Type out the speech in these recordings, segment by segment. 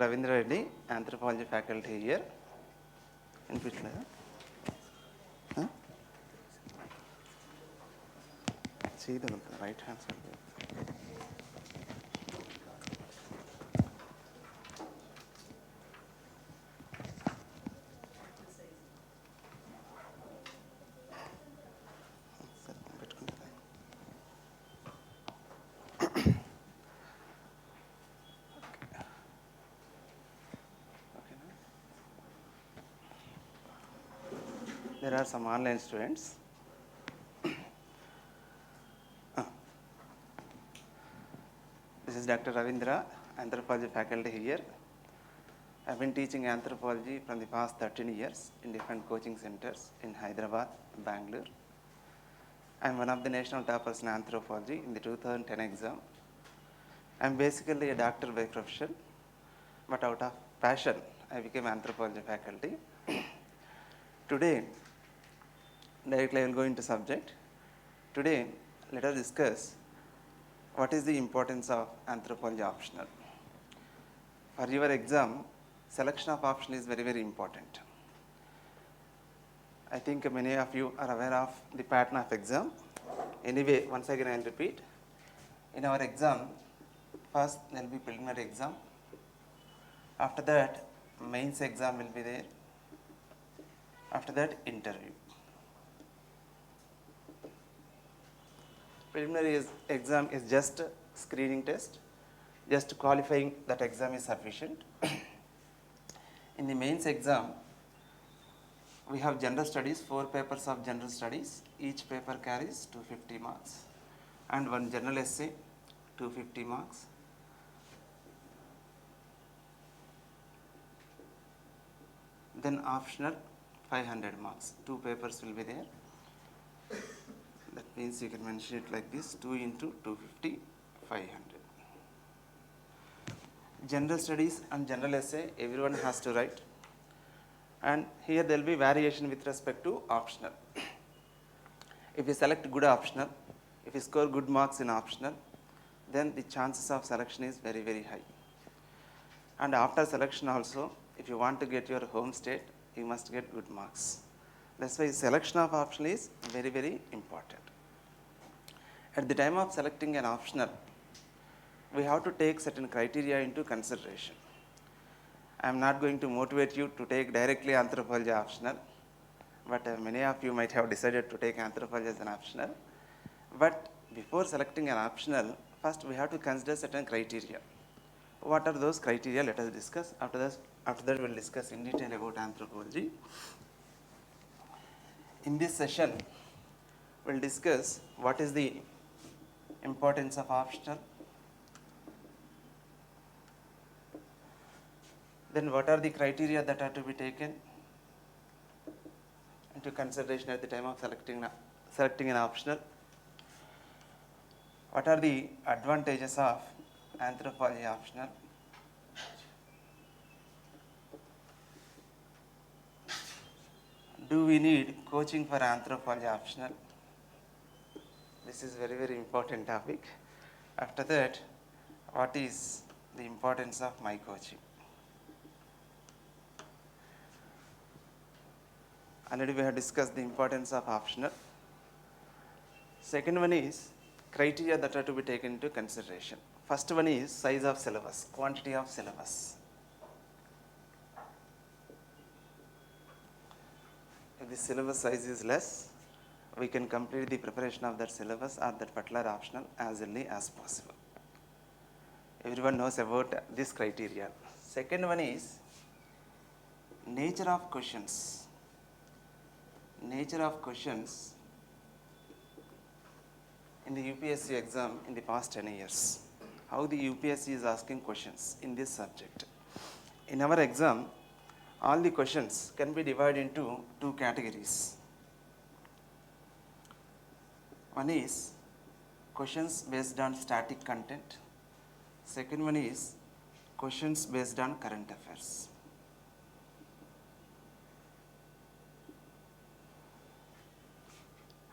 Ravindra Reddy, Anthropology faculty here. In see the right hand side. There are some online students. This is Dr. Ravindra, Anthropology faculty here. I have been teaching anthropology from the past 13 years in different coaching centers in Hyderabad, Bangalore. I am one of the national toppers in anthropology in the 2010 exam. I am basically a doctor by profession, but out of passion, I became anthropology faculty. Today, directly I will go into subject. Today, let us discuss what is the importance of anthropology optional. For your exam, selection of option is very, very important. I think many of you are aware of the pattern of exam. Anyway, once again I will repeat. In our exam, first there will be preliminary exam. After that, mains exam will be there. After that, interview. Preliminary exam is just screening test, just qualifying that exam is sufficient. In the mains exam, we have general studies, 4 papers of general studies. Each paper carries 250 marks, and 1 general essay, 250 marks. Then optional, 500 marks. 2 papers will be there. That means you can mention it like this: 2 into 250, 500. General studies and general essay, everyone has to write. And here there will be variation with respect to optional. If you select good optional, if you score good marks in optional, then the chances of selection is very, very high. And after selection also, if you want to get your home state, you must get good marks. That's why selection of optional is very, very important. At the time of selecting an optional, we have to take certain criteria into consideration. I am not going to motivate you to take directly anthropology optional, but many of you might have decided to take anthropology as an optional. But before selecting an optional, first we have to consider certain criteria. What are those criteria? Let us discuss. After that we will discuss in detail about anthropology. In this session, we will discuss what is the importance of optional. Then what are the criteria that are to be taken into consideration at the time of selecting an optional? What are the advantages of anthropology optional? Do we need coaching for anthropology optional? This is very, very important topic. After that, what is the importance of my coaching? Already we have discussed the importance of optional. Second one is criteria that are to be taken into consideration. First one is size of syllabus, quantity of syllabus. If the syllabus size is less, we can complete the preparation of that syllabus or that particular optional as early as possible. Everyone knows about this criteria. Second one is nature of questions. Nature of questions in the UPSC exam in the past 10 years. How the UPSC is asking questions in this subject. In our exam, all the questions can be divided into 2 categories. One is questions based on static content. Second one is questions based on current affairs.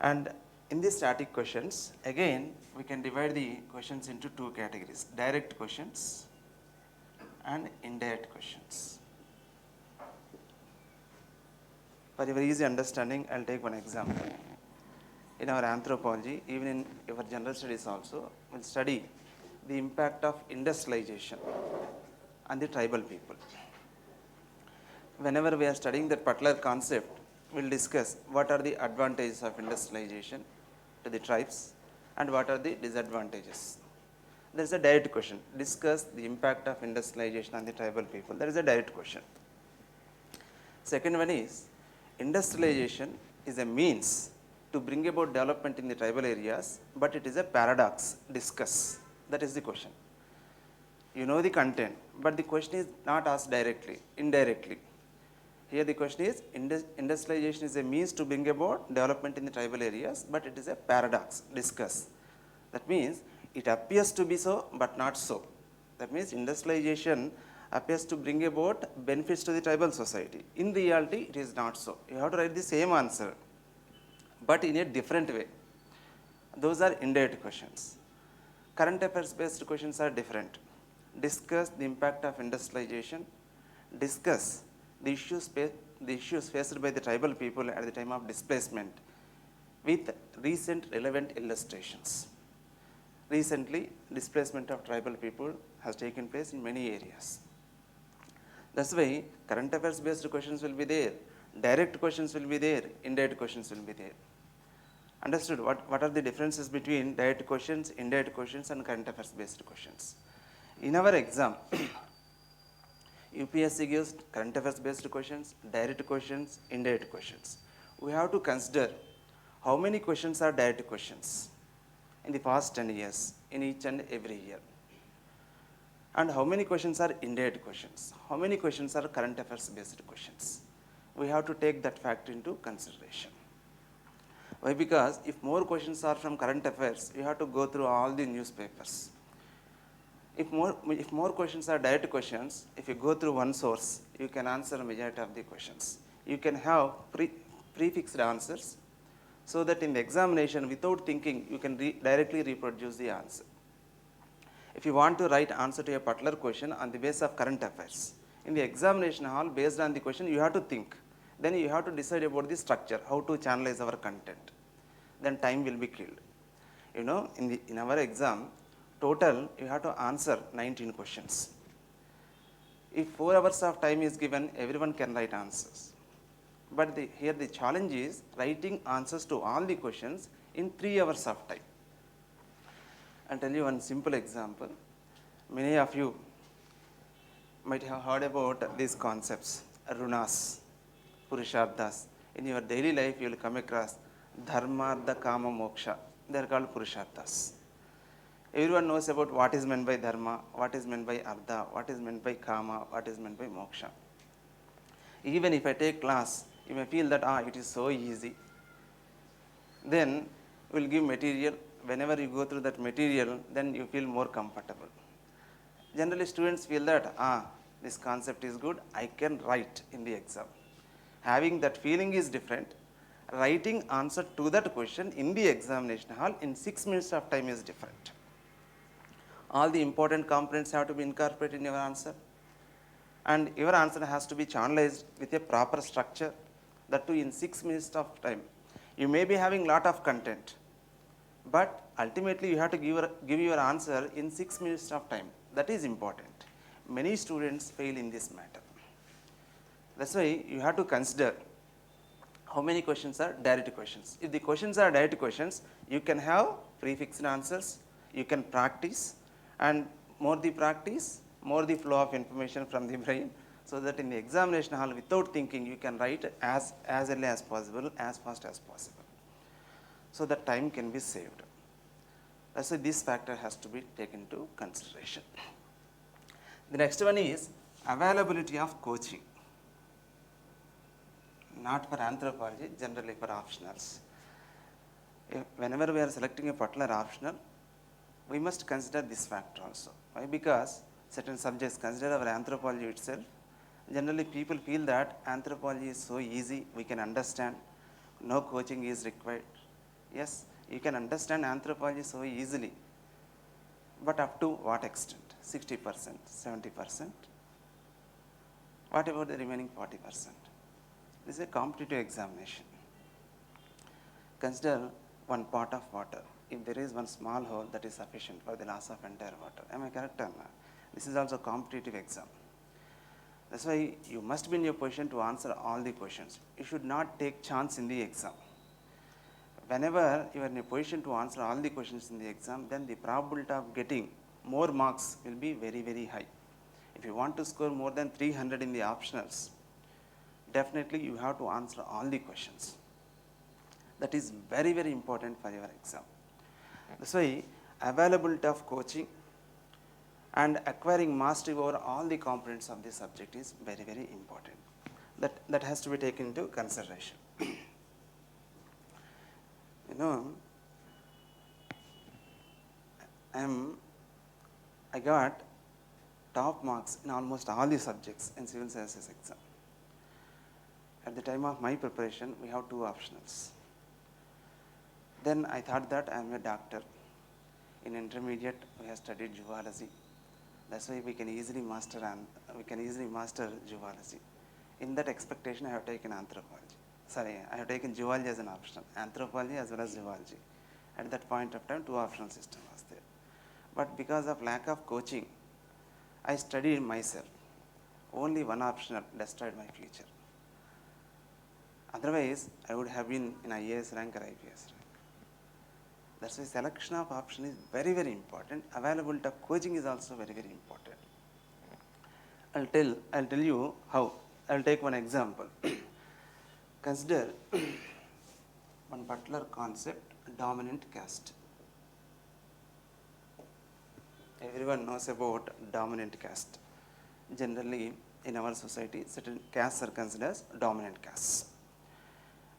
And in the static questions, again, we can divide the questions into 2 categories: direct questions and indirect questions. For your easy understanding, I'll take one example. In our anthropology, even in your general studies also, we'll study the impact of industrialization on the tribal people. Whenever we are studying that particular concept, we'll discuss what are the advantages of industrialization to the tribes and what are the disadvantages. There is a direct question. Discuss the impact of industrialization on the tribal people. There is a direct question. Second one is, industrialization is a means to bring about development in the tribal areas, but it is a paradox. Discuss. That is the question. You know the content, but the question is not asked directly, indirectly. Here the question is, industrialization is a means to bring about development in the tribal areas, but it is a paradox. Discuss. That means it appears to be so, but not so. That means industrialization appears to bring about benefits to the tribal society. In reality, it is not so. You have to write the same answer, but in a different way. Those are indirect questions. Current affairs based questions are different. Discuss the impact of industrialization. Discuss the issues faced by the tribal people at the time of displacement with recent relevant illustrations. Recently, displacement of tribal people has taken place in many areas. That's why current affairs based questions will be there, direct questions will be there, indirect questions will be there. Understood? What are the differences between direct questions, indirect questions and current affairs based questions? In our exam, UPSC gives current affairs based questions, direct questions, indirect questions. We have to consider how many questions are direct questions in the past 10 years, in each and every year. And how many questions are indirect questions? How many questions are current affairs based questions? We have to take that fact into consideration. Why? Because if more questions are from current affairs, you have to go through all the newspapers. If more questions are direct questions, if you go through one source, you can answer majority of the questions. You can have prefixed answers, so that in the examination, without thinking, you can directly reproduce the answer. If you want to write answer to a particular question on the basis of current affairs, in the examination hall, based on the question, you have to think. Then you have to decide about the structure, how to channelize our content. Then time will be killed. You know, in our exam, total you have to answer 19 questions. If 4 hours of time is given, everyone can write answers. But here the challenge is writing answers to all the questions in 3 hours of time. I'll tell you one simple example. Many of you might have heard about these concepts, runas, purusharthas. In your daily life, you will come across dharma, artha, kama, moksha. They are called purusharthas. Everyone knows about what is meant by dharma, what is meant by artha, what is meant by kama, what is meant by moksha. Even if I take class, you may feel that it is so easy. Then we will give material. Whenever you go through that material, then you feel more comfortable. Generally, students feel that this concept is good, I can write in the exam. Having that feeling is different. Writing answer to that question in the examination hall in 6 minutes of time is different. All the important components have to be incorporated in your answer. And your answer has to be channelized with a proper structure, that too in 6 minutes of time. You may be having lot of content, but ultimately you have to give your answer in 6 minutes of time. That is important. Many students fail in this matter. That's why you have to consider how many questions are direct questions. If the questions are direct questions, you can have prefixed answers, you can practice, and more the practice, more the flow of information from the brain, so that in the examination hall, without thinking, you can write as early as possible, as fast as possible, so that time can be saved. That's why this factor has to be taken into consideration. The next one is availability of coaching. Not for anthropology, generally for optionals. Whenever we are selecting a particular optional, we must consider this factor also. Why? Because certain subjects, consider our anthropology itself. Generally, people feel that anthropology is so easy, we can understand, no coaching is required. Yes, you can understand anthropology so easily, but up to what extent? 60%, 70%? What about the remaining 40%? This is a competitive examination. Consider one pot of water. If there is one small hole, that is sufficient for the loss of entire water. Am I correct or not? This is also competitive exam. That's why you must be in your position to answer all the questions. You should not take chance in the exam. Whenever you are in a position to answer all the questions in the exam, then the probability of getting more marks will be very, very high. If you want to score more than 300 in the optionals, definitely you have to answer all the questions. That is very, very important for your exam. That's why availability of coaching and acquiring mastery over all the components of the subject is very, very important. That has to be taken into consideration. You know, I got top marks in almost all the subjects in civil services exam. At the time of my preparation, we have 2 optionals. Then I thought that I am a doctor. In intermediate, we have studied zoology. That's why we can easily master zoology. In that expectation, I have taken anthropology. I have taken zoology as an option, anthropology as well as zoology. At that point of time, 2 optional system was there. But because of lack of coaching, I studied myself. Only one optional destroyed my future. Otherwise, I would have been in IAS rank or IPS rank. That's why selection of option is very, very important. Availability of coaching is also very, very important. I'll tell you how. I'll take one example. Consider one particular concept, dominant caste. Everyone knows about dominant caste. Generally, in our society, certain castes are considered as dominant castes.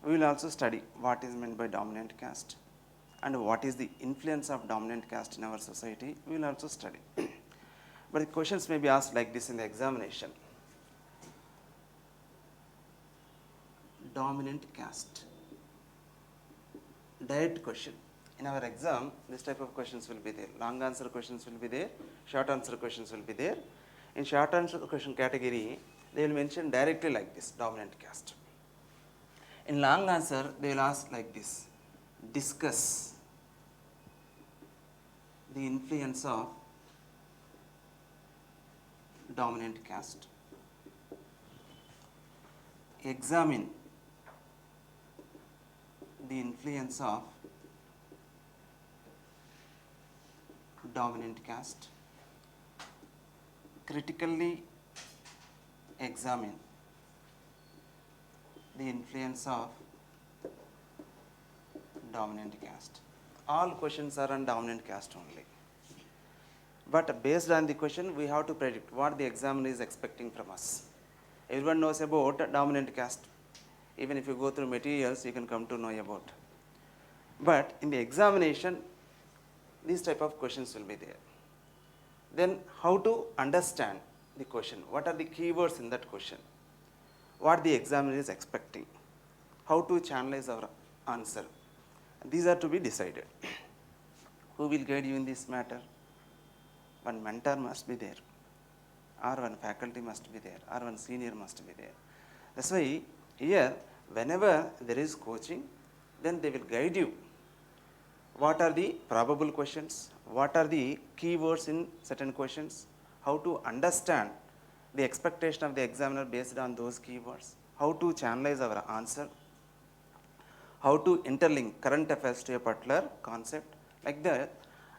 We will also study what is meant by dominant caste and what is the influence of dominant caste in our society. We will also study. But the questions may be asked like this in the examination. Dominant caste. Direct question. In our exam, this type of questions will be there. Long answer questions will be there. Short answer questions will be there. In short answer question category, they will mention directly like this, dominant caste. In long answer, they will ask like this. Discuss the influence of dominant caste. Examine the influence of dominant caste. Critically examine the influence of dominant caste. All questions are on dominant caste only. But based on the question, we have to predict what the examiner is expecting from us. Everyone knows about dominant caste. Even if you go through materials, you can come to know about. But in the examination, these type of questions will be there. Then how to understand the question? What are the keywords in that question? What the examiner is expecting? How to channelize our answer? These are to be decided. Who will guide you in this matter? One mentor must be there, or one faculty must be there, or one senior must be there. That's why here, whenever there is coaching, then they will guide you. What are the probable questions? What are the keywords in certain questions? How to understand the expectation of the examiner based on those keywords? How to channelize our answer? How to interlink current affairs to a particular concept? Like that,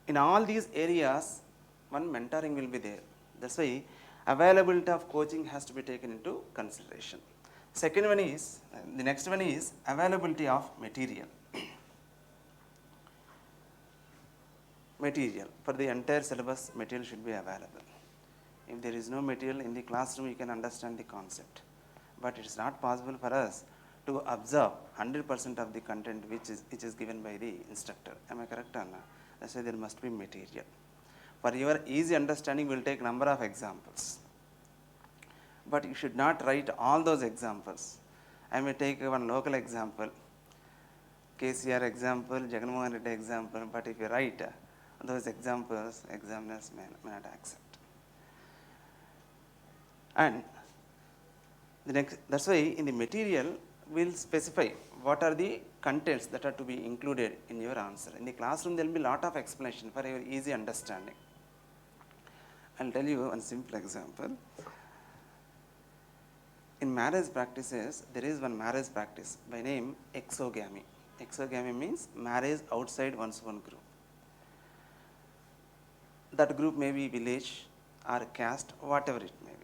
in all these areas, one mentoring will be there. That's why availability of coaching has to be taken into consideration. The next one is availability of material. Material. For the entire syllabus, material should be available. If there is no material in the classroom, you can understand the concept. But it is not possible for us to absorb 100% of the content which is given by the instructor. Am I correct or not? That's why there must be material. For your easy understanding, we will take number of examples. But you should not write all those examples. I may take one local example, KCR example, Jagannath Reddy example, but if you write those examples, examiners may not accept. And That's why in the material we'll specify what are the contents that are to be included in your answer. In the classroom there will be lot of explanation for your easy understanding. I'll tell you one simple example. In marriage practices, there is one marriage practice by name Exogamy. Exogamy means marriage outside one's own group. That group may be village or caste, whatever it may be.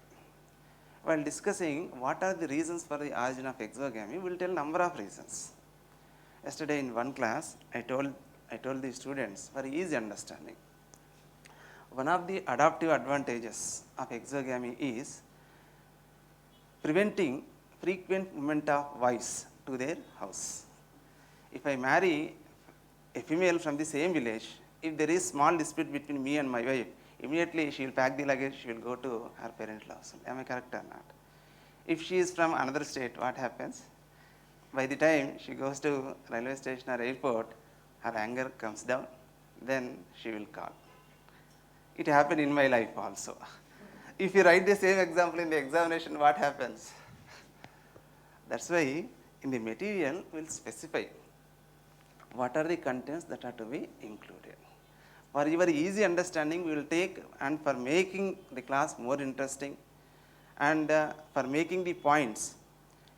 While discussing what are the reasons for the origin of exogamy, we will tell number of reasons. Yesterday in one class, I told the students for easy understanding. One of the adaptive advantages of exogamy is preventing frequent movement of wives to their house. If I marry a female from the same village, if there is small dispute between me and my wife, immediately she will pack the luggage, she will go to her parents' house. Am I correct or not? If she is from another state, what happens? By the time she goes to railway station or airport, her anger comes down, then she will call. It happened in my life also. If you write the same example in the examination, what happens? That's why in the material we will specify what are the contents that are to be included. For your easy understanding, we will take, and for making the class more interesting and for making the points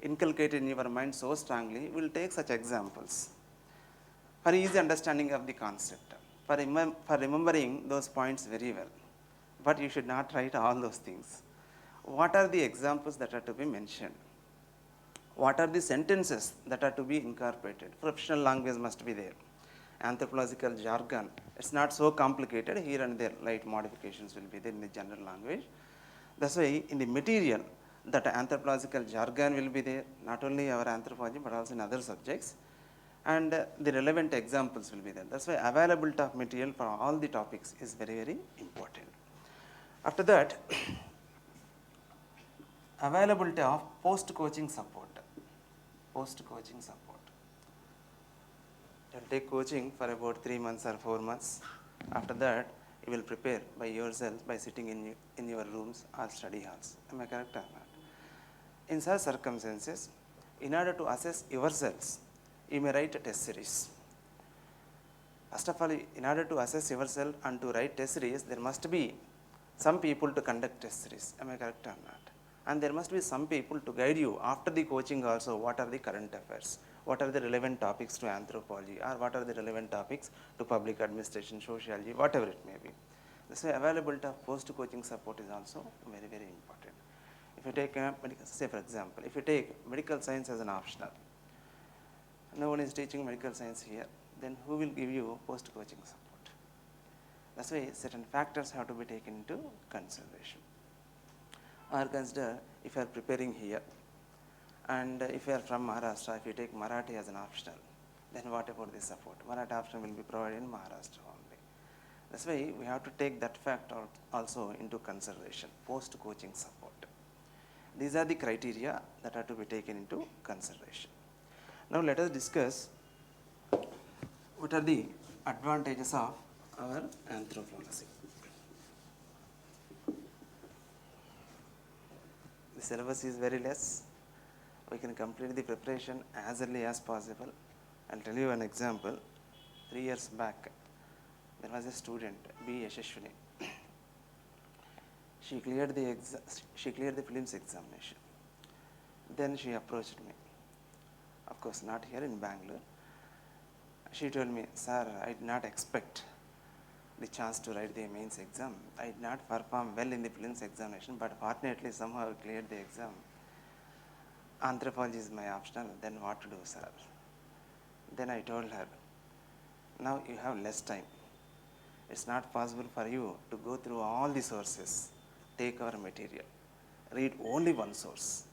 inculcated in your mind so strongly, we will take such examples for easy understanding of the concept, for remembering those points very well. But you should not write all those things. What are the examples that are to be mentioned? What are the sentences that are to be incorporated? Professional language must be there. Anthropological jargon, it's not so complicated. Here and there, light modifications will be there in the general language. That's why in the material, that anthropological jargon will be there, not only our anthropology, but also in other subjects. And the relevant examples will be there. That's why availability of material for all the topics is very, very important. After that, availability of post-coaching support. Post-coaching support. You will take coaching for about 3 months or 4 months. After that, you will prepare by yourself by sitting in your rooms or study halls. Am I correct or not? In such circumstances, in order to assess yourselves, you may write a test series. First of all, in order to assess yourself and to write test series, there must be some people to conduct test series. Am I correct or not? And there must be some people to guide you after the coaching also, what are the current affairs, what are the relevant topics to anthropology, or what are the relevant topics to public administration, sociology, whatever it may be. This way, availability of post-coaching support is also very, very important. If you take, say for example, if you take medical science as an optional, no one is teaching medical science here, then who will give you post-coaching support? That's why certain factors have to be taken into consideration. Or consider if you are preparing here, and if you are from Maharashtra, if you take Marathi as an optional, then what about the support? Marathi option will be provided in Maharashtra only. That's why we have to take that fact also into consideration, post-coaching support. These are the criteria that are to be taken into consideration. Now let us discuss what are the advantages of our anthropology. The syllabus is very less. We can complete the preparation as early as possible. I'll tell you an example. 3 years back, there was a student, B. Yashashwini. She cleared the prelims examination. Then she approached me. Of course, not here in Bangalore. She told me, "Sir, I did not expect the chance to write the mains exam. I did not perform well in the prelims examination, but fortunately somehow I cleared the exam. Anthropology is my optional, then what to do, sir?" Then I told her, now you have less time. It's not possible for you to go through all the sources. Take our material. Read only one source.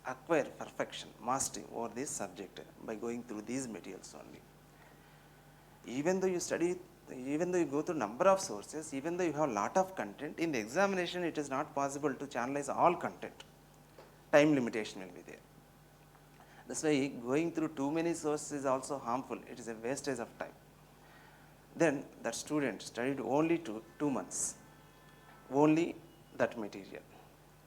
Acquire perfection, mastery over this subject by going through these materials only. Even though you go through number of sources, even though you have a lot of content, in the examination it is not possible to channelize all content. Time limitation will be there. That's why going through too many sources is also harmful. It is a wastage of time. Then that student studied only two months, only that material.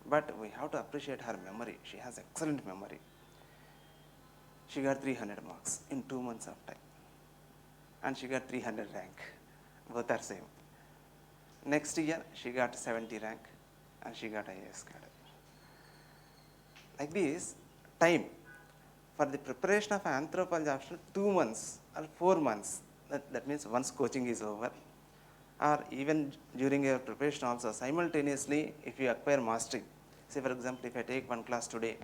But we have to appreciate her memory. She has excellent memory. She got 300 marks in 2 months of time. And she got 300 rank. Both are same. Next year, she got 70 rank and she got IAS cadre. Like this, time for the preparation of anthropology after 2 months or 4 months, that means once coaching is over, or even during your preparation also, simultaneously, if you acquire mastery, say for example, if I take one class today,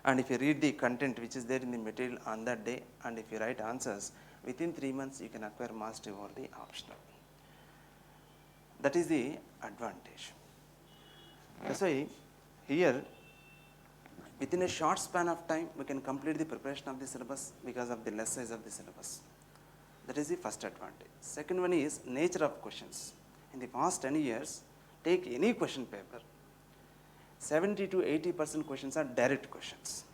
and if you read the content which is there in the material on that day, and if you write answers, within 3 months you can acquire mastery over the optional. That is the advantage. That's why here, within a short span of time, we can complete the preparation of the syllabus because of the less size of the syllabus. That is the first advantage. Second one is nature of questions. In the past 10 years, take any question paper, 70 to 80% questions are direct questions,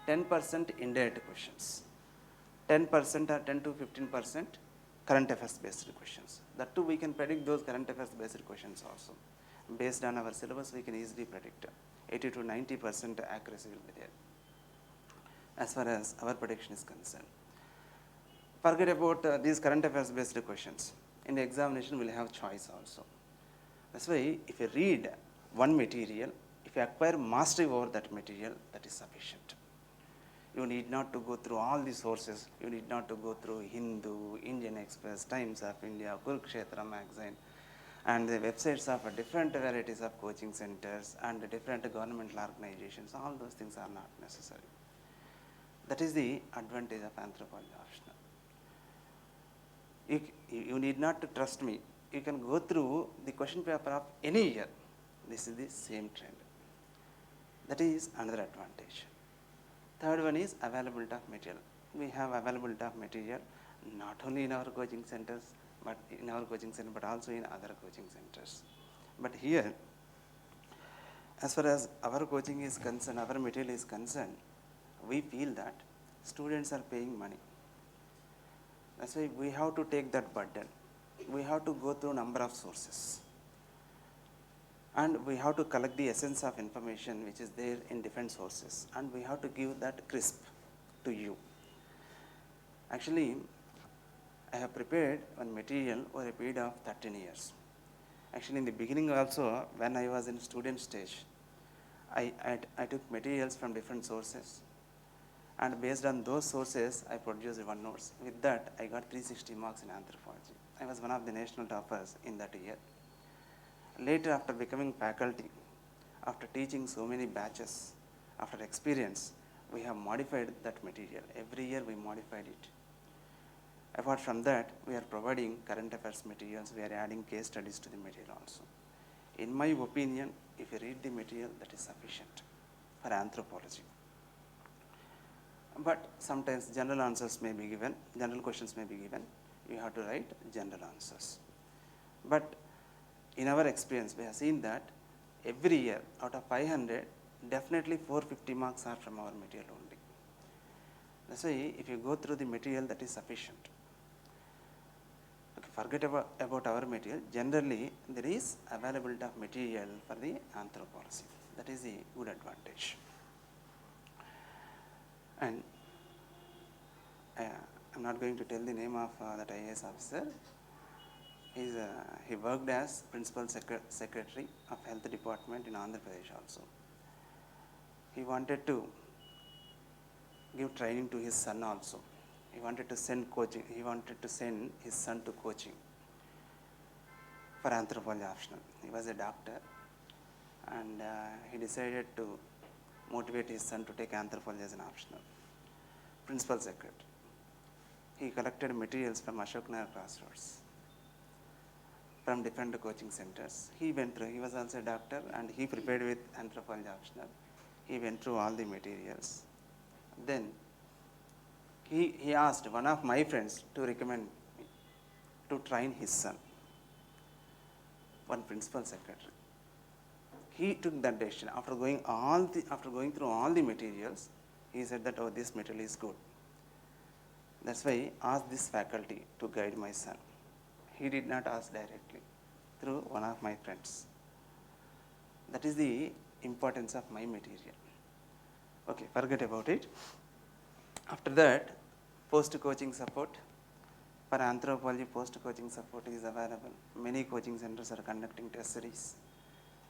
10% indirect questions, 10% or 10 to 15% current affairs based questions. That too we can predict those current affairs based questions also. Based on our syllabus, we can easily predict 80 to 90% accuracy will be there as far as our prediction is concerned. Forget about these current affairs based questions. In the examination, we will have choice also. That's why if you read one material, if you acquire mastery over that material, that is sufficient. You need not to go through all the sources. You need not to go through Hindu, Indian Express, Times of India, Kurukshetra magazine, and the websites of different varieties of coaching centers and different governmental organizations. All those things are not necessary. That is the advantage of anthropology optional. You need not to trust me. You can go through the question paper of any year. This is the same trend. That is another advantage. Third one is availability of material. We have availability of material not only in our coaching centers, but also in other coaching centers. But here, as far as our coaching is concerned, our material is concerned, we feel that students are paying money. That's why we have to take that burden. We have to go through number of sources. And we have to collect the essence of information which is there in different sources. And we have to give that crisp to you. Actually, I have prepared one material over a period of 13 years. Actually, in the beginning also, when I was in student stage, I took materials from different sources. And based on those sources, I produced one notes. With that, I got 360 marks in anthropology. I was one of the national toppers in that year. Later, after becoming faculty, after teaching so many batches, after experience, we have modified that material. Every year we modified it. Apart from that, we are providing current affairs materials. We are adding case studies to the material also. In my opinion, if you read the material, that is sufficient for anthropology. But sometimes general answers may be given, general questions may be given. You have to write general answers. But in our experience, we have seen that every year, out of 500, definitely 450 marks are from our material only. That's why if you go through the material, that is sufficient. Okay, forget about our material. Generally, there is availability of material for the anthropology. That is the good advantage. And I'm not going to tell the name of that IAS officer. He worked as Principal Secretary of Health Department in Andhra Pradesh also. He wanted to give training to his son also. He wanted to send coaching. He wanted to send his son to coaching for anthropology optional. He was a doctor, and he decided to motivate his son to take anthropology as an optional. Principal Secretary. He collected materials from Ashoknagar Crossroads, from different coaching centers. He went through, he was also a doctor, and he prepared with anthropology optional. He went through all the materials. Then he asked one of my friends to recommend me to train his son, one principal secretary. He took that decision. After going through all the materials, he said that, oh, this material is good. That's why he asked this faculty to guide my son. He did not ask directly, through one of my friends. That is the importance of my material. Okay, forget about it. After that, post-coaching support. For anthropology, post-coaching support is available. Many coaching centers are conducting test series,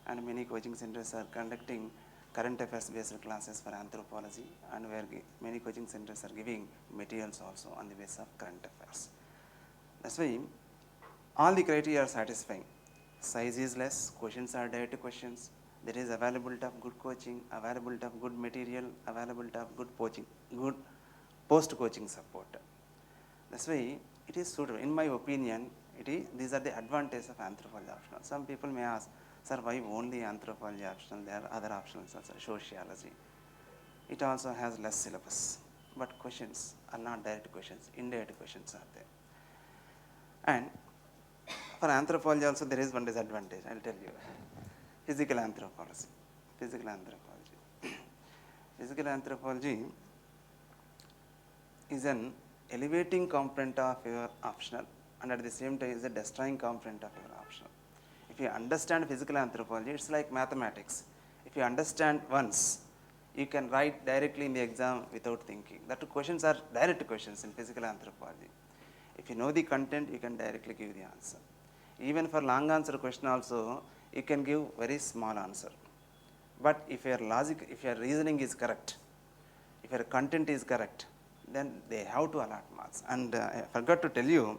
and many coaching centers are conducting current affairs based classes for anthropology, and where many coaching centers are giving materials also on the basis of current affairs. That's why all the criteria are satisfying. Size is less, questions are direct questions, there is availability of good coaching, availability of good material, availability of good coaching, good post-coaching support. That's why it is suitable. In my opinion, these are the advantages of anthropology optional. Some people may ask, sir, why only anthropology optional? There are other options also, sociology. It also has less syllabus, but questions are not direct questions, indirect questions are there. And for anthropology also there is one disadvantage, I will tell you. Physical anthropology. Physical anthropology. Physical anthropology is an elevating component of your optional, and at the same time is a destroying component of your optional. If you understand physical anthropology, it's like mathematics. If you understand once, you can write directly in the exam without thinking. That questions are direct questions in physical anthropology. If you know the content, you can directly give the answer. Even for long answer question also, you can give very small answer. But if your logic, if your reasoning is correct, if your content is correct, then they have to allot marks. And I forgot to tell you,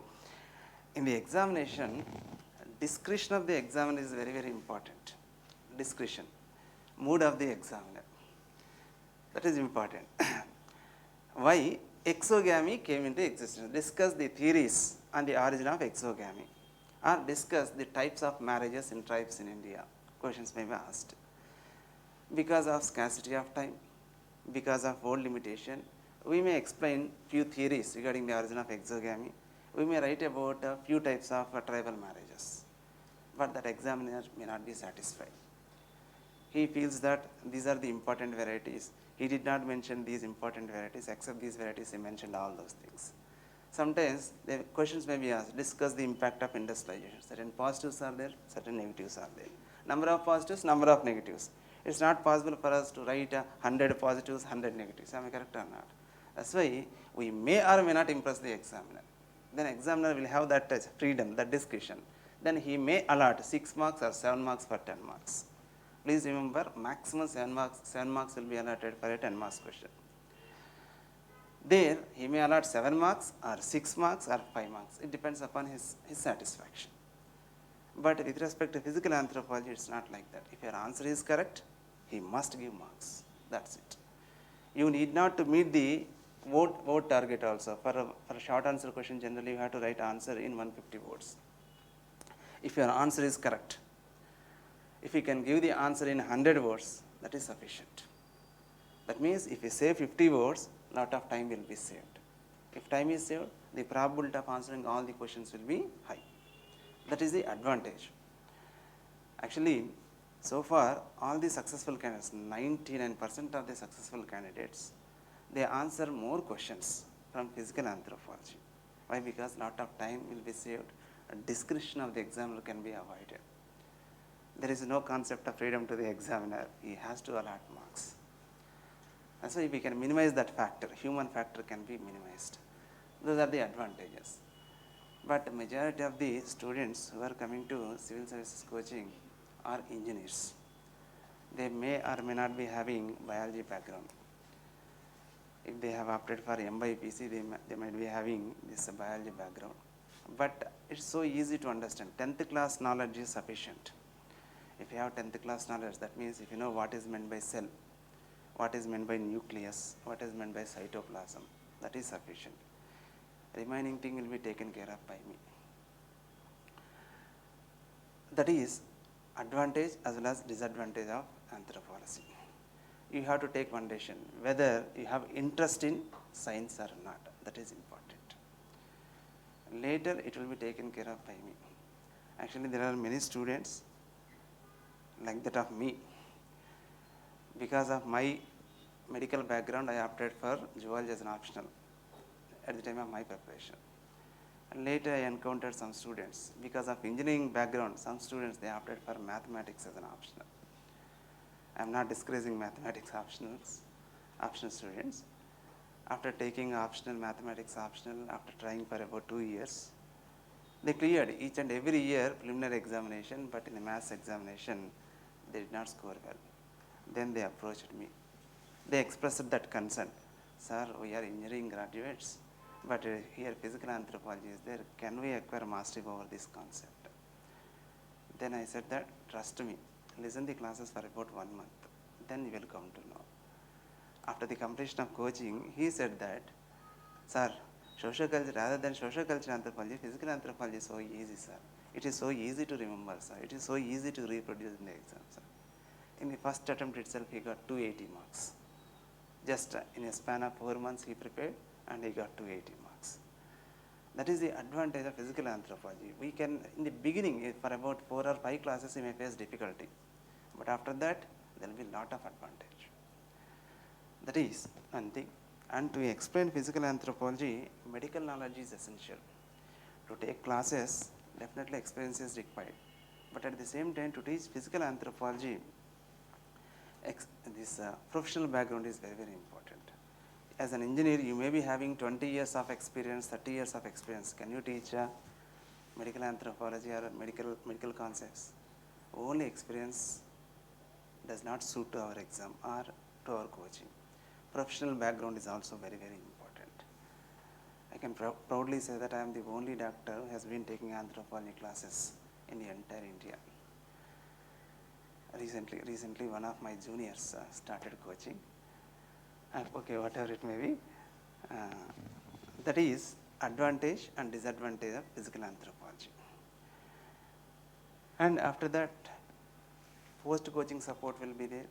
in the examination, discretion of the examiner is very, very important. Discretion, mood of the examiner. That is important. Why exogamy came into existence? Discuss the theories and the origin of exogamy, or discuss the types of marriages in tribes in India. Questions may be asked. Because of scarcity of time, because of old limitation, we may explain few theories regarding the origin of exogamy. We may write about a few types of tribal marriages, but that examiner may not be satisfied. He feels that these are the important varieties. He did not mention these important varieties, except these varieties he mentioned all those things. Sometimes the questions may be asked, discuss the impact of industrialization. Certain positives are there, certain negatives are there. Number of positives, number of negatives. It's not possible for us to write 100 positives, 100 negatives. Am I correct or not? That's why we may or may not impress the examiner. Then examiner will have that freedom, that discretion. Then he may allot 6 marks or 7 marks for 10 marks. Please remember, maximum 7 marks will be allotted for a 10 marks question. There, he may allot 7 marks or 6 marks or 5 marks. It depends upon his satisfaction. But with respect to physical anthropology, it's not like that. If your answer is correct, he must give marks. That's it. You need not to meet the vote target also. For a short answer question, generally you have to write answer in 150 words. If your answer is correct, if you can give the answer in 100 words, that is sufficient. That means if you say 50 words, lot of time will be saved. If time is saved, the probability of answering all the questions will be high. That is the advantage. Actually, so far, all the successful candidates, 99% of the successful candidates, they answer more questions from physical anthropology. Why? Because lot of time will be saved, a discretion of the examiner can be avoided. There is no concept of freedom to the examiner. He has to allot marks. And so if we can minimize that factor, human factor can be minimized. Those are the advantages. But the majority of the students who are coming to civil services coaching are engineers. They may or may not be having biology background. If they have opted for MYPC, they might be having this biology background. But it's so easy to understand. 10th class knowledge is sufficient. If you have 10th class knowledge, that means if you know what is meant by cell, what is meant by nucleus, what is meant by cytoplasm, that is sufficient. Remaining thing will be taken care of by me. That is advantage as well as disadvantage of anthropology. You have to take one decision, whether you have interest in science or not. That is important. Later it will be taken care of by me. Actually, there are many students like that of me. Because of my medical background, I opted for zoology as an optional at the time of my preparation. And later I encountered some students, because of engineering background, some students they opted for mathematics as an optional. I am not discouraging mathematics optional students. After taking optional mathematics optional, after trying for about 2 years, they cleared each and every year preliminary examination, but in the maths examination, they did not score well. Then they approached me. They expressed that concern. Sir, we are engineering graduates, but here physical anthropology is there. Can we acquire mastery over this concept? Then I said that, trust me, listen the classes for about 1 month. Then you will come to know. After the completion of coaching, he said that, sir, social culture, rather than social culture anthropology, physical anthropology is so easy, sir. It is so easy to remember, sir. It is so easy to reproduce in the exam, sir. In the first attempt itself, he got 280 marks. Just in a span of 4 months, he prepared and he got 280 marks. That is the advantage of physical anthropology. We can, in the beginning, for about 4 or 5 classes, you may face difficulty. But after that, there will be a lot of advantage. That is one thing. And to explain physical anthropology, medical knowledge is essential. To take classes, definitely experience is required. But at the same time, to teach physical anthropology, this professional background is very, very important. As an engineer, you may be having 20 years of experience, 30 years of experience. Can you teach medical anthropology or medical concepts? Only experience does not suit to our exam or to our coaching. Professional background is also very, very important. I can proudly say that I am the only doctor who has been taking anthropology classes in the entire India. Recently one of my juniors started coaching. Okay, whatever it may be. That is advantage and disadvantage of physical anthropology. And after that, post-coaching support will be there.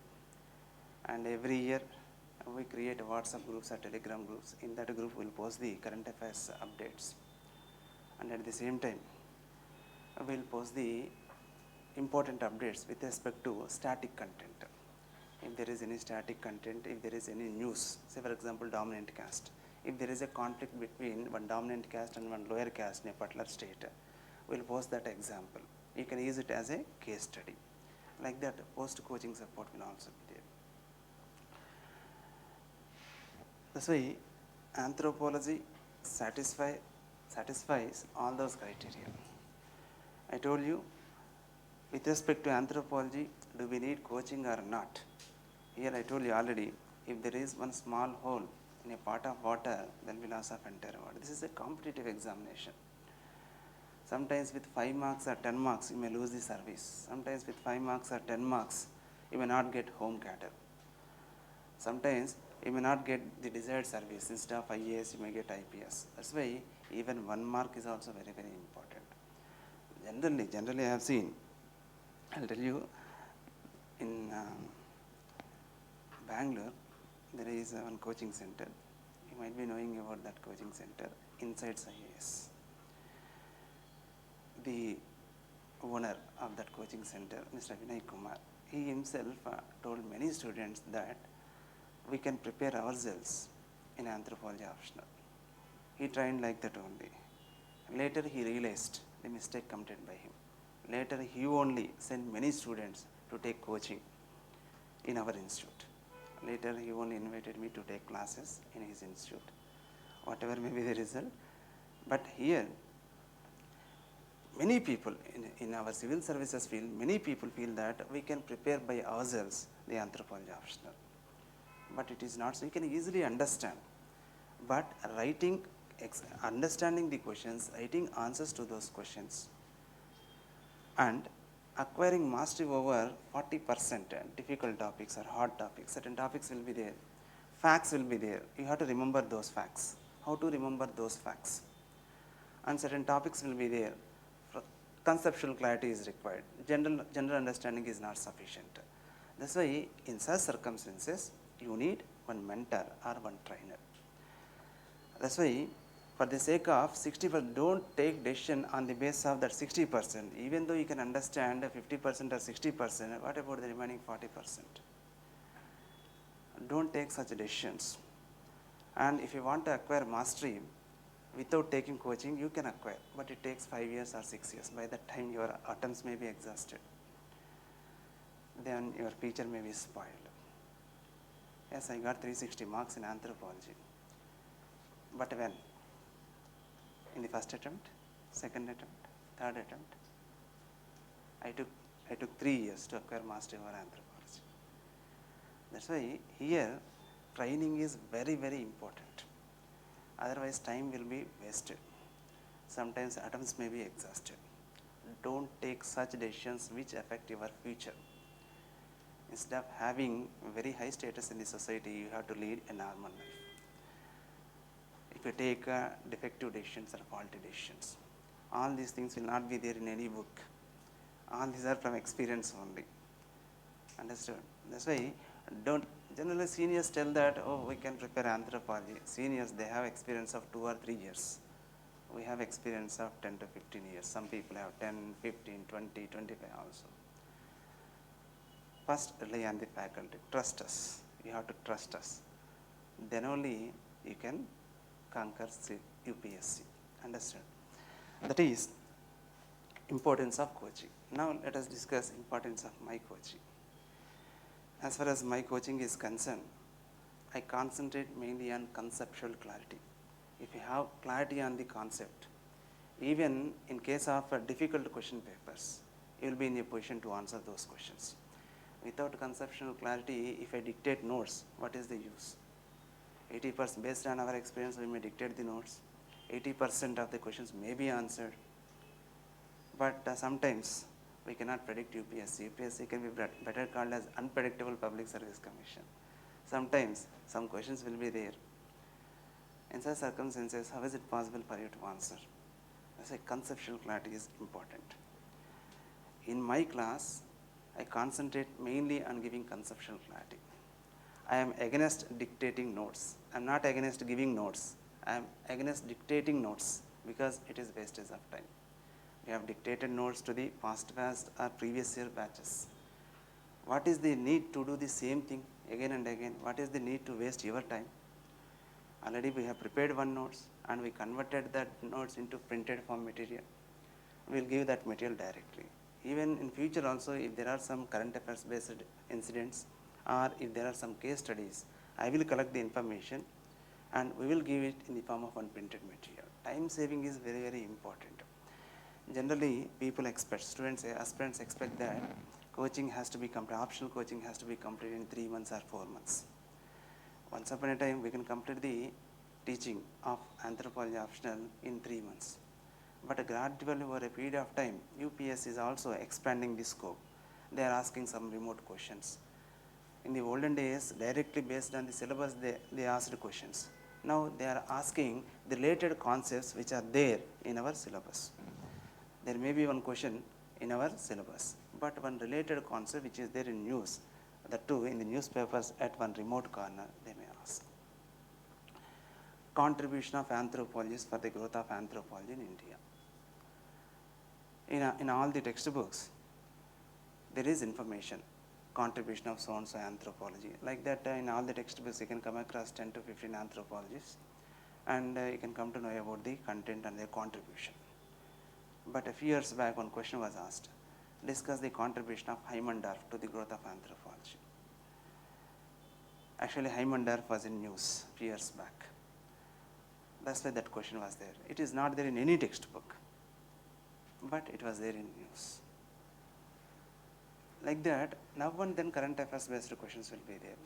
And every year, we create WhatsApp groups or Telegram groups. In that group, we will post the current affairs updates. And at the same time, we will post the important updates with respect to static content. If there is any static content, if there is any news, say for example dominant caste, if there is a conflict between one dominant caste and one lower caste in a particular state, we will post that example. You can use it as a case study. Like that, post-coaching support will also be there. That's why anthropology satisfies all those criteria. I told you, with respect to anthropology, do we need coaching or not? Here I told you already, if there is one small hole in a pot of water, then we loss of entire water. This is a competitive examination. Sometimes with 5 marks or 10 marks, you may lose the service. Sometimes with 5 marks or 10 marks, you may not get home cadre. Sometimes you may not get the desired service. Instead of IAS, you may get IPS. That's why even 1 mark is also very, very important. Generally I have seen, I'll tell you, in Bangalore, there is one coaching center. You might be knowing about that coaching center, inside IAS. The owner of that coaching center, Mr. Vinay Kumar, he himself told many students that we can prepare ourselves in anthropology optional. He trained like that only. Later he realized the mistake committed by him. Later he only sent many students to take coaching in our institute. Later he only invited me to take classes in his institute. Whatever may be the result. But here, many people in our civil services field, many people feel that we can prepare by ourselves the anthropology optional. But it is not so. You can easily understand. But understanding the questions, writing answers to those questions, and acquiring mastery over 40% difficult topics or hard topics. Certain topics will be there. Facts will be there. You have to remember those facts. How to remember those facts. And certain topics will be there. Conceptual clarity is required. General understanding is not sufficient. That's why in such circumstances, you need one mentor or one trainer. That's why for the sake of 60%, don't take decision on the basis of that 60%. Even though you can understand 50% or 60%, what about the remaining 40%? Don't take such decisions. And if you want to acquire mastery without taking coaching, you can acquire, but it takes 5 years or 6 years. By that time, your attempts may be exhausted. then your future may be spoiled. Yes, I got 360 marks in anthropology. But when? In the first attempt, second attempt, third attempt, I took 3 years to acquire mastery over anthropology. That's why here training is very, very important. Otherwise time will be wasted. Sometimes attempts may be exhausted. Don't take such decisions which affect your future. Instead of having very high status in the society, you have to lead a normal life. If you take defective decisions or faulty decisions, all these things will not be there in any book. All these are from experience only. Understood? That's why generally seniors tell that, oh, we can prepare anthropology. Seniors, they have experience of 2 or 3 years. We have experience of 10 to 15 years. Some people have 10, 15, 20, 25 also. First, rely on the faculty. Trust us. You have to trust us. Then only you can conquer UPSC. Understand? That is importance of coaching. Now let us discuss importance of my coaching. As far as my coaching is concerned, I concentrate mainly on conceptual clarity. If you have clarity on the concept, even in case of difficult question papers, you will be in a position to answer those questions. Without conceptual clarity, if I dictate notes, what is the use? 80% based on our experience, we may dictate the notes. 80% of the questions may be answered. But sometimes we cannot predict UPSC. UPSC can be better called as unpredictable public service commission. Sometimes some questions will be there. In such circumstances, how is it possible for you to answer? That's why conceptual clarity is important. In my class, I concentrate mainly on giving conceptual clarity. I am against dictating notes. I am not against giving notes. I am against dictating notes because it is wastage of time. We have dictated notes to the past or previous year batches. What is the need to do the same thing again and again? What is the need to waste your time? Already we have prepared one notes and we converted that notes into printed form material. We will give that material directly. Even in future also, if there are some current affairs based incidents or if there are some case studies, I will collect the information and we will give it in the form of unprinted material. Time saving is very, very important. Generally, people expect, aspirants expect that coaching has to be complete, optional coaching has to be completed in 3 months or 4 months. Once upon a time, we can complete the teaching of anthropology optional in 3 months. But gradually over a period of time, UPSC is also expanding the scope. They are asking some remote questions. In the olden days, directly based on the syllabus, they asked questions. Now they are asking the related concepts which are there in our syllabus. There may be one question in our syllabus, but one related concept which is there in news, that too in the newspapers at one remote corner, they may ask. Contribution of anthropologists for the growth of anthropology in India. In all the textbooks, there is information, contribution of so-and-so anthropology. Like that, in all the textbooks, you can come across 10 to 15 anthropologists, and you can come to know about the content and their contribution. But a few years back, one question was asked, discuss the contribution of Heimendorf to the growth of anthropology. Actually, Heimendorf was in news a few years back. That's why that question was there. It is not there in any textbook, but it was there in news. Like that, now and then current affairs based questions will be there.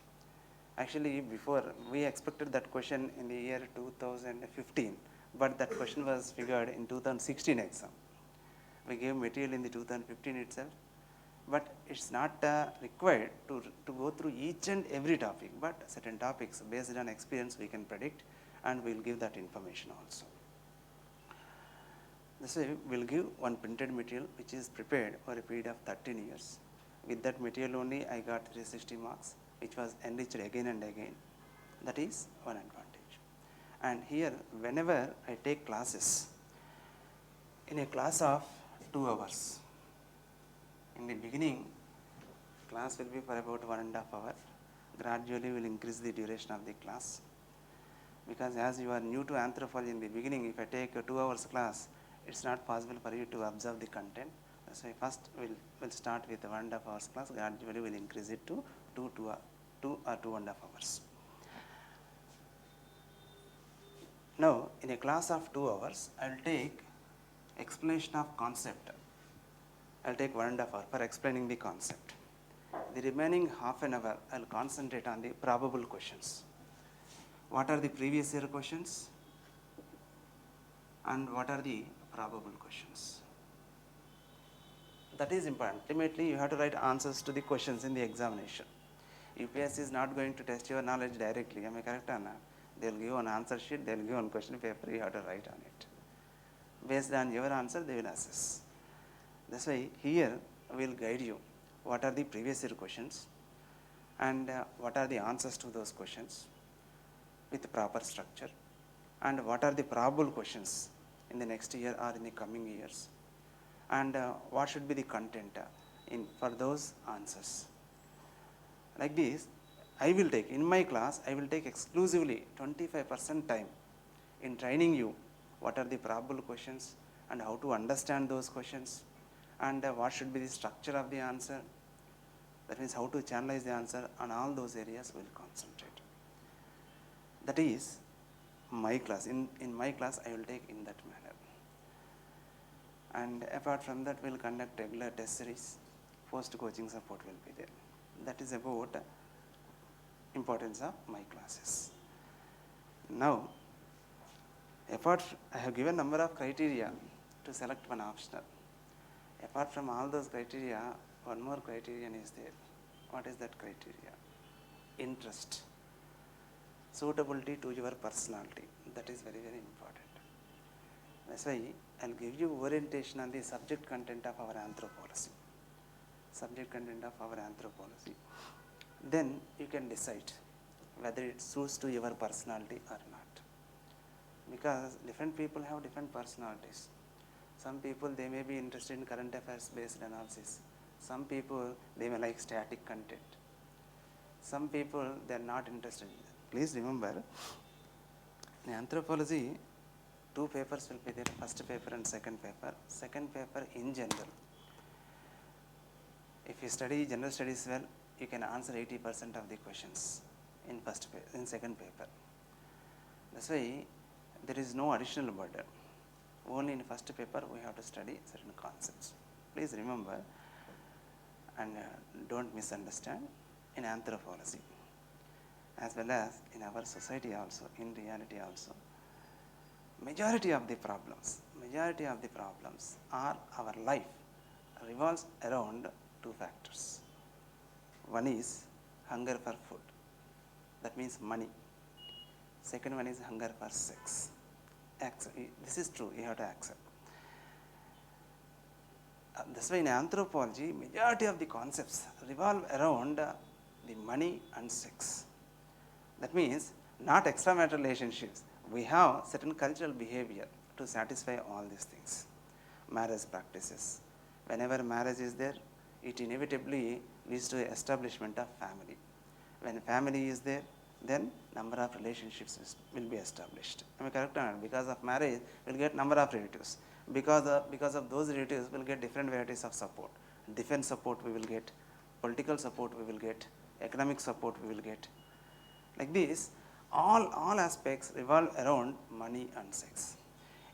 Actually, before we expected that question in the year 2015, but that question was figured in 2016 exam. We gave material in the 2015 itself, but it's not required to go through each and every topic, but certain topics based on experience we can predict, and we'll give that information also. This way, we'll give one printed material which is prepared for a period of 13 years. With that material only, I got 360 marks, which was enriched again and again. That is one advantage. And here, whenever I take classes, in a class of 2 hours, in the beginning, class will be for about 1.5 hours. Gradually, we'll increase the duration of the class. Because as you are new to anthropology in the beginning, if I take a 2 hours class, it's not possible for you to observe the content. So first we'll start with 1.5 hours class, gradually we'll increase it to 2 or 2.5 hours. Now in a class of 2 hours, I will take explanation of concept. I will take 1.5 hours for explaining the concept. The remaining half an hour I will concentrate on the probable questions. What are the previous year questions and what are the probable questions? That is important. Ultimately, you have to write answers to the questions in the examination. UPSC is not going to test your knowledge directly. Am I correct or not? They will give an answer sheet, they will give one question paper, you have to write on it. Based on your answer, they will assess. That's why here we will guide you what are the previous year questions and what are the answers to those questions with proper structure, and what are the probable questions in the next year or in the coming years, and what should be the content for those answers. Like this, I will take, in my class, I will take exclusively 25% time in training you what are the probable questions and how to understand those questions, and what should be the structure of the answer. That means how to channelize the answer. On all those areas we will concentrate. That is my class. In my class I will take in that manner. And apart from that, we will conduct regular test series. Post coaching support will be there. That is about importance of my classes. Now, I have given number of criteria to select one optional. Apart from all those criteria, one more criterion is there. What is that criteria? Interest. Suitability to your personality. That is very, very important. That's why I will give you orientation on the subject content of our anthropology. Subject content of our anthropology. Then you can decide whether it suits to your personality or not. Because different people have different personalities. Some people, they may be interested in current affairs based analysis. Some people, they may like static content. Some people, they are not interested in that. Please remember, in anthropology, 2 papers will be there, first paper and second paper. Second paper in general. If you study general studies well, you can answer 80% of the questions in second paper. That's why there is no additional burden. Only in first paper we have to study certain concepts. Please remember and don't misunderstand, in anthropology as well as in our society also, in reality also, majority of the problems are our life revolves around 2 factors. One is hunger for food, that means money. Second one is hunger for sex. This is true, you have to accept. That's why in anthropology, majority of the concepts revolve around the money and sex. That means not extramarital relationships. We have certain cultural behavior to satisfy all these things. Marriage practices. Whenever marriage is there, it inevitably leads to establishment of family. When family is there, then number of relationships will be established. Am I correct or not? Because of marriage, we will get number of relatives. Because of those relatives, we will get different varieties of support. Defense support we will get, political support we will get, economic support we will get. Like this, all aspects revolve around money and sex.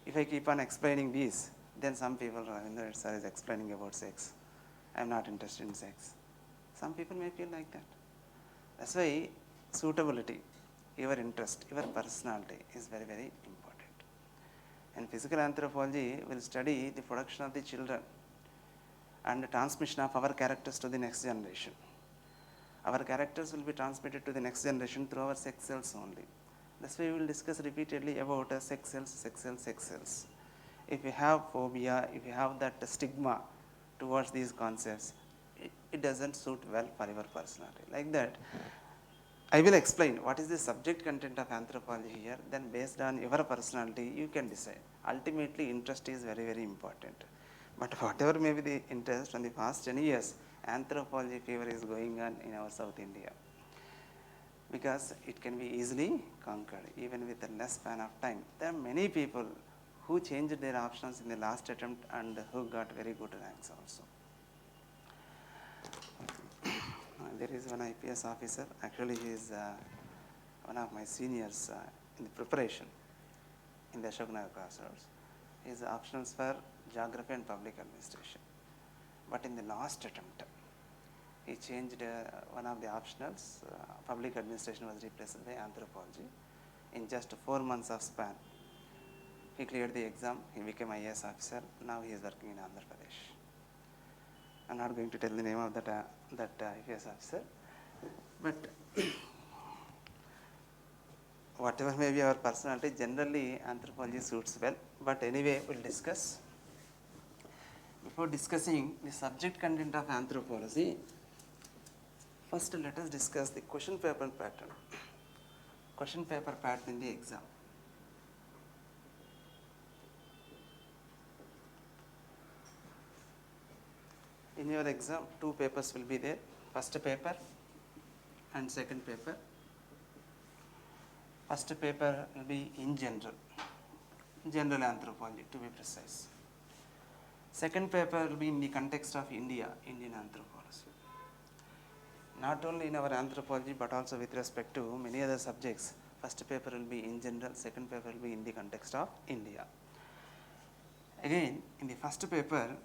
If I keep on explaining these, then some people, Ravindra Sir is explaining about sex. I am not interested in sex. Some people may feel like that. That's why suitability, your interest, your personality is very, very important. And physical anthropology will study the production of the children and the transmission of our characters to the next generation. Our characters will be transmitted to the next generation through our sex cells only. That's why we will discuss repeatedly about sex cells. If you have phobia, if you have that stigma towards these concepts, it doesn't suit well for your personality. Like that, I will explain what is the subject content of anthropology here, then based on your personality, you can decide. Ultimately, interest is very, very important. But whatever may be the interest, from the past 10 years, anthropology fever is going on in our South India. Because it can be easily conquered, even with a less span of time. There are many people who changed their options in the last attempt and who got very good ranks also. There is one IPS officer, actually he is one of my seniors in the preparation in the Exogamy courses. His options for geography and public administration. But in the last attempt, he changed one of the optionals, public administration was replaced by anthropology. In just 4 months of span, he cleared the exam, he became IAS officer, now he is working in Andhra Pradesh. I am not going to tell the name of that IAS officer, but whatever may be our personality, generally anthropology suits well, but anyway we will discuss. Before discussing the subject content of anthropology, first let us discuss the question paper pattern. Question paper pattern in the exam. In your exam, 2 papers will be there, first paper and second paper. First paper will be in general anthropology to be precise. Second paper will be in the context of Indian anthropology. Not only in our anthropology but also with respect to many other subjects. First paper will be in general, second paper will be in the context of India. Again, in the first paper,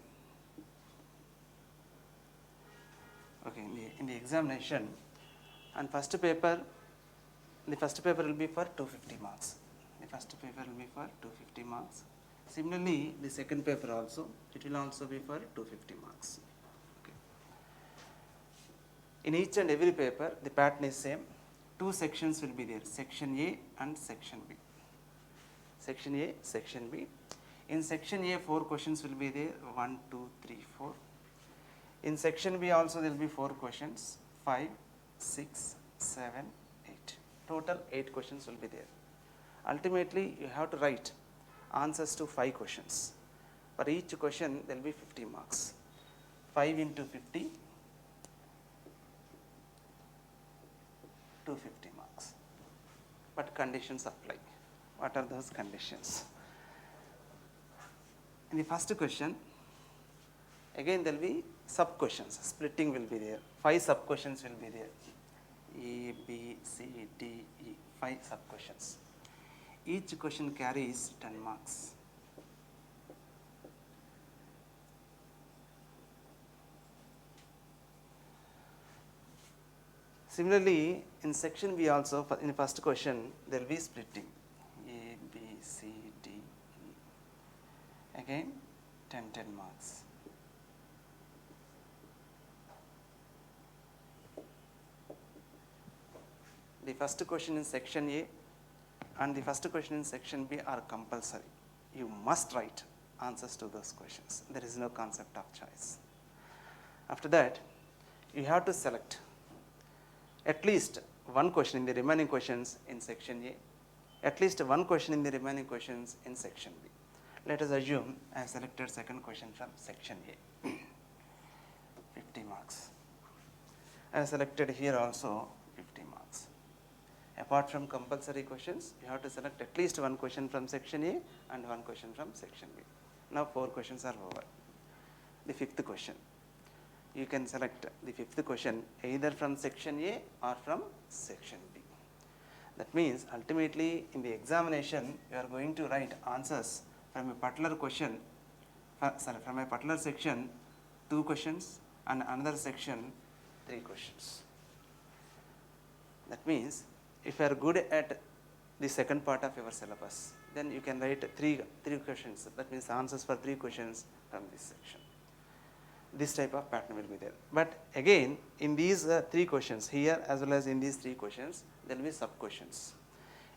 in the examination, and the first paper will be for 250 marks. The first paper will be for 250 marks. Similarly, the second paper also, it will also be for 250 marks. Okay. In each and every paper, the pattern is same. 2 sections will be there, section A and section B. Section A, section B. In section A, 4 questions will be there, 1, 2, 3, 4. In section B also there will be 4 questions, 5, 6, 7, 8. Total 8 questions will be there. Ultimately, you have to write answers to 5 questions. For each question, there will be 50 marks. 5 into 50, 250 marks. But conditions apply. What are those conditions? In the first question, again there will be sub questions. Splitting will be there. 5 sub questions will be there. A, B, C, D, E. 5 sub questions. Each question carries 10 marks. Similarly, in section B also, in the first question, there will be splitting. A, B, C, D, E. Again, 10 marks. The first question in section A and the first question in section B are compulsory. You must write answers to those questions. There is no concept of choice. After that, you have to select at least 1 question in the remaining questions in section A, at least 1 question in the remaining questions in section B. Let us assume I have selected second question from section A, 50 marks. I have selected here also 50 marks. Apart from compulsory questions, you have to select at least 1 question from section A and 1 question from section B. Now 4 questions are over. The 5th question. You can select the 5th question either from section A or from section B. That means ultimately in the examination, you are going to write answers from a particular question, from a particular section 2 questions and another section 3 questions. That means if you are good at the second part of your syllabus, then you can write three questions. That means answers for 3 questions from this section. This type of pattern will be there. But again, in these 3 questions, here as well as in these 3 questions, there will be sub questions.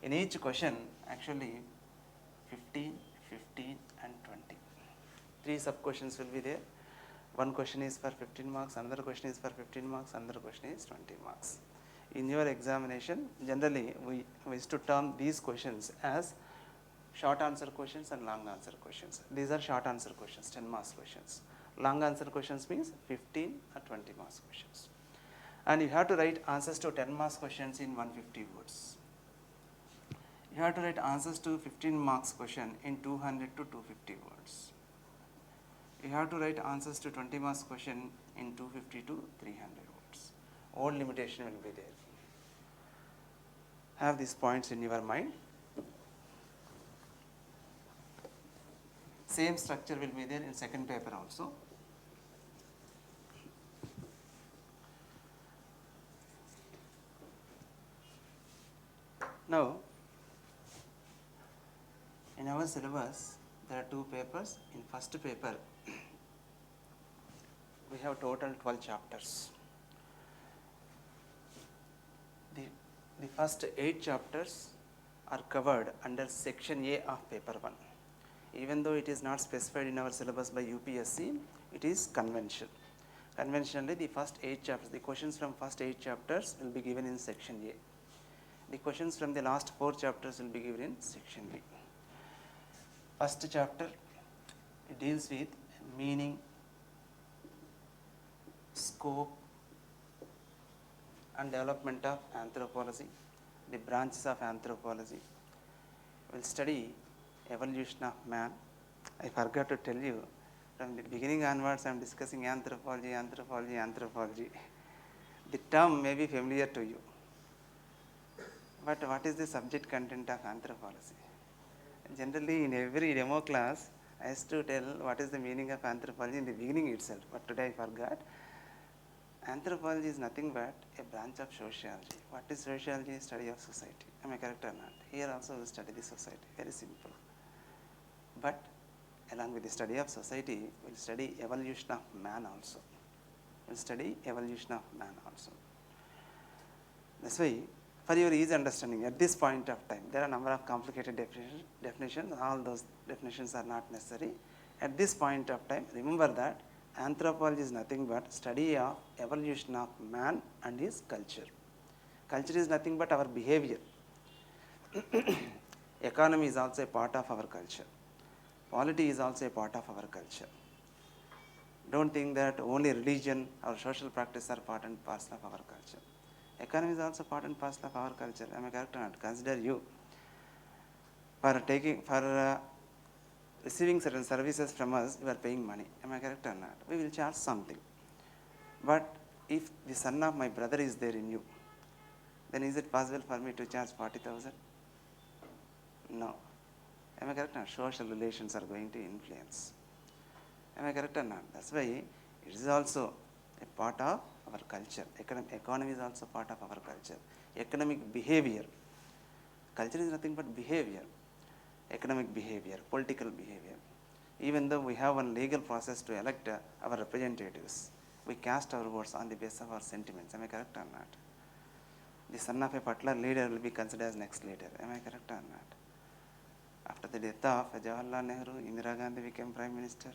In each question, actually 15, 15 and 20. 3 sub questions will be there. 1 question is for 15 marks, another question is for 15 marks, another question is 20 marks. In your examination, generally we used to term these questions as short answer questions and long answer questions. These are short answer questions, 10 marks questions. Long answer questions means 15 or 20 marks questions. And you have to write answers to 10 marks questions in 150 words. You have to write answers to 15 marks question in 200 to 250 words. You have to write answers to 20 marks question in 250 to 300 words. All limitation will be there. Have these points in your mind. Same structure will be there in second paper also. Now, in our syllabus, there are two papers. In first paper, we have total 12 chapters. The first 8 chapters are covered under section A of paper 1. Even though it is not specified in our syllabus by UPSC, it is conventional. Conventionally, the first 8 chapters, the questions from first 8 chapters will be given in section A. The questions from the last 4 chapters will be given in section B. First chapter, it deals with meaning, scope and development of anthropology, the branches of anthropology. We will study evolution of man. I forgot to tell you, from the beginning onwards I am discussing anthropology. The term may be familiar to you, but what is the subject content of anthropology? Generally in every demo class I used to tell what is the meaning of anthropology in the beginning itself, but today I forgot. Anthropology is nothing but a branch of sociology. What is sociology? Study of society. Am I correct or not? Here also we study the society. Very simple. But along with the study of society, we will study evolution of man also. We will study evolution of man also. That's why, for your easy understanding, at this point of time, there are a number of complicated definitions. All those definitions are not necessary. At this point of time, remember that anthropology is nothing but study of evolution of man and his culture. Culture is nothing but our behavior. Economy is also a part of our culture. Polity is also a part of our culture. Don't think that only religion or social practice are part and parcel of our culture. Economy is also part and parcel of our culture. Am I correct or not? Consider you for receiving certain services from us, you are paying money. Am I correct or not? We will charge something. But if the son of my brother is there in you, then is it possible for me to charge 40,000? No. Am I correct or not? Social relations are going to influence. Am I correct or not? That's why it is also a part of our culture. Economy is also part of our culture. Economic behavior. Culture is nothing but behavior. Economic behavior, political behavior. Even though we have one legal process to elect our representatives, we cast our votes on the basis of our sentiments. Am I correct or not? The son of a particular leader will be considered as next leader. Am I correct or not? After the death of Jawaharlal Nehru, Indira Gandhi became Prime Minister.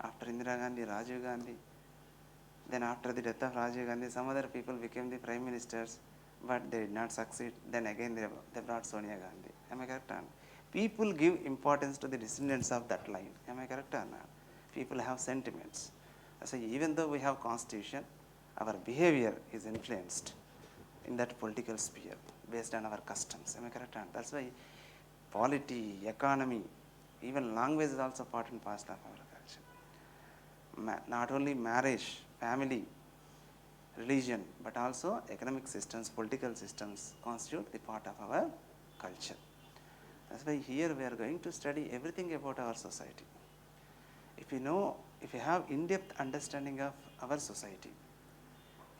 After Indira Gandhi, Rajiv Gandhi. Then after the death of Rajiv Gandhi, some other people became the Prime Ministers, but they did not succeed. Then again they brought Sonia Gandhi. Am I correct or not? People give importance to the descendants of that line. Am I correct or not? People have sentiments. So even though we have constitution, our behavior is influenced in that political sphere based on our customs. Am I correct or not? That's why polity, economy, even language is also part and parcel of our culture. Not only marriage, family, religion, but also economic systems, political systems constitute the part of our culture. That's why here we are going to study everything about our society. If you have in-depth understanding of our society,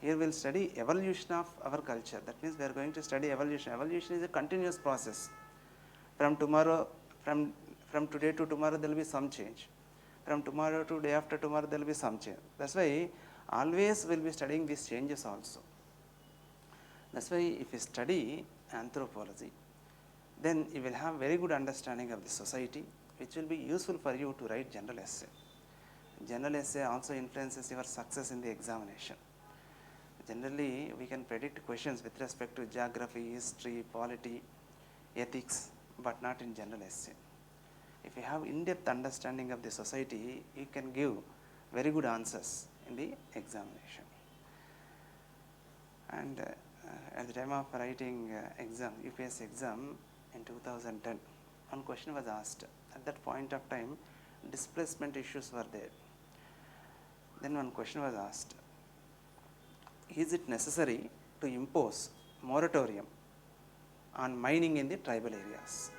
here we will study evolution of our culture. That means we are going to study evolution. Evolution is a continuous process. From today to tomorrow there will be some change. From tomorrow to day after tomorrow there will be some change. That's why always we will be studying these changes also. That's why if you study anthropology, then you will have very good understanding of the society, which will be useful for you to write general essay. General essay also influences your success in the examination. Generally, we can predict questions with respect to geography, history, polity, ethics, but not in general essay. If you have in-depth understanding of the society, you can give very good answers in the examination. And at the time of writing exam, UPSC exam, in 2010, one question was asked. At that point of time, displacement issues were there. Then one question was asked, is it necessary to impose moratorium on mining in the tribal areas?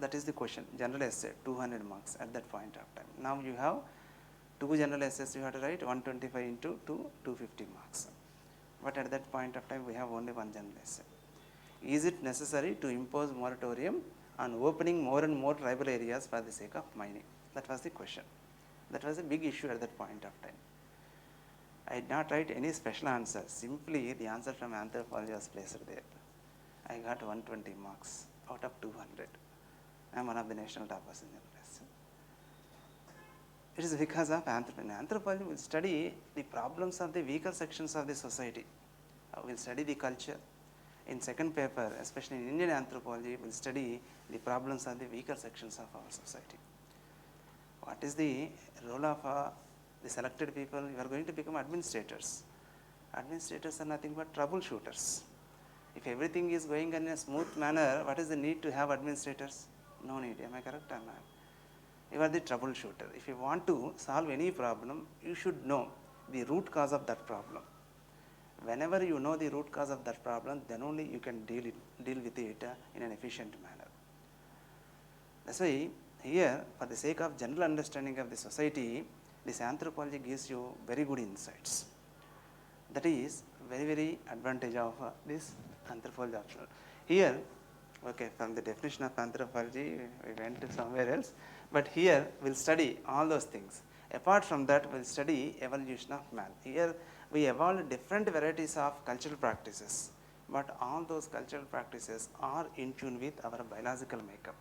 That is the question, general essay, 200 marks at that point of time. Now you have 2 general essays you have to write, 125 into 2, 250 marks. But at that point of time, we have only 1 general essay. Is it necessary to impose moratorium on opening more and more tribal areas for the sake of mining? That was the question. That was a big issue at that point of time. I did not write any special answer. Simply the answer from anthropology was placed there. I got 120 marks out of 200. I am one of the national toppers in general essay. It is because of anthropology. Anthropology will study the problems of the weaker sections of the society. We will study the culture. In second paper, especially in Indian anthropology, we will study the problems of the weaker sections of our society. What is the role of the selected people? You are going to become administrators. Administrators are nothing but troubleshooters. If everything is going in a smooth manner, what is the need to have administrators? No need. Am I correct or not? You are the troubleshooter. If you want to solve any problem, you should know the root cause of that problem. Whenever you know the root cause of that problem, then only you can deal with it in an efficient manner. That's why here, for the sake of general understanding of the society, this anthropology gives you very good insights. That is very, very advantage of this anthropology optional. Here, okay, from the definition of anthropology, we went to somewhere else, but here we'll study all those things. Apart from that, we'll study evolution of man. Here we evolved different varieties of cultural practices, but all those cultural practices are in tune with our biological makeup.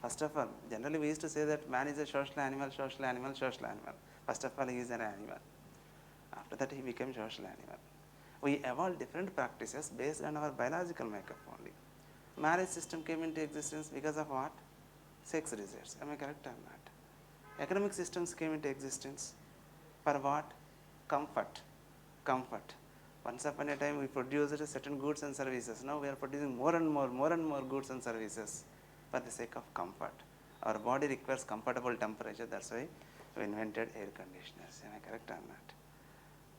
First of all, generally we used to say that man is a social animal, social animal, social animal. First of all, he is an animal. After that, he became social animal. We evolved different practices based on our biological makeup only. Marriage system came into existence because of what? Sex research. Am I correct or not? Economic systems came into existence for what? Comfort. Comfort. Once upon a time, we produced certain goods and services. Now we are producing more and more goods and services for the sake of comfort. Our body requires comfortable temperature. That's why we invented air conditioners. Am I correct or not?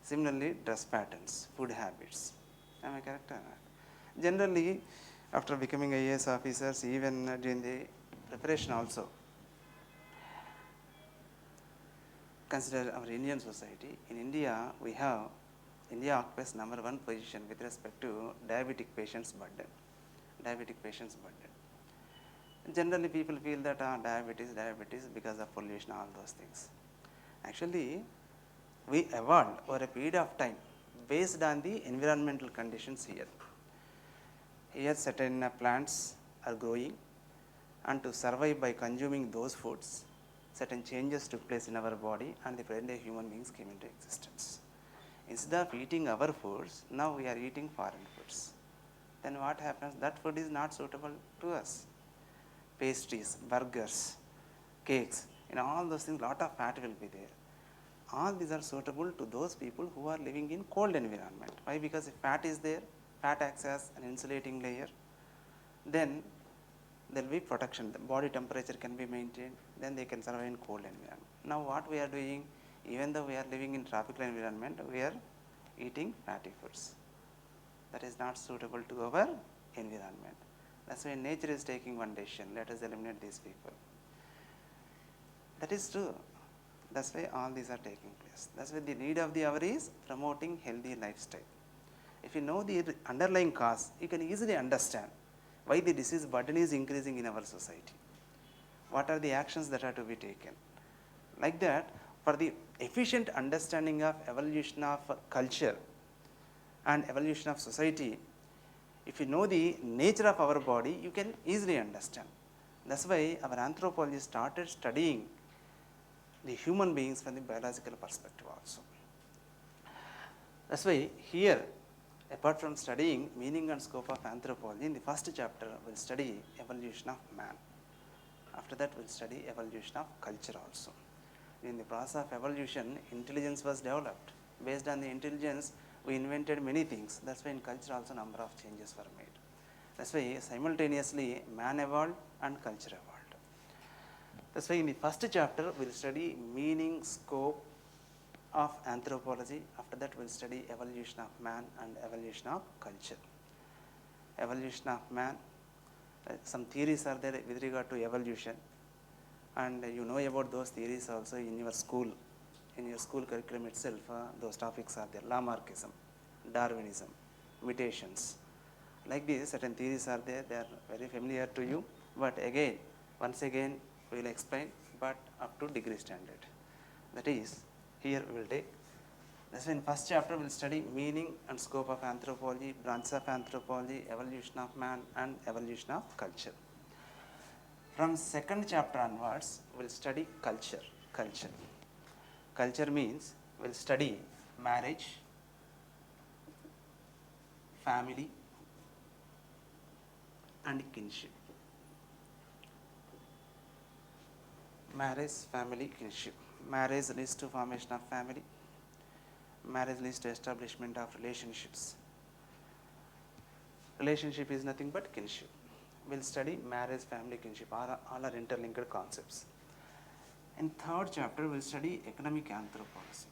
Similarly, dress patterns, food habits. Am I correct or not? Generally, after becoming IAS officers, even during the preparation also, consider our Indian society. In India, India occupies number 1 position with respect to diabetic patients burden. Diabetic patients burden. Generally, people feel that diabetes because of pollution, all those things. Actually, we evolved over a period of time based on the environmental conditions here. Here, certain plants are growing, and to survive by consuming those foods, certain changes took place in our body, and the present day human beings came into existence. Instead of eating our foods, now we are eating foreign foods. Then what happens? That food is not suitable to us. Pastries, burgers, cakes, all those things, lot of fat will be there. All these are suitable to those people who are living in cold environment. Why? Because if fat is there, fat acts as an insulating layer, then there will be protection. The body temperature can be maintained, then they can survive in cold environment. Now what we are doing, even though we are living in tropical environment, we are eating fatty foods. That is not suitable to our environment. That's why nature is taking one decision, let us eliminate these people. That is true. That's why all these are taking place. That's why the need of the hour is promoting healthy lifestyle. If you know the underlying cause, you can easily understand why the disease burden is increasing in our society. What are the actions that are to be taken? Like that, for the efficient understanding of evolution of culture and evolution of society, if you know the nature of our body, you can easily understand. That's why our anthropology started studying the human beings from the biological perspective also. That's why here, apart from studying meaning and scope of anthropology, in the first chapter we'll study evolution of man. After that we'll study evolution of culture also. In the process of evolution, intelligence was developed. Based on the intelligence, we invented many things. That's why in culture also number of changes were made. That's why simultaneously man evolved and culture evolved. That's why in the first chapter we'll study meaning, scope of anthropology. After that we'll study evolution of man and evolution of culture. Evolution of man, some theories are there with regard to evolution, and you know about those theories also in your school. In your school curriculum itself, those topics are there. Lamarckism, Darwinism, mutations. Like this, certain theories are there, they are very familiar to you, but again, once again, we will explain, but up to degree standard. That is, here we will take. That's why in first chapter we will study meaning and scope of anthropology, branches of anthropology, evolution of man and evolution of culture. From second chapter onwards, we will study culture. Culture means we will study marriage, family and kinship. Marriage, family, kinship. Marriage leads to formation of family. Marriage leads to establishment of relationships. Relationship is nothing but kinship. We will study marriage, family, kinship. All are interlinked concepts. In third chapter, we will study economic anthropology.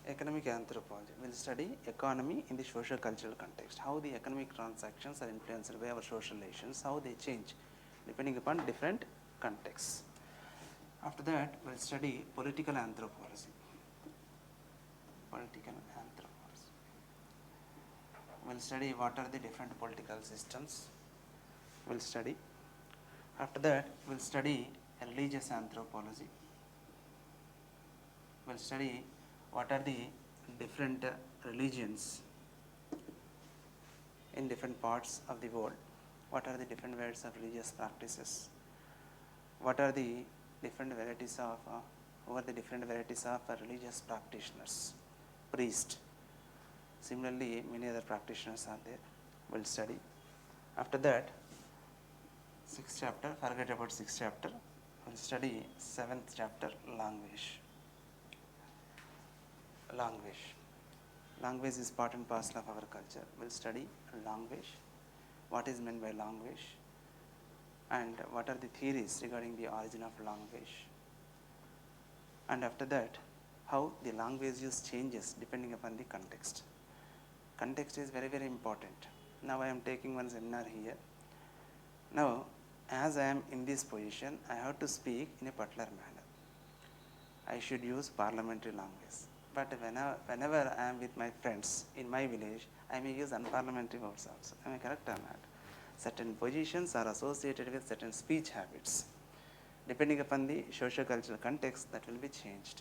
Economic anthropology. We will study economy in the socio-cultural context. How the economic transactions are influenced by our social relations, how they change depending upon different contexts. After that, we will study political anthropology. Political anthropology. We will study what are the different political systems. We will study. After that, we will study religious anthropology. We will study what are the different religions in different parts of the world. What are the different varieties of religious practices? What are the different varieties of religious practitioners, priests? Similarly, many other practitioners are there. We'll study. After that, sixth chapter. Forget about sixth chapter. We'll study seventh chapter, language. Language is part and parcel of our culture. We'll study language. What is meant by language, and what are the theories regarding the origin of language, and after that, how the language use changes depending upon the context. Context is very, very important. Now I am taking one seminar here. Now, as I am in this position, I have to speak in a particular manner. I should use parliamentary language. But whenever I am with my friends in my village, I may use unparliamentary words also. Am I correct or not? Certain positions are associated with certain speech habits. Depending upon the socio-cultural context, that will be changed.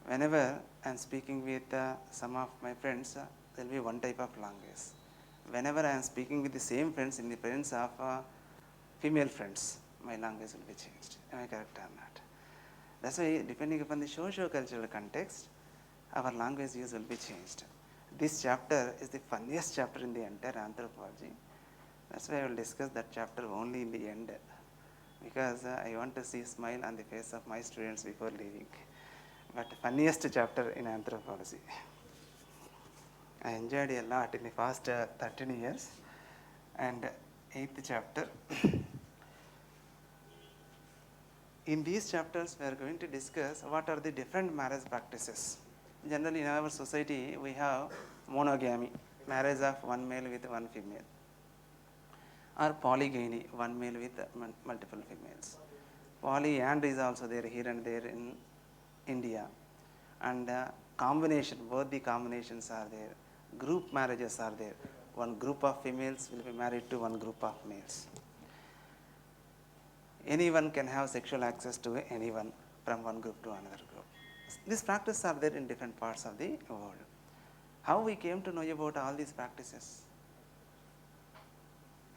Whenever I am speaking with some of my friends, there will be one type of language. Whenever I am speaking with the same friends in the presence of female friends, my language will be changed. Am I correct or not? That's why, depending upon the socio-cultural context, our language use will be changed. This chapter is the funniest chapter in the entire anthropology. That's why I will discuss that chapter only in the end, because I want to see a smile on the face of my students before leaving. But funniest chapter in anthropology. I enjoyed a lot in the past 13 years. And eighth chapter. In these chapters, we are going to discuss what are the different marriage practices. Generally, in our society, we have monogamy, marriage of one male with one female, or polygyny, one male with multiple females. Polyandry is also there here and there in India, and combination, both the combinations are there. Group marriages are there. One group of females will be married to one group of males. Anyone can have sexual access to anyone from one group to another group. These practices are there in different parts of the world. How we came to know about all these practices?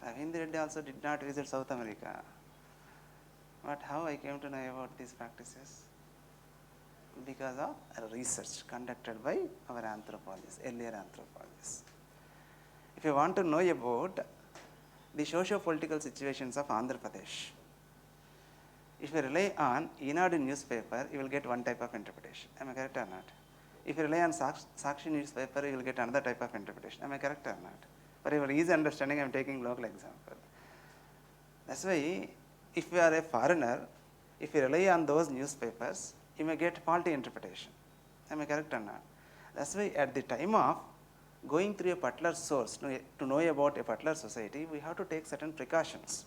Ravindra Reddy also did not visit South America. But how I came to know about these practices? Because of a research conducted by our anthropologists, earlier anthropologists. If you want to know about the socio-political situations of Andhra Pradesh, If you rely on Enadu newspaper, you will get one type of interpretation. Am I correct or not? If you rely on Sakshi newspaper, you will get another type of interpretation. Am I correct or not? For your easy understanding, I am taking local example. That's why, if you are a foreigner, if you rely on those newspapers, you may get faulty interpretation. Am I correct or not? That's why at the time of going through a particular source to know about a particular society, we have to take certain precautions.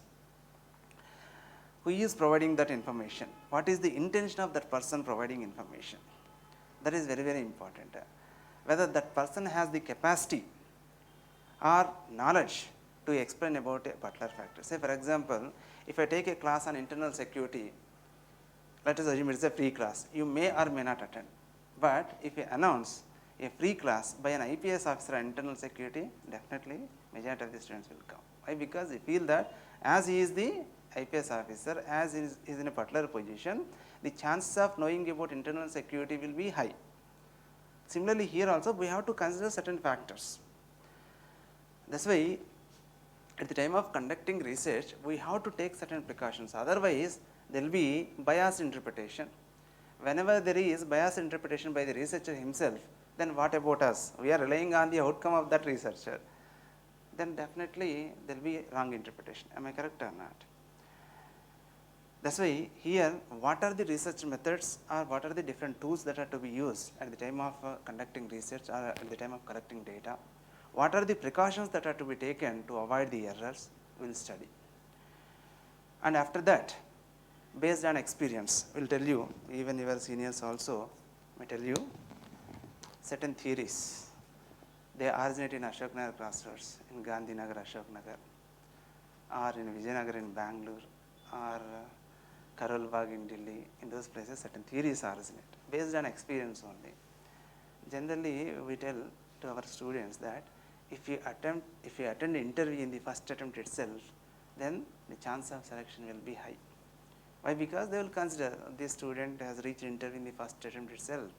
Who is providing that information? What is the intention of that person providing information? That is very, very important. Whether that person has the capacity or knowledge to explain about a particular factor. Say, for example, if I take a class on internal security, let us assume it is a free class. You may or may not attend. But if you announce a free class by an IPS officer on internal security, definitely majority of the students will come. Why? Because they feel that as he is the IPS officer, as he is in a particular position, the chances of knowing about internal security will be high. Similarly, here also we have to consider certain factors. That's why at the time of conducting research, we have to take certain precautions. Otherwise, there will be biased interpretation. Whenever there is biased interpretation by the researcher himself, then what about us? We are relying on the outcome of that researcher. Then definitely there will be wrong interpretation. Am I correct or not? That's why here, what are the research methods or what are the different tools that are to be used at the time of conducting research or at the time of collecting data? What are the precautions that are to be taken to avoid the errors? We will study. And after that, based on experience, we will tell you, even your seniors also may tell you certain theories. They originate in Ashok Nagar crossroads, in Gandhi Nagar, Ashok Nagar, or in Vijayanagar in Bangalore, or Karol Bagh in Delhi. In those places, certain theories originate based on experience only. Generally, we tell to our students that if you attend the interview in the first attempt itself, then the chance of selection will be high. Why? Because they will consider this student has reached interview in the first attempt itself.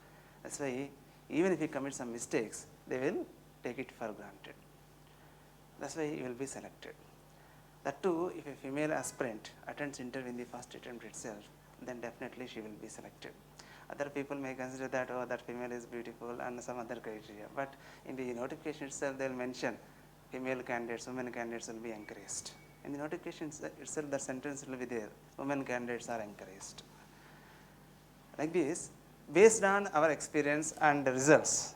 That's why even if he commits some mistakes, they will take it for granted. That's why he will be selected. That too, if a female aspirant attends interview in the first attempt itself, then definitely she will be selected. Other people may consider that, oh, that female is beautiful and some other criteria. But in the notification itself, they will mention female candidates, women candidates will be encouraged. In the notification itself, the sentence will be there, women candidates are encouraged. Like this, based on our experience and the results,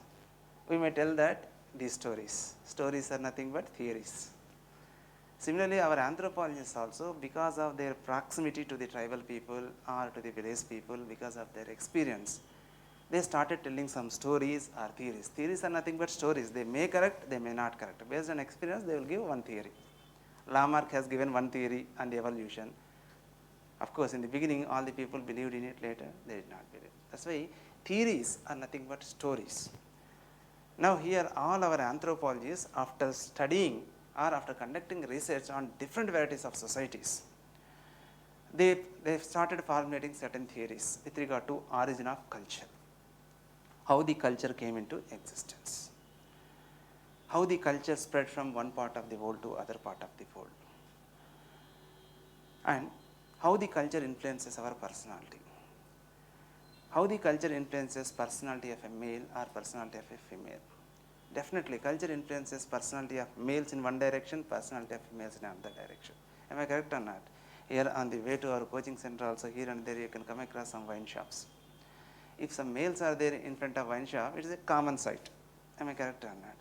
we may tell that these stories are nothing but theories. Similarly, our anthropologists also, because of their proximity to the tribal people or to the village people, because of their experience, they started telling some stories or theories. Theories are nothing but stories. They may correct, they may not correct. Based on experience, they will give one theory. Lamarck has given one theory on the evolution. Of course, in the beginning, all the people believed in it. Later, they did not believe. That's why theories are nothing but stories. Now, here all our anthropologists, after studying or after conducting research on different varieties of societies, they started formulating certain theories with regard to origin of culture, how the culture came into existence, how the culture spread from one part of the world to other part of the world, and how the culture influences our personality, how the culture influences personality of a male or personality of a female. Definitely, culture influences personality of males in one direction, personality of females in another direction. Am I correct or not? Here on the way to our coaching center also, here and there you can come across some wine shops. If some males are there in front of wine shop, it is a common sight. Am I correct or not?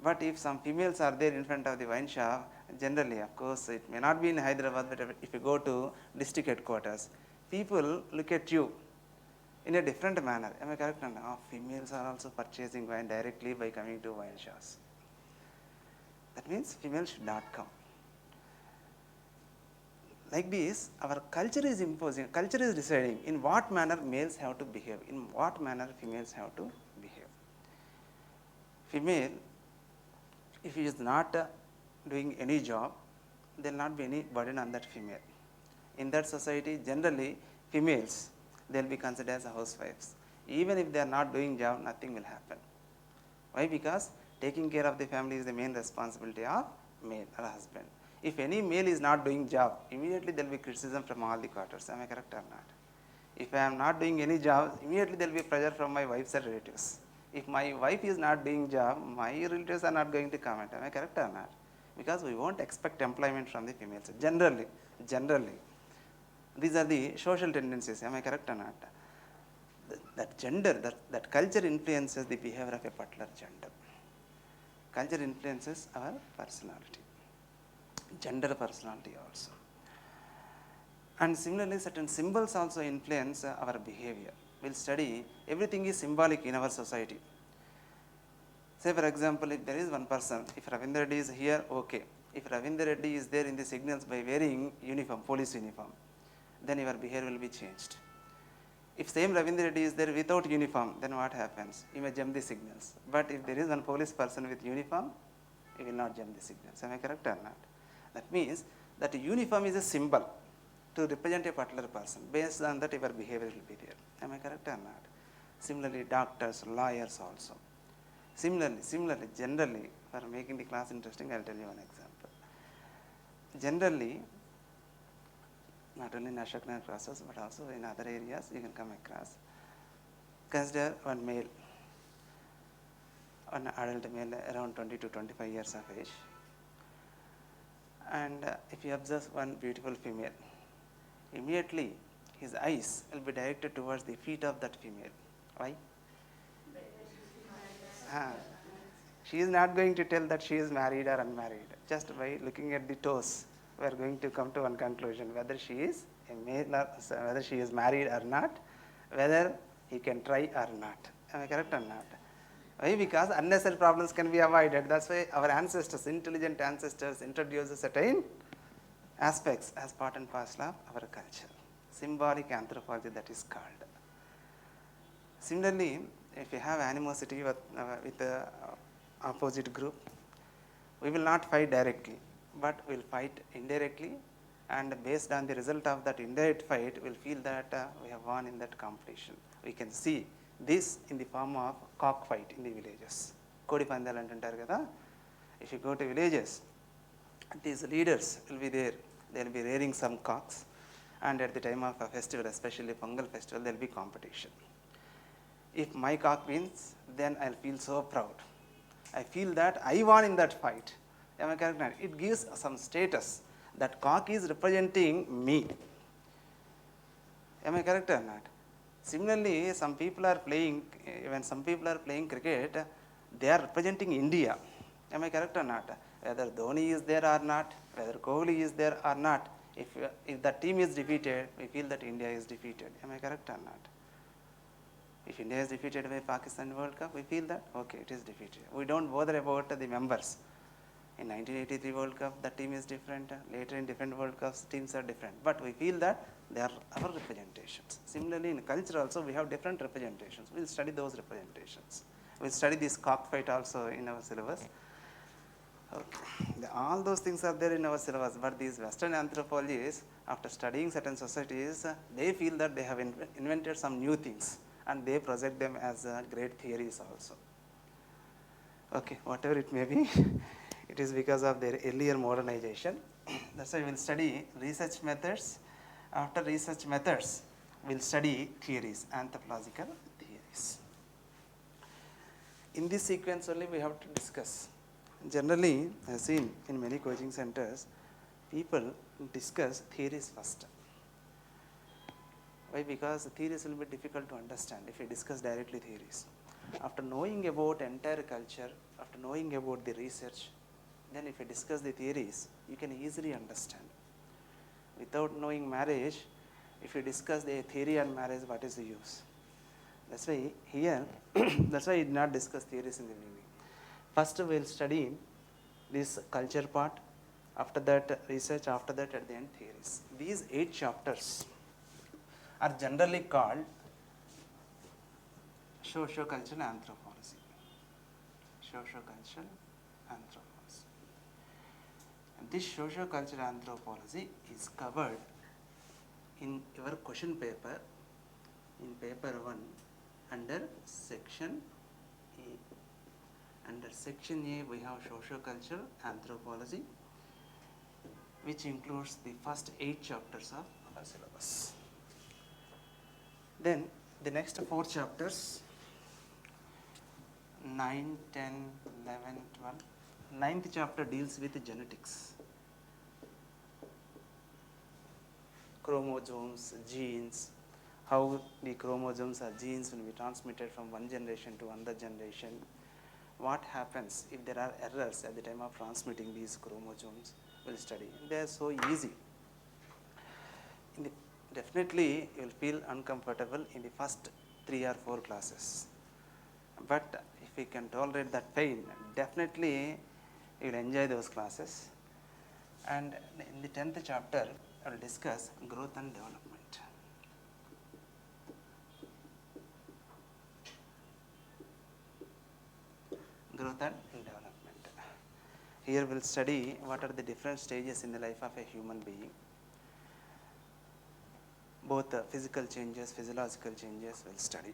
But if some females are there in front of the wine shop, generally, of course, it may not be in Hyderabad, but if you go to district headquarters, people look at you in a different manner. Am I correct? No, females are also purchasing wine directly by coming to wine shops. That means females should not come. Like this, our culture is imposing, culture is deciding in what manner males have to behave, in what manner females have to behave. Female, if he is not doing any job, there will not be any burden on that female. In that society, generally, females, they will be considered as housewives. Even if they are not doing job, nothing will happen. Why? Because taking care of the family is the main responsibility of male or husband. If any male is not doing job, immediately there will be criticism from all the quarters. Am I correct or not? If I am not doing any job, immediately there will be pressure from my wife's relatives. If my wife is not doing job, my relatives are not going to comment. Am I correct or not? Because we won't expect employment from the females. Generally, these are the social tendencies. Am I correct or not? That gender, that culture influences the behavior of a particular gender. Culture influences our personality, gender personality also. And similarly, certain symbols also influence our behavior. We'll study everything is symbolic in our society. Say for example, if there is one person, if Ravindra Reddy is here, okay. If Ravindra Reddy is there in the signals by wearing uniform, police uniform, then your behavior will be changed. If same Ravindra Reddy is there without uniform, then what happens? You may jump the signals. But if there is one police person with uniform, you will not jump the signals. Am I correct or not? That means that uniform is a symbol to represent a particular person. Based on that, your behavior will be there. Am I correct or not? Similarly, doctors, lawyers also. Similarly, generally, for making the class interesting, I will tell you one example. Generally, not only in Ashoknagar classes, but also in other areas, you can come across. Consider one male, an adult male around 20 to 25 years of age. And if you observe one beautiful female, immediately his eyes will be directed towards the feet of that female. Why? She is not going to tell that she is married or unmarried. Just by looking at the toes, we are going to come to one conclusion, whether she is a male or whether she is married or not, whether he can try or not. Am I correct or not? Why? Because unnecessary problems can be avoided. That's why our ancestors, intelligent ancestors, introduced certain aspects as part and parcel of our culture. Symbolic anthropology, that is called. Similarly, if you have animosity with the opposite group, we will not fight directly, but we will fight indirectly, and based on the result of that indirect fight, we will feel that we have won in that competition. We can see this in the form of cockfight in the villages. Kodi pandalu antuntaru kada. If you go to villages, these leaders will be there. They will be rearing some cocks, and at the time of a festival, especially Pongal festival, there will be competition. If my cock wins, then I will feel so proud. I feel that I won in that fight. Am I correct? It gives some status. That cock is representing me. Am I correct or not? Similarly, some people are playing, when some people are playing cricket, they are representing India. Am I correct or not? Whether Dhoni is there or not, whether Kohli is there or not, if the team is defeated, we feel that India is defeated. Am I correct or not? If India is defeated by Pakistan World Cup, we feel that, okay, it is defeated. We don't bother about the members. In 1983 World Cup, the team is different. Later in different World Cups, teams are different. But we feel that they are our representations. Similarly, in culture also, we have different representations. We'll study those representations. We'll study this cockfight also in our syllabus. Okay. All those things are there in our syllabus, but these Western anthropologists, after studying certain societies, they feel that they have invented some new things, and they project them as great theories also. Okay, whatever it may be, it is because of their earlier modernization. That's why we'll study research methods. After research methods, we'll study theories, anthropological theories. In this sequence only we have to discuss. Generally, I have seen in many coaching centers, people discuss theories first. Why? Because theories will be difficult to understand if we discuss directly theories. After knowing about entire culture, after knowing about the research, then if you discuss the theories, you can easily understand. Without knowing marriage, if you discuss the theory on marriage, what is the use? That's why here, that's why I did not discuss theories in the beginning. First we will study this culture part, after that research, after that at the end theories. These 8 chapters are generally called socio-cultural anthropology. Socio-cultural anthropology. This socio-cultural anthropology is covered in your question paper, in paper 1, under section A. Under section A, we have socio-cultural anthropology. which includes the first 8 chapters of our syllabus. Then the next 4 chapters, 9, 10, 11, 12. Ninth chapter deals with genetics, chromosomes, genes, how the chromosomes or genes will be transmitted from one generation to another generation. What happens if there are errors at the time of transmitting these chromosomes? We'll study. They are so easy. Definitely you will feel uncomfortable in the first 3 or 4 classes. But if we can tolerate that pain, definitely you will enjoy those classes. And in the 10th chapter, I will discuss growth and development. Growth and development. Here we will study what are the different stages in the life of a human being. Both physical changes, physiological changes we will study.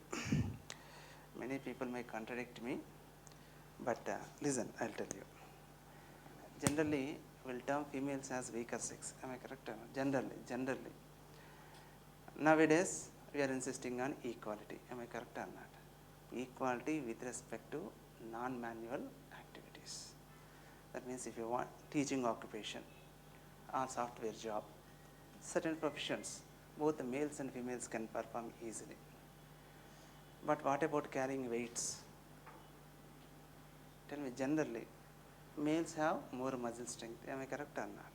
Many people may contradict me, but listen, I will tell you. Generally, we will term females as weaker sex. Am I correct? Generally. Nowadays, we are insisting on equality. Am I correct or not? Equality with respect to non-manual activities. That means if you want teaching occupation or software job, certain professions, both the males and females can perform easily. But what about carrying weights? Tell me, generally, males have more muscle strength. Am I correct or not?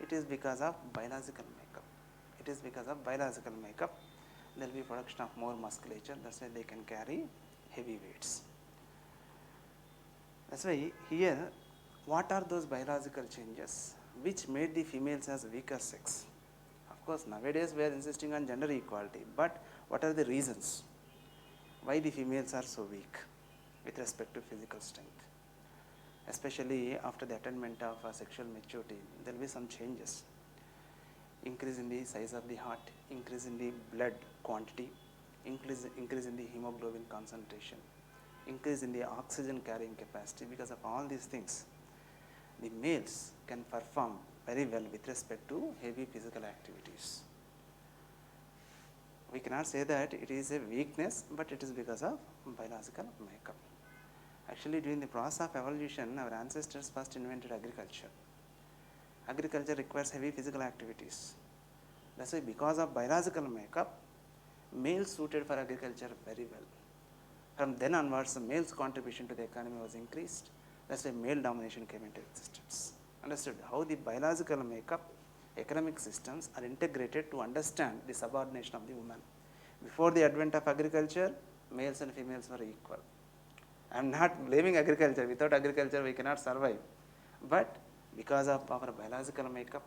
It is because of biological makeup. There will be production of more musculature. That's why they can carry heavy weights. That's why here, what are those biological changes which made the females as weaker sex? Of course, nowadays we are insisting on gender equality, but what are the reasons why the females are so weak with respect to physical strength? Especially after the attainment of sexual maturity, there will be some changes. Increase in the size of the heart, increase in the blood quantity, increase in the hemoglobin concentration, increase in the oxygen carrying capacity. Because of all these things, the males can perform very well with respect to heavy physical activities. We cannot say that it is a weakness, but it is because of biological makeup. Actually, during the process of evolution, our ancestors first invented agriculture. Agriculture requires heavy physical activities. That's why because of biological makeup, males suited for agriculture very well. From then onwards, the male's contribution to the economy was increased. That's why male domination came into existence. Understood how the biological makeup, economic systems are integrated to understand the subordination of the woman. Before the advent of agriculture, males and females were equal. I am not blaming agriculture. Without agriculture, we cannot survive. But because of our biological makeup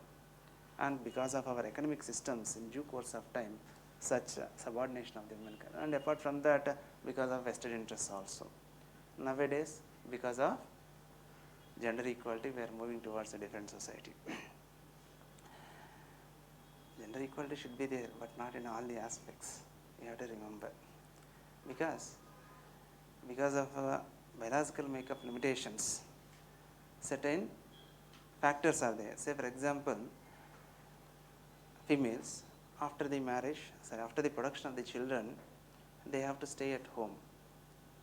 and because of our economic systems, in due course of time, such subordination of the women. And apart from that, because of vested interests also. Nowadays, because of gender equality, we are moving towards a different society. Gender equality should be there, but not in all the aspects. You have to remember. Because of biological makeup limitations, certain factors are there. Say for example, females, after the production of the children, they have to stay at home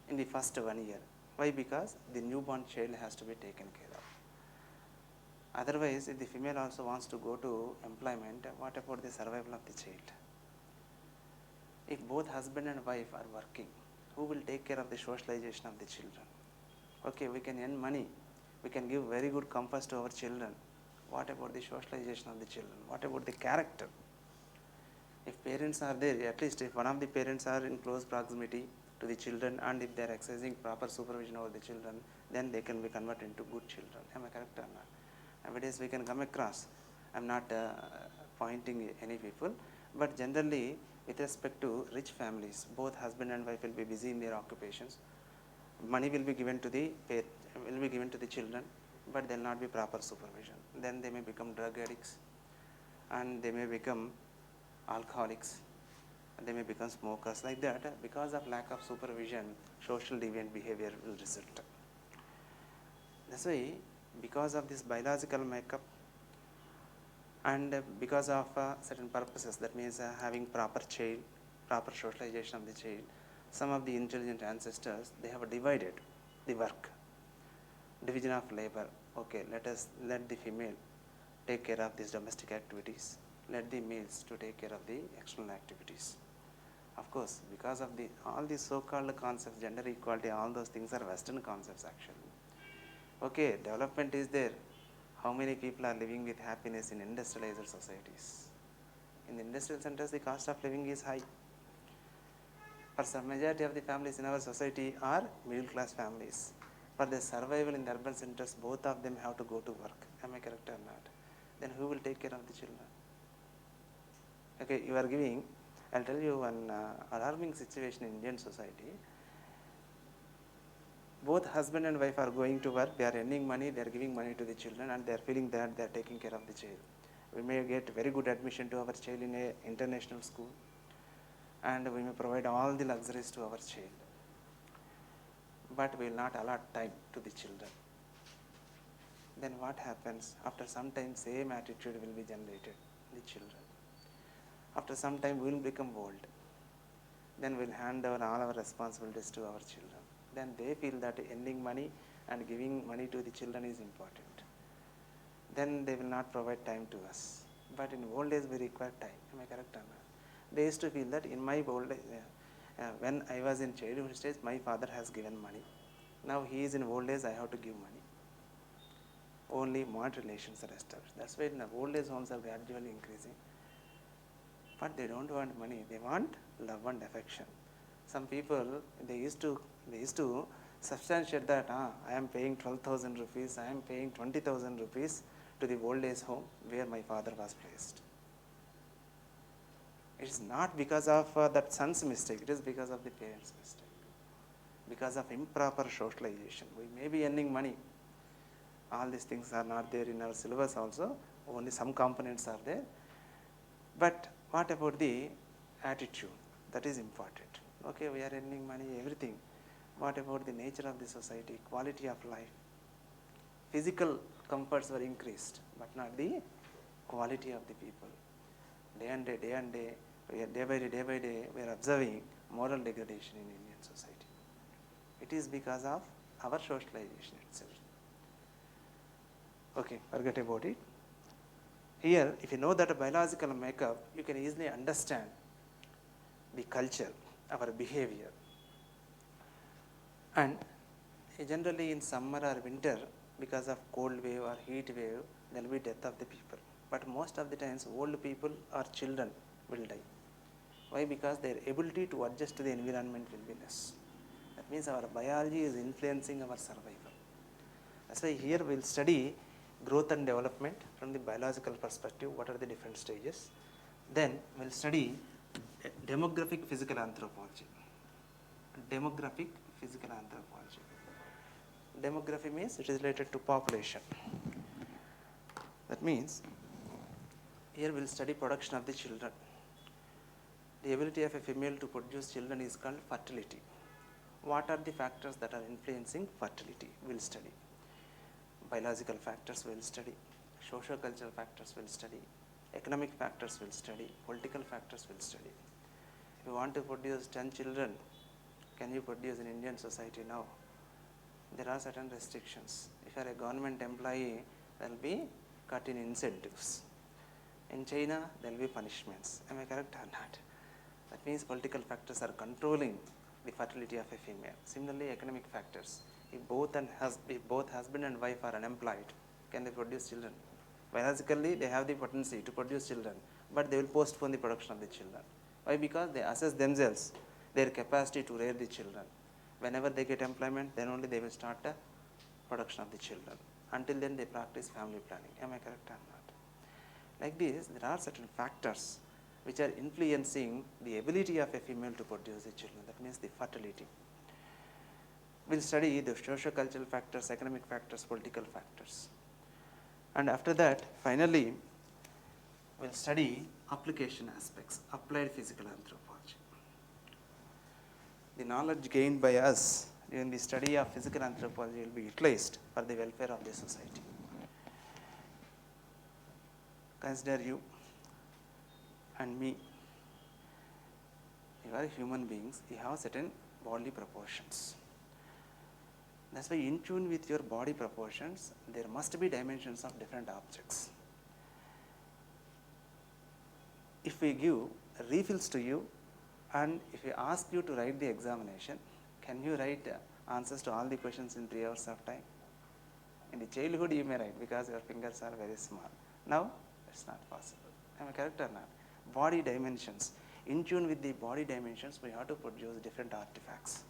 in the first 1 year. Why? Because the newborn child has to be taken care of. Otherwise, if the female also wants to go to employment, what about the survival of the child? If both husband and wife are working, who will take care of the socialization of the children? Okay, we can earn money, we can give very good comforts to our children. What about the socialization of the children? What about the character? If parents are there, at least if one of the parents are in close proximity to the children, and if they are exercising proper supervision over the children, then they can be converted into good children. Am I correct or not? Nowadays we can come across, I am not pointing any people, but generally with respect to rich families, both husband and wife will be busy in their occupations. Money will be given to the children, but there will not be proper supervision. Then they may become drug addicts, and they may become alcoholics, they may become smokers. Like that, because of lack of supervision, social deviant behavior will result. That's why, because of this biological makeup, and because of certain purposes, that means having proper child, proper socialization of the child, some of the intelligent ancestors, they have divided the work, division of labor. Okay, let the female take care of these domestic activities, let the males to take care of the external activities. Of course, because of all these so-called concepts, gender equality, all those things are Western concepts actually. Okay, development is there. How many people are living with happiness in industrialized societies? In the industrial centers, the cost of living is high. For some majority of the families in our society are middle class families. For their survival in the urban centers, both of them have to go to work. Am I correct or not? Then who will take care of the children? Okay, you are giving, I'll tell you one alarming situation in Indian society. Both husband and wife are going to work, they are earning money, they are giving money to the children, and they are feeling that they are taking care of the child. We may get very good admission to our child in an international school, and we may provide all the luxuries to our child, but we will not allot time to the children. Then what happens? After some time, same attitude will be generated in the children. After some time, we will become old. Then we will hand over all our responsibilities to our children. Then they feel that earning money and giving money to the children is important. Then they will not provide time to us. But in old age, we require time. Am I correct or not? They used to feel that in my old age, when I was in childhood stage, my father has given money. Now he is in old age, I have to give money. Only mod relations are established. That's why the old age homes are gradually increasing. But they don't want money, they want love and affection. Some people, they used to substantiate that I am paying 12,000 rupees, I am paying 20,000 rupees to the old age home where my father was placed. It is not because of that son's mistake, it is because of the parents' mistake. Because of improper socialization. We may be earning money. All these things are not there in our syllabus also, only some components are there. But what about the attitude? That is important. Okay, we are earning money, everything. What about the nature of the society, quality of life? Physical comforts were increased, but not the quality of the people. Day and day, day by day, we are observing moral degradation in Indian society. It is because of our socialization itself. Okay, forget about it. Here, if you know that biological makeup, you can easily understand the culture, our behavior. And generally in summer or winter, because of cold wave or heat wave, there will be death of the people. But most of the times, old people or children will die. Why? Because their ability to adjust to the environment will be less. That means our biology is influencing our survival. That's why here we will study growth and development from the biological perspective, what are the different stages. Then we will study demographic physical anthropology. Demographic physical anthropology. Demography means it is related to population. That means here we will study production of the children. The ability of a female to produce children is called fertility. What are the factors that are influencing fertility? We will study. Biological factors we will study. Socio-cultural factors we will study. Economic factors we will study. Political factors we will study. If you want to produce 10 children, can you produce in Indian society now? There are certain restrictions. If you are a government employee, there will be cut in incentives. In China, there will be punishments. Am I correct or not? That means political factors are controlling the fertility of a female. Similarly, economic factors. If both husband and wife are unemployed, can they produce children? Biologically, they have the potency to produce children, but they will postpone the production of the children. Why? Because they assess themselves, their capacity to rear the children. Whenever they get employment, then only they will start the production of the children. Until then, they practice family planning. Am I correct or not? Like this, there are certain factors which are influencing the ability of a female to produce the children. That means the fertility. We will study the socio-cultural factors, economic factors, political factors. And after that, finally, we will study application aspects, applied physical anthropology. The knowledge gained by us during the study of physical anthropology will be utilized for the welfare of the society. Consider you and me. You are human beings, you have certain bodily proportions. That's why in tune with your body proportions, there must be dimensions of different objects. If we give refills to you and if we ask you to write the examination, can you write answers to all the questions in 3 hours of time? In the childhood you may write because your fingers are very small. Now it's not possible. Am I correct or not? Body dimensions. In tune with the body dimensions, we have to produce different artifacts.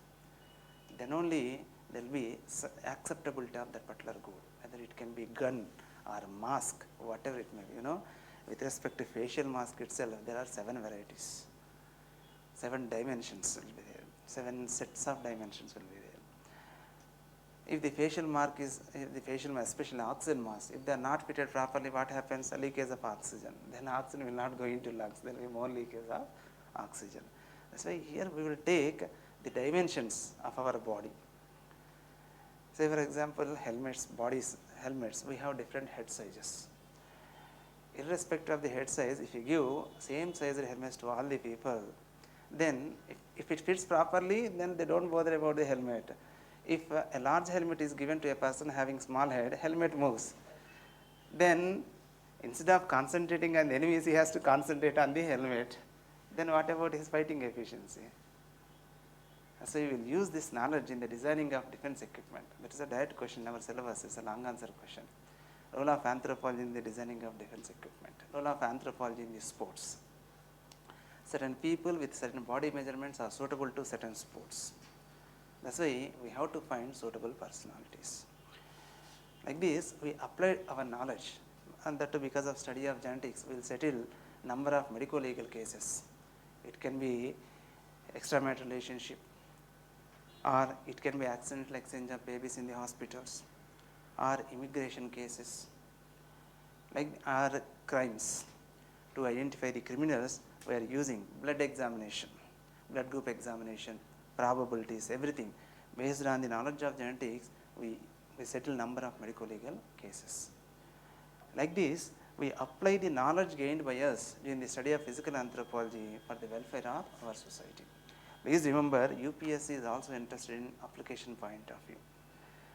Then only there will be acceptability of that particular goal, whether it can be gun or mask, whatever it may be. With respect to facial mask itself, there are 7 varieties. 7 dimensions will be there. 7 sets of dimensions will be there. If the facial mask, especially oxygen mask, if they are not fitted properly, what happens? A leakage of oxygen. Then oxygen will not go into lungs. There will be more leakage of oxygen. That's why here we will take the dimensions of our body. Say for example, helmets, we have different head sizes. Irrespective of the head size, if you give same size helmets to all the people, then if it fits properly, then they don't bother about the helmet. If a large helmet is given to a person having small head, helmet moves. Then instead of concentrating on the enemies, he has to concentrate on the helmet. Then what about his fighting efficiency? So you will use this knowledge in the designing of defense equipment. That is a direct question in our syllabus. It's a long answer question. Role of anthropology in the designing of defense equipment. Role of anthropology in the sports. Certain people with certain body measurements are suitable to certain sports. That's why we have to find suitable personalities. Like this, we applied our knowledge, and that too because of study of genetics, we will settle number of medico-legal cases. It can be extramarital relationship, or it can be accidental exchange of babies in the hospitals, or immigration cases, like our crimes. To identify the criminals, we are using blood examination, blood group examination, probabilities, everything. Based on the knowledge of genetics, we settle number of medico-legal cases. Like this, we apply the knowledge gained by us during the study of physical anthropology for the welfare of our society. Please remember, UPSC is also interested in application point of view.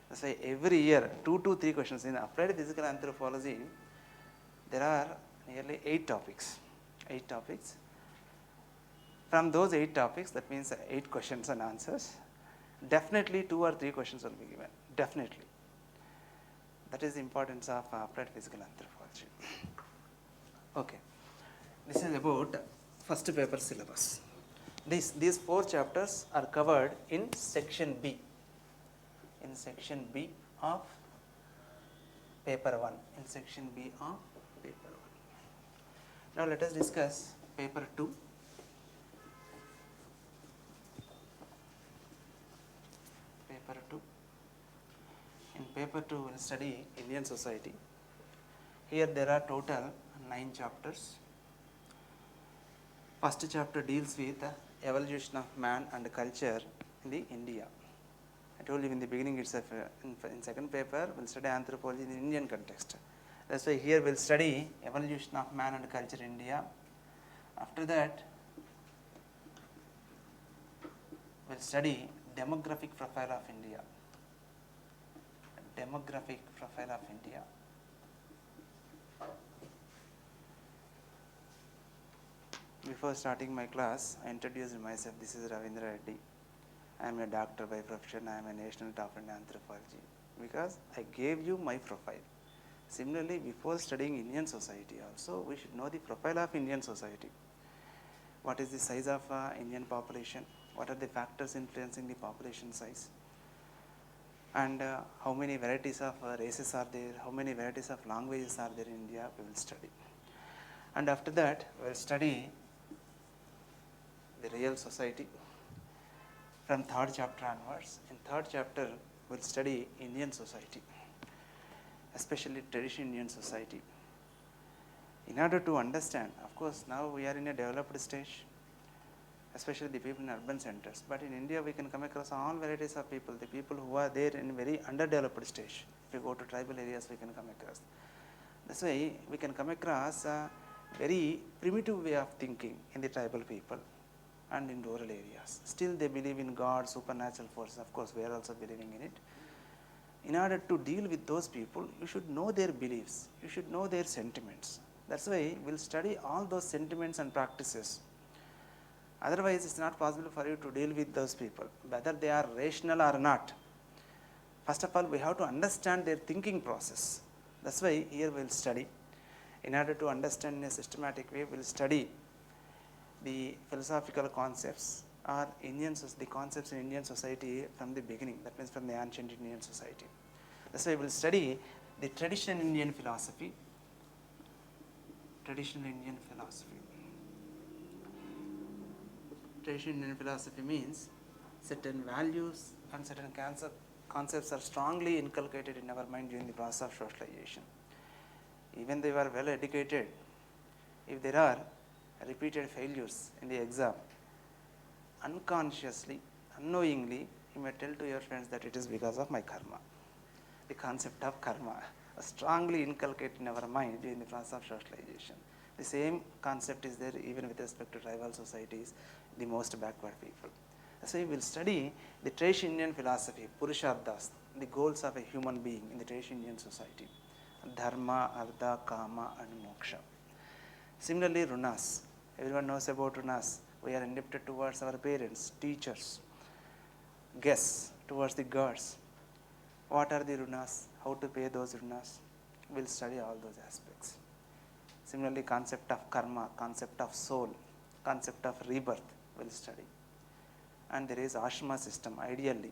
That's why every year, 2 to 3 questions in applied physical anthropology, there are nearly 8 topics. 8 topics. From those 8 topics, that means 8 questions and answers. Definitely 2 or 3 questions will be given. Definitely. That is the importance of applied physical anthropology. Okay. This is about first paper syllabus. These 4 chapters are covered in section B. In section B of paper 1. In section B of paper 1. Now let us discuss paper 2. Paper 2. In paper 2 we will study Indian society. Here there are total 9 chapters. First chapter deals with evolution of man and culture in the India. I told you in the beginning itself, in second paper we will study anthropology in the Indian context. That's why here we will study evolution of man and culture in India. After that, we will study demographic profile of India. Demographic profile of India. Before starting my class, I introduced myself. This is Ravindra Reddy. I am a doctor by profession. I am a national topper in anthropology because I gave you my profile. Similarly, before studying Indian society also, we should know the profile of Indian society. What is the size of Indian population? What are the factors influencing the population size? And how many varieties of races are there? How many varieties of languages are there in India? We will study. And after that, we will study the real society from 3rd chapter onwards. In 3rd chapter, we will study Indian society, especially traditional Indian society. In order to understand, of course, now we are in a developed stage, especially the people in urban centers. But in India, we can come across all varieties of people, the people who are there in very underdeveloped stage. If you go to tribal areas, we can come across. That's why we can come across a very primitive way of thinking in the tribal people and in rural areas. Still they believe in God, supernatural forces. Of course, we are also believing in it. In order to deal with those people, you should know their beliefs, you should know their sentiments. That's why we'll study all those sentiments and practices. Otherwise, it's not possible for you to deal with those people, whether they are rational or not. First of all, we have to understand their thinking process. That's why here we'll study. In order to understand in a systematic way, we'll study the philosophical concepts or the concepts in Indian society from the beginning, that means from the ancient Indian society. That's why we'll study the traditional Indian philosophy. Traditional Indian philosophy. Traditional Indian philosophy means certain values and certain concepts are strongly inculcated in our mind during the process of socialization. Even though you are well educated, if there are repeated failures in the exam, unconsciously, unknowingly, you may tell to your friends that it is because of my karma. The concept of karma is strongly inculcated in our mind during the process of socialization. The same concept is there even with respect to tribal societies, the most backward people. So we will study the traditional Indian philosophy, Purusharthas, the goals of a human being in the traditional Indian society, Dharma, Artha, Kama and Moksha. Similarly, runas. Everyone knows about runas. We are indebted towards our parents, teachers, guests, towards the gods. What are the runas? How to pay those runas? We will study all those aspects. Similarly, concept of karma, concept of soul, concept of rebirth, we will study. And there is ashrama system. Ideally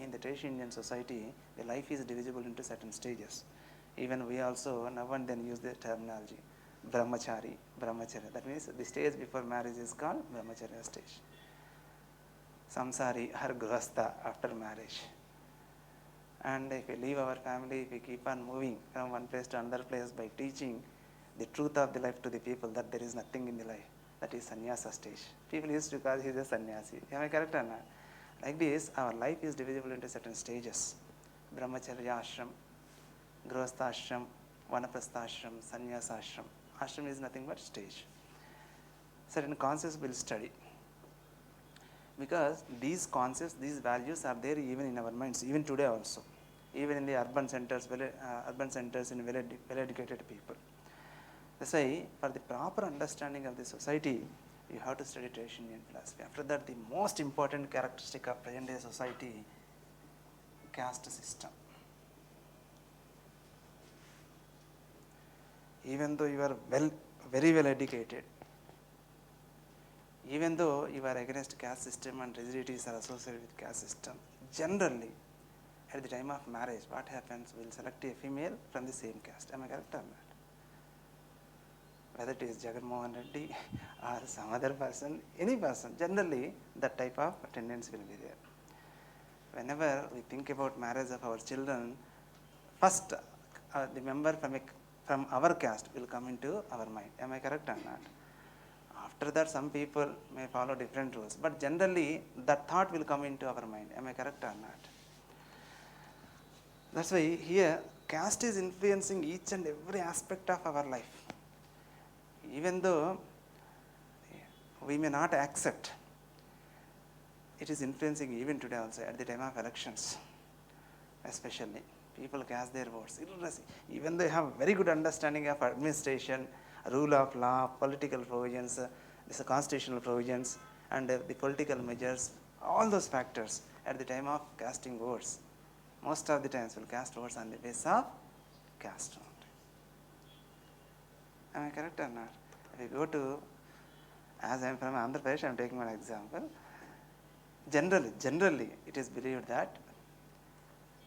in the traditional Indian society, the life is divisible into certain stages. Even we also now and then use the terminology brahmachari, brahmacharya. That means the stage before marriage is called brahmacharya stage. Samsari or grihastha after marriage. And if we leave our family, if we keep on moving from one place to another place by teaching the truth of the life to the people, that there is nothing in the life, that is sannyasa stage. People used to call he is a sannyasi. Am I correct or not? Like this, our life is divisible into certain stages. Brahmacharya ashram, grihastha ashram, vanaprastha ashram, sannyasa ashram. Ashram is nothing but stage. Certain concepts we will study. Because these concepts, these values are there even in our minds, even today also. Even in the urban centers in well-educated people. That's why, for the proper understanding of the society, you have to study traditional Indian philosophy. After that, the most important characteristic of present-day society, caste system. Even though you are very well educated, even though you are against caste system and rigidities are associated with caste system, generally, at the time of marriage, what happens? We will select a female from the same caste. Am I correct or not? Whether it is Jagannath Reddy or some other person, any person, generally that type of tendency will be there. Whenever we think about marriage of our children, first the member from our caste will come into our mind. Am I correct or not? After that, some people may follow different rules, but generally that thought will come into our mind. Am I correct or not? That's why here caste is influencing each and every aspect of our life. Even though we may not accept, it is influencing even today also at the time of elections, especially. People cast their votes. Even though they have very good understanding of administration, rule of law, political provisions, these constitutional provisions, and the political measures, all those factors at the time of casting votes, most of the times will cast votes on the basis of caste only. Am I correct or not? If you go to, as I am from Andhra Pradesh, I am taking one example. Generally, it is believed that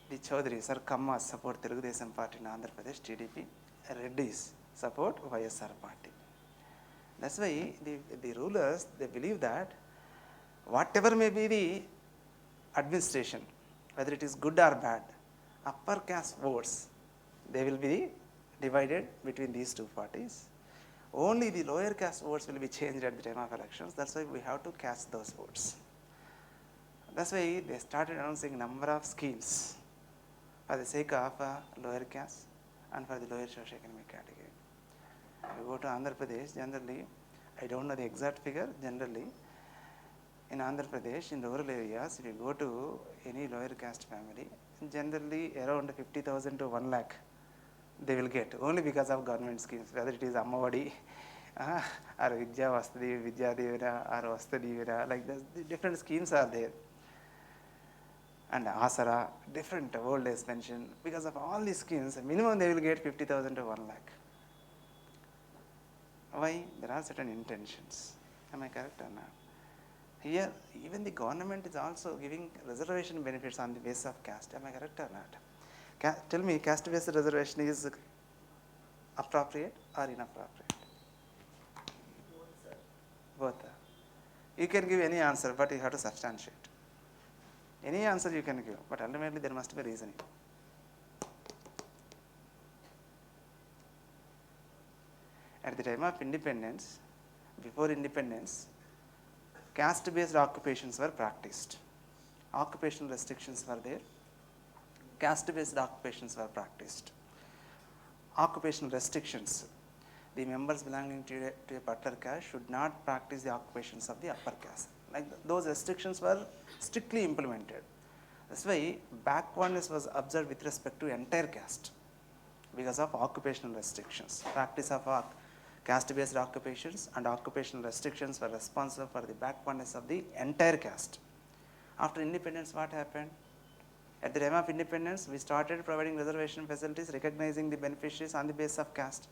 the Chaudharies or Kammas support Telugu Desam party in Andhra Pradesh, TDP, Reddys support YSR party. That's why the rulers, they believe that whatever may be the administration, whether it is good or bad, upper caste votes, they will be divided between these two parties. Only the lower caste votes will be changed at the time of elections. That's why we have to cast those votes. That's why they started announcing number of schemes for the sake of lower caste and for the lower socioeconomic category. If you go to Andhra Pradesh, generally, I don't know the exact figure, generally, in Andhra Pradesh, in rural areas, if you go to any lower caste family, generally around 50,000 to 1 lakh they will get, only because of government schemes, whether it is Ammavadi or Vidya Vastadi, Vidya Devira or Vastadivira, like this, different schemes are there. And Asara, different old age pension, because of all these schemes, minimum they will get 50,000 to 1 lakh. Why? There are certain intentions. Am I correct or not? Here, even the government is also giving reservation benefits on the basis of caste. Am I correct or not? Tell me, caste-based reservation is appropriate or inappropriate? Both. You can give any answer, but you have to substantiate. Any answer you can give, but ultimately there must be reasoning. At the time of independence, before independence, caste-based occupations were practiced. Occupational restrictions were there. Caste-based occupations were practiced. Occupational restrictions. The members belonging to a particular caste should not practice the occupations of the upper caste. Like those restrictions were strictly implemented. That's why backwardness was observed with respect to entire caste because of occupational restrictions. Practice of caste-based occupations and occupational restrictions were responsible for the backwardness of the entire caste. After independence, what happened? At the time of independence, we started providing reservation facilities, recognizing the beneficiaries on the basis of caste.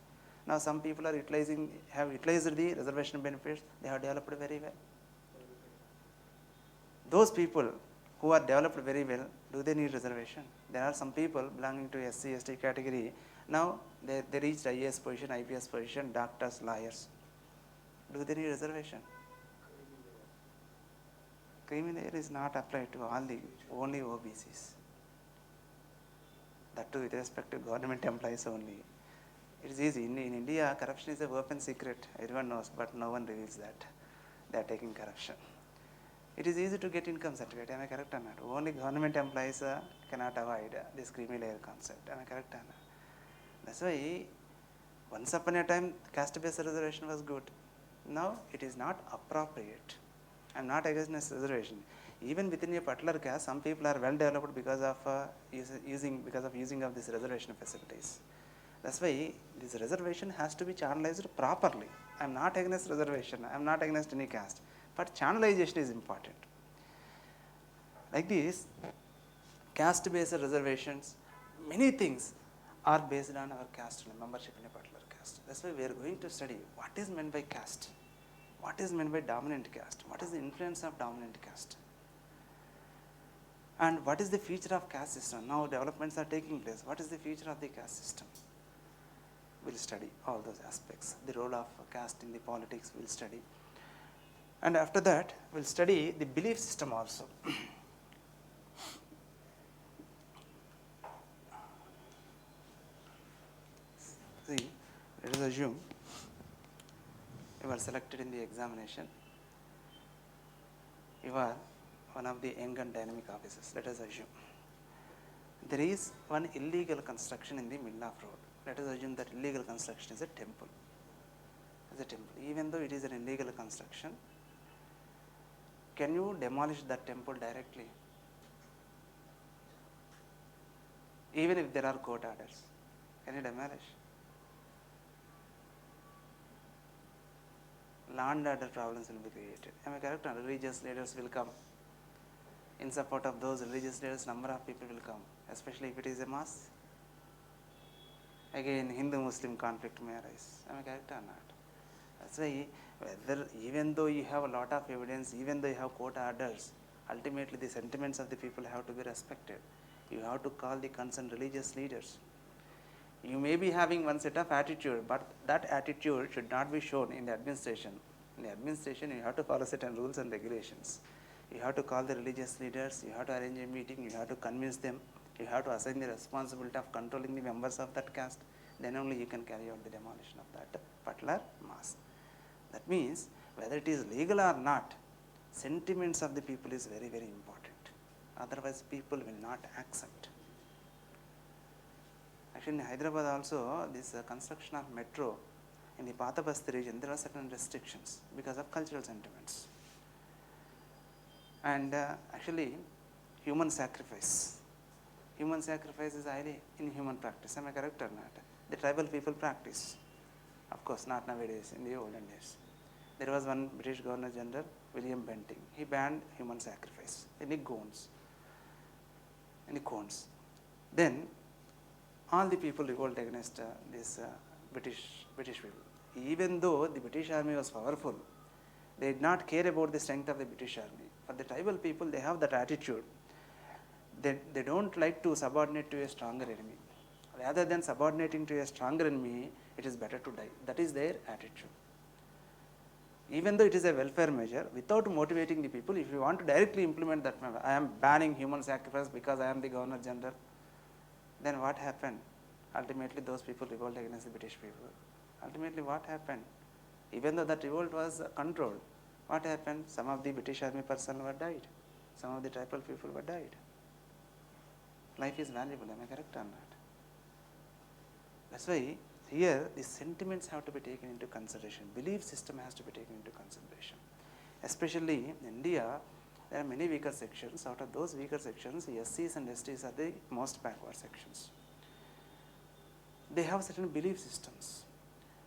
Now some people have utilized the reservation benefits, they have developed very well. Those people who are developed very well, do they need reservation? There are some people belonging to SC, ST category, now they reached IAS position, IPS position, doctors, lawyers. Do they need reservation? Creamy layer is not applied to only OBCs. That too with respect to government employees only. It is easy. In India, corruption is an open secret. Everyone knows, but no one reveals that. They are taking corruption. It is easy to get income certificate. Am I correct or not? Only government employees cannot avoid this creamy layer concept. Am I correct or not? That's why once upon a time caste-based reservation was good. Now it is not appropriate. I am not against this reservation. Even within a particular caste, some people are well developed because of using of these reservation facilities. That's why this reservation has to be channelized properly. I am not against reservation. I am not against any caste, but channelization is important. Like this, caste-based reservations, many things are based on our caste membership in a particular caste. That's why we are going to study what is meant by caste, what is meant by dominant caste, what is the influence of dominant caste, and what is the future of caste system. Now developments are taking place. What is the future of the caste system? We'll study all those aspects. The role of caste in the politics we'll study. And after that, we'll study the belief system also. See, let us assume you are selected in the examination. You are one of the young and dynamic officers. Let us assume there is one illegal construction in the middle of road. Let us assume that illegal construction is a temple. Even though it is an illegal construction, can you demolish that temple directly? Even if there are court orders, can you demolish? Law and order problems will be created. Am I correct? Religious leaders will come. In support of those religious leaders, number of people will come, especially if it is a mass. Again, Hindu-Muslim conflict may arise. Am I correct or not? That's why, even though you have a lot of evidence, even though you have court orders, ultimately the sentiments of the people have to be respected. You have to call the concerned religious leaders. You may be having one set of attitude, but that attitude should not be shown in the administration. In the administration, you have to follow certain rules and regulations. You have to call the religious leaders, you have to arrange a meeting, you have to convince them, you have to assign the responsibility of controlling the members of that caste. Then only you can carry out the demolition of that particular mass. That means, whether it is legal or not, sentiments of the people is very, very important. Otherwise, people will not accept. Actually, in Hyderabad also, this construction of metro in the Pata Basti region, there are certain restrictions because of cultural sentiments. And actually, human sacrifice is highly inhuman practice. Am I correct or not? The tribal people practice. Of course, not nowadays, in the olden days. There was one British Governor General, William Bentinck. He banned human sacrifice, any goons, any cones. Then, all the people revolt against this British people. Even though the British army was powerful, they did not care about the strength of the British army. For the tribal people, they have that attitude. They don't like to subordinate to a stronger enemy. Rather than subordinating to a stronger enemy, it is better to die. That is their attitude. Even though it is a welfare measure, without motivating the people, if you want to directly implement that, I am banning human sacrifice because I am the Governor General, then what happened? Ultimately, those people revolted against the British people. Ultimately, what happened? Even though that revolt was controlled, what happened? Some of the British army personnel were died. Some of the tribal people were died. Life is valuable, am I correct or not? That's why here the sentiments have to be taken into consideration. Belief system has to be taken into consideration. Especially in India, there are many weaker sections. Out of those weaker sections, SCs and STs are the most backward sections. They have certain belief systems.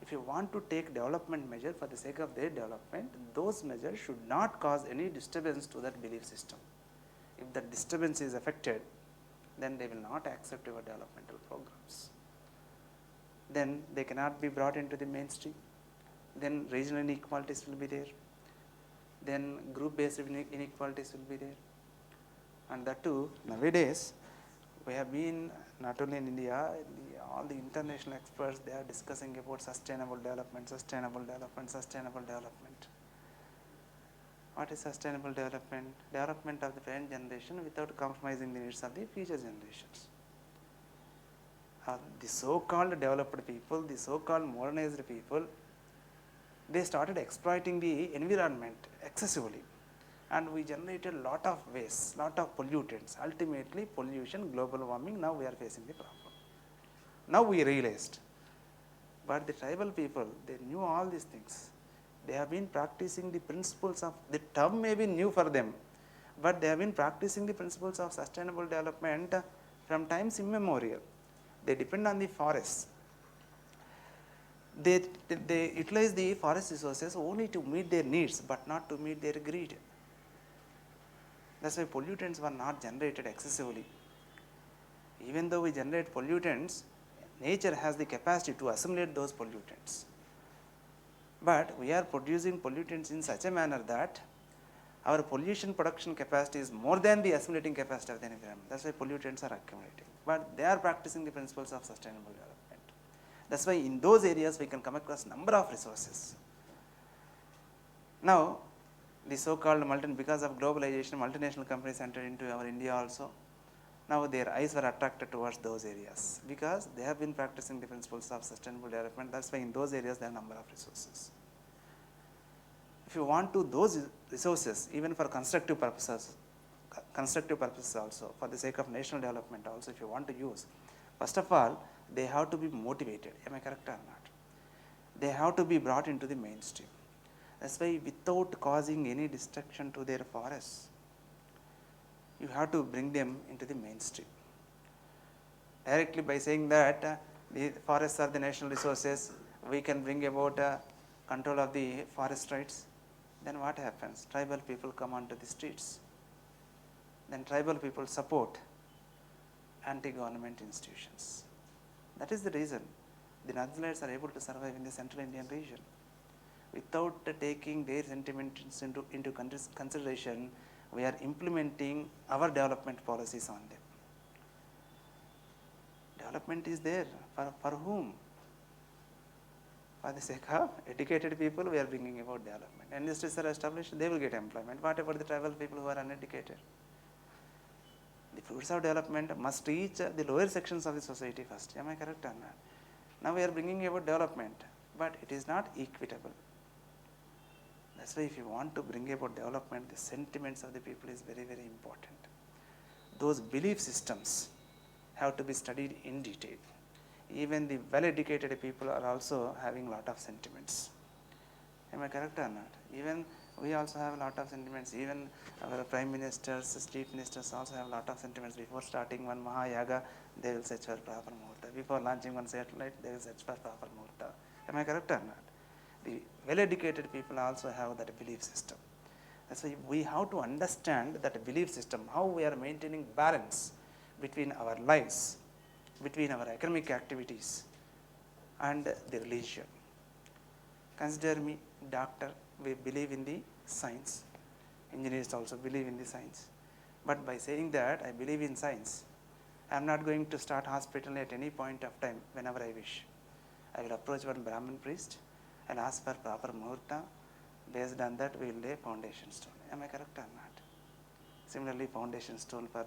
If you want to take development measure for the sake of their development, those measures should not cause any disturbance to that belief system. If that disturbance is affected, then they will not accept your developmental programs. Then they cannot be brought into the mainstream. Then regional inequalities will be there. Then group-based inequalities will be there. And that too, nowadays, we have been, not only in India, all the international experts, they are discussing about sustainable development. What is sustainable development? Development of the present generation without compromising the needs of the future generations. The so-called developed people, the so-called modernized people, they started exploiting the environment excessively, and we generated a lot of waste, lot of pollutants. Ultimately, pollution, global warming, now we are facing the problem. Now we realized, but the tribal people, they knew all these things. They have been practicing the principles of, the term may be new for them, but they have been practicing the principles of sustainable development from times immemorial. They depend on the forests. They utilize the forest resources only to meet their needs, but not to meet their greed. That's why pollutants were not generated excessively. Even though we generate pollutants, nature has the capacity to assimilate those pollutants. But we are producing pollutants in such a manner that our pollution production capacity is more than the assimilating capacity of the environment. That's why pollutants are accumulating. But they are practicing the principles of sustainable development. That's why in those areas we can come across number of resources. Now, the so-called because of globalization, multinational companies entered into our India also. Now their eyes were attracted towards those areas because they have been practicing the principles of sustainable development. That's why in those areas there are number of resources. If you want to those resources, even for constructive purposes also, for the sake of national development also, if you want to use, first of all, they have to be motivated. Am I correct or not? They have to be brought into the mainstream. That's why without causing any destruction to their forests, you have to bring them into the mainstream. Directly by saying that the forests are the national resources, we can bring about control of the forest rights. Then what happens? Tribal people come onto the streets. Then tribal people support anti-government institutions. That is the reason the Naxalites are able to survive in the central Indian region. Without taking their sentiments into consideration, we are implementing our development policies on them. Development is there for whom? For the sake of educated people, we are bringing about development. Industries are established, they will get employment. What about the tribal people who are uneducated? The fruits of development must reach the lower sections of the society first. Am I correct or not? Now we are bringing about development, but it is not equitable. That's why if you want to bring about development, the sentiments of the people is very, very important. Those belief systems have to be studied in detail. even the well-educated people are also having lot of sentiments. Am I correct or not? Even we also have a lot of sentiments. Even our prime ministers, chief ministers also have a lot of sentiments. Before starting one Mahayaga, they will search for proper muhurta. Before launching one satellite, they will search for proper muhurta. Am I correct or not? The well-educated people also have that belief system. That's why we have to understand that belief system, how we are maintaining balance between our lives, between our academic activities and the religion. Consider me doctor, we believe in the science. Engineers also believe in the science. But by saying that I believe in science, I am not going to start hospital at any point of time whenever I wish. I will approach one Brahmin priest and ask for proper muhurta. Based on that, we will lay foundation stone. Am I correct or not? Similarly, foundation stone for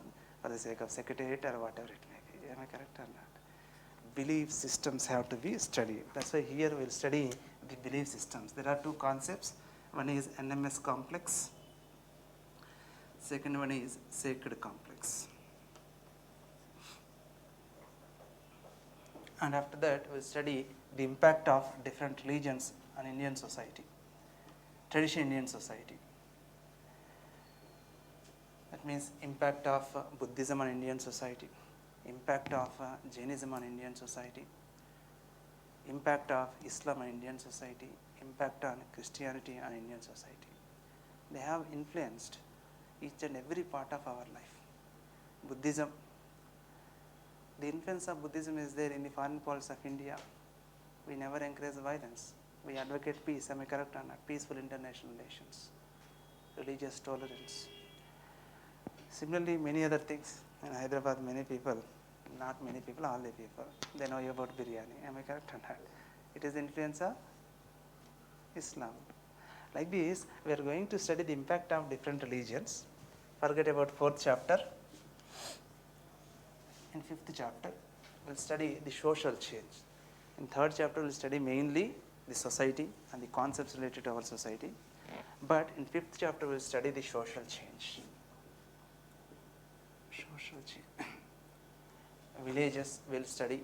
the sake of secretariat or whatever it may be. Am I correct or not? Belief systems have to be studied. That's why here we will study the belief systems. There are two concepts. One is NMS complex. Second one is sacred complex. And after that, we will study the impact of different religions on Indian society, traditional Indian society. That means impact of Buddhism on Indian society, impact of Jainism on Indian society, impact of Islam on Indian society, impact on Christianity on Indian society. They have influenced each and every part of our life. Buddhism, the influence of Buddhism is there in the foreign policy of India. We never encourage violence. We advocate peace. Am I correct or not? Peaceful international relations, religious tolerance. Similarly, many other things. In Hyderabad, many people, not many people, all the people, they know about biryani. Am I correct or not? It is the influence of Islam. Like this, we are going to study the impact of different religions. Forget about fourth chapter. In fifth chapter, we will study the social change. In third chapter, we will study mainly the society and the concepts related to our society. But in fifth chapter, we will study the social change. Social change. Villages we will study.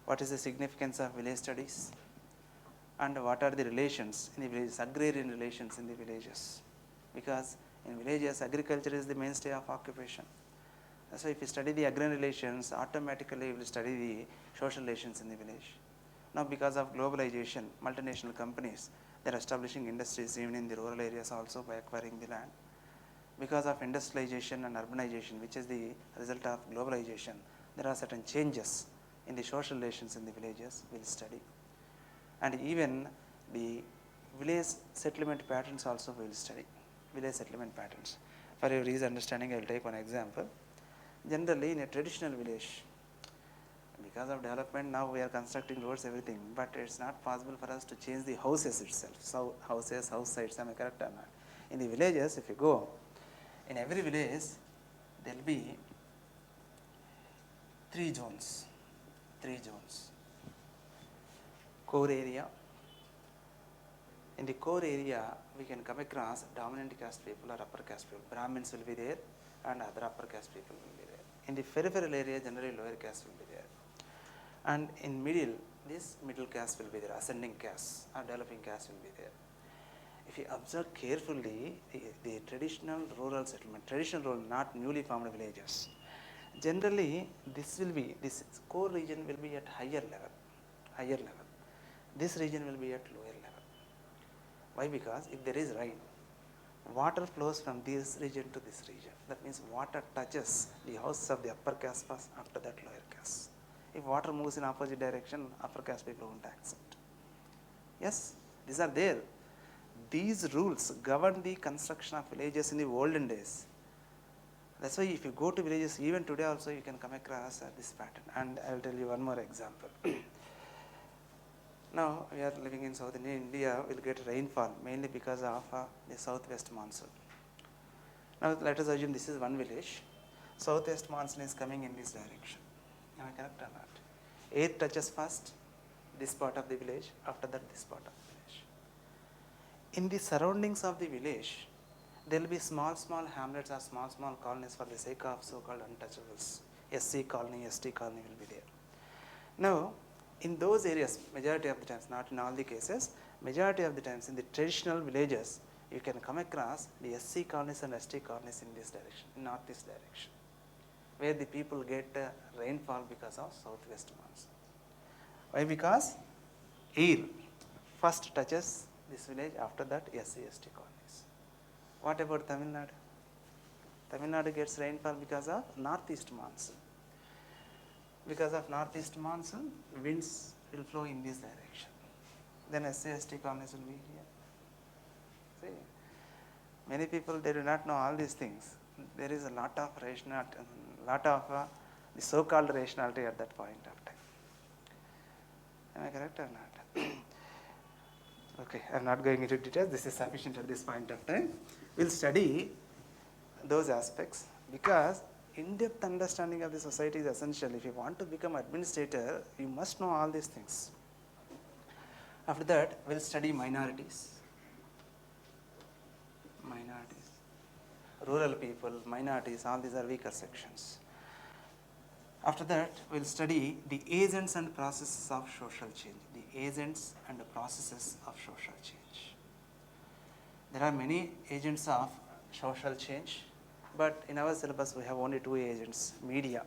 What is the significance of village studies? And what are the relations in the villages, agrarian relations in the villages? Because in villages, agriculture is the mainstay of occupation. So if you study the agrarian relations, automatically you will study the social relations in the village. Now because of globalization, multinational companies, they are establishing industries even in the rural areas also by acquiring the land. Because of industrialization and urbanization, which is the result of globalization, there are certain changes in the social relations in the villages we will study. And even the village settlement patterns also we will study. Village settlement patterns. For your easy understanding, I will take one example. Generally, in a traditional village, because of development, now we are constructing roads, everything, but it's not possible for us to change the houses itself. So houses, house sites, am I correct or not? In the villages, if you go, in every village, there will be three zones. Core area. In the core area, we can come across dominant caste people or upper caste people. Brahmins will be there and other upper caste people will be there. In the peripheral area, generally lower caste will be there. And in middle, this middle caste will be there, ascending caste or developing caste will be there. If you observe carefully the traditional rural settlement, traditional rural, not newly formed villages, generally this core region will be at higher level. This region will be at lower level. Why? Because if there is rain, water flows from this region to this region. That means water touches the houses of the upper caste first, after that lower caste. If water moves in opposite direction, upper caste people won't accept. Yes, these are there. These rules govern the construction of villages in the olden days. That's why if you go to villages, even today also you can come across this pattern. And I will tell you one more example. Now we are living in South India, we will get rainfall mainly because of the southwest monsoon. Now let us assume this is one village. Southwest monsoon is coming in this direction. Am I correct or not? Air touches first this part of the village, after that this part of the village. In the surroundings of the village, there will be small hamlets or small colonies for the sake of so-called untouchables. SC colony, ST colony will be there. Now, in those areas, majority of the times, not in all the cases, majority of the times in the traditional villages, you can come across the SC colonies and ST colonies in this direction, not this direction, where the people get rainfall because of southwest monsoon. Why? Because air first touches this village, after that SC, ST colonies. What about Tamil Nadu? Tamil Nadu gets rainfall because of northeast monsoon. Because of northeast monsoon, winds will flow in this direction. Then SC, ST colonies will be here. See, many people, they do not know all these things. There is a lot of rationality, the so-called rationality at that point of time. Am I correct or not? Okay, I am not going into details. This is sufficient at this point of time. We will study those aspects because in-depth understanding of the society is essential. If you want to become administrator, you must know all these things. After that, we will study minorities. Rural people, minorities, all these are weaker sections. After that, we will study the agents and processes of social change. The agents and the processes of social change. There are many agents of social change, but in our syllabus we have only two agents. Media.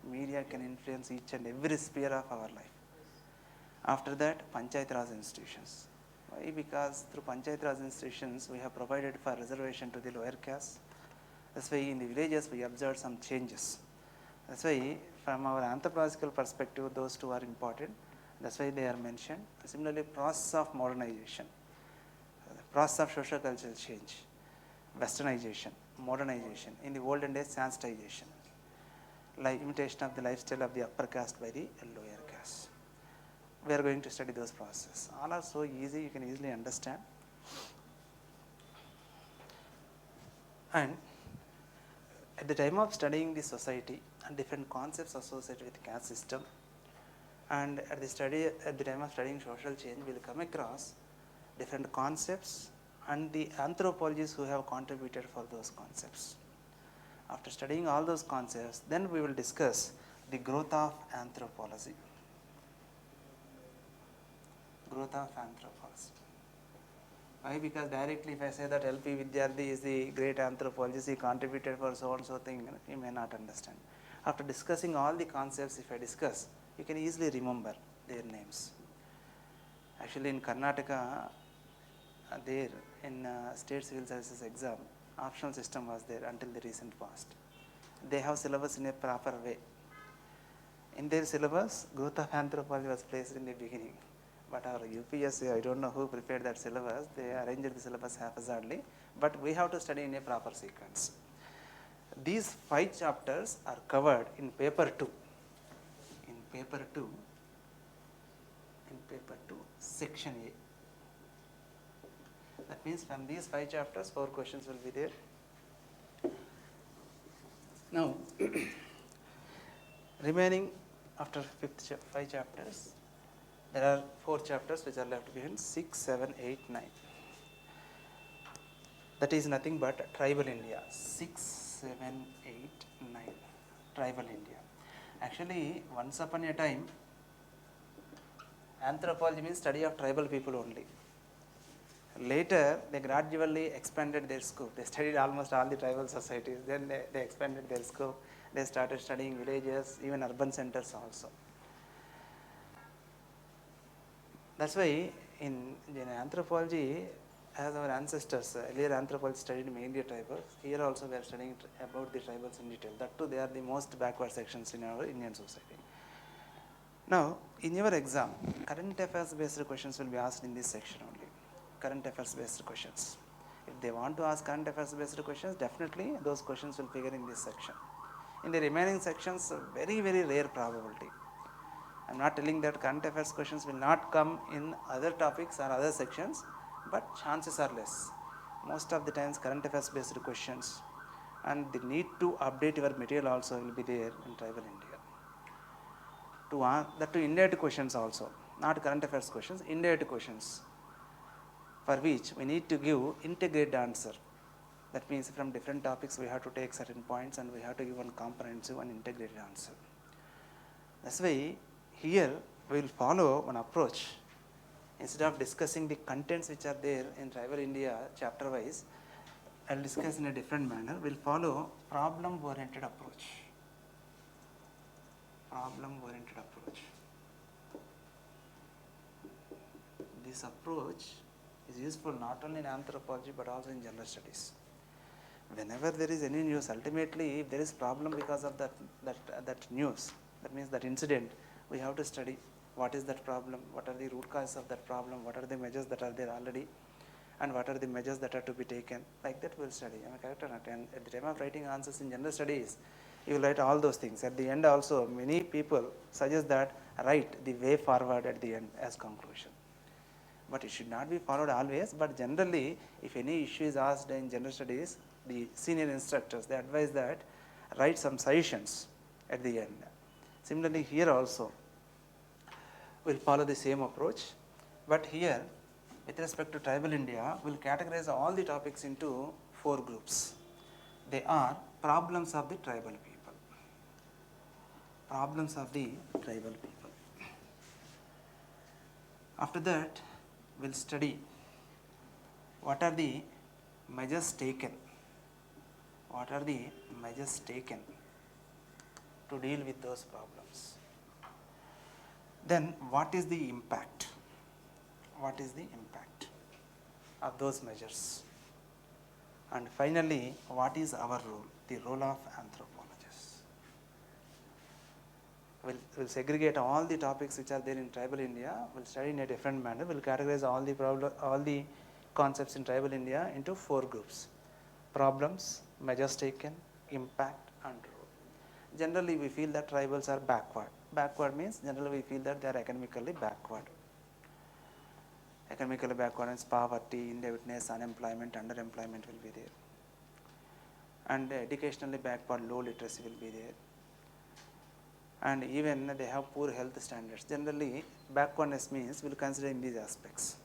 Media can influence each and every sphere of our life. After that, Panchayat Raj institutions. Why? Because through Panchayat Raj institutions we have provided for reservation to the lower caste. That's why in the villages we observed some changes. That's why from our anthropological perspective those two are important. That's why they are mentioned. Similarly, process of modernization, process of socio-cultural change, westernization, modernization, in the olden days sensitization, like imitation of the lifestyle of the upper caste by the lower caste. We are going to study those processes. All are so easy, you can easily understand. And at the time of studying the society and different concepts associated with caste system, and at the time of studying social change, we will come across different concepts and the anthropologies who have contributed for those concepts. After studying all those concepts, then we will discuss the growth of anthropology. Growth of anthropology. Why? Because directly if I say that LP Vidyarthi is the great anthropologist, he contributed for so and so thing, you may not understand. After discussing all the concepts, if I discuss, you can easily remember their names. Actually in Karnataka, there in state civil services exam, optional system was there until the recent past. They have syllabus in a proper way. In their syllabus, growth of anthropology was placed in the beginning. But our UPSC, I don't know who prepared that syllabus, they arranged the syllabus haphazardly, but we have to study in a proper sequence. These 5 chapters are covered in paper 2. In paper 2, section A. That means from these 5 chapters, 4 questions will be there. Now, remaining after 5 chapters, there are 4 chapters which are left behind, 6, 7, 8, 9. That is nothing but tribal India. 6, 7, 8, 9. Tribal India. Actually, once upon a time, anthropology means study of tribal people only. Later, they gradually expanded their scope. They studied almost all the tribal societies. Then they expanded their scope. They started studying villages, even urban centers also. That's why in anthropology, as our ancestors, earlier anthropology studied mainly tribals. Here also we are studying about the tribals in detail. That too, they are the most backward sections in our Indian society. Now, in your exam, current affairs based questions will be asked in this section only. Current affairs based questions. If they want to ask current affairs based questions, definitely those questions will figure in this section. In the remaining sections, very, very rare probability. I am not telling that current affairs questions will not come in other topics or other sections, but chances are less. Most of the times current affairs based questions and the need to update your material also will be there in tribal India. That to indirect questions also, not current affairs questions, indirect questions, for which we need to give integrated answer. That means from different topics we have to take certain points and we have to give one comprehensive and integrated answer. That's why here we will follow one approach. Instead of discussing the contents which are there in Tribal India chapter wise, I will discuss in a different manner. We will follow problem oriented approach. Problem oriented approach. This approach is useful not only in anthropology but also in general studies. Whenever there is any news, ultimately if there is problem because of that news, that means that incident, we have to study what is that problem, what are the root causes of that problem, what are the measures that are there already, and what are the measures that are to be taken. Like that we will study. Am I correct or not? And at the time of writing answers in general studies, you will write all those things. At the end also, many people suggest that write the way forward at the end as conclusion. But it should not be followed always, but generally if any issue is asked in general studies, the senior instructors, they advise that write some suggestions at the end. Similarly here also, we will follow the same approach, but here with respect to Tribal India, we will categorize all the topics into 4 groups. They are problems of the tribal people. Problems of the tribal people. After that, we will study what are the measures taken. What are the measures taken to deal with those problems? Then what is the impact? What is the impact of those measures? And finally, what is our role, the role of anthropologists? We'll segregate all the topics which are there in Tribal India. We'll study in a different manner. We'll categorize all the concepts in Tribal India into 4 groups: problems, measures taken, impact, and role. Generally, we feel that tribals are backward. Backward means generally we feel that they are academically backward. Academically backward means poverty, indebtedness, unemployment, underemployment will be there. And educationally backward, low literacy will be there. And even they have poor health standards. Generally, backwardness means we will consider in these aspects.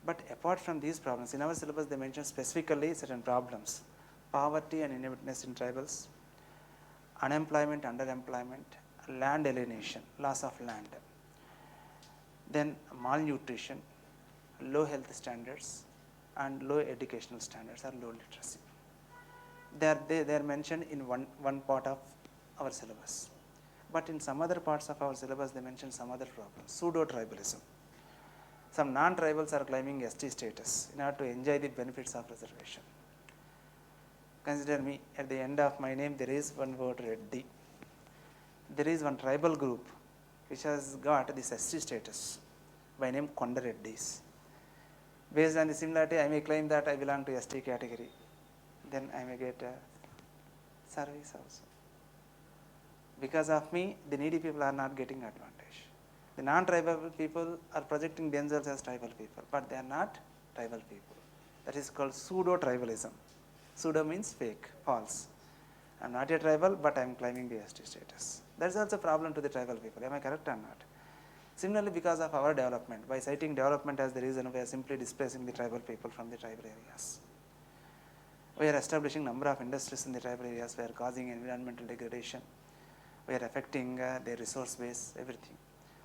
But apart from these problems, in our syllabus they mention specifically certain problems: poverty and indebtedness in tribals, unemployment, underemployment, land alienation, loss of land, then malnutrition, low health standards, and low educational standards or low literacy. They are mentioned in one part of our syllabus. But in some other parts of our syllabus they mention some other problems: pseudo-tribalism. Some non-tribals are claiming ST status in order to enjoy the benefits of reservation. Consider me, at the end of my name there is one word Reddy. There is one tribal group which has got this ST status by name Konda Reddys. Based on the similarity, I may claim that I belong to ST category. Then I may get a service also. Because of me, the needy people are not getting advantage. The non-tribal people are projecting themselves as tribal people, but they are not tribal people. That is called pseudo-tribalism. Pseudo means fake, false. I am not a tribal, but I am claiming the ST status. That is also a problem to the tribal people. Am I correct or not? Similarly, because of our development, by citing development as the reason, we are simply displacing the tribal people from the tribal areas. We are establishing number of industries in the tribal areas. We are causing environmental degradation. We are affecting their resource base, everything.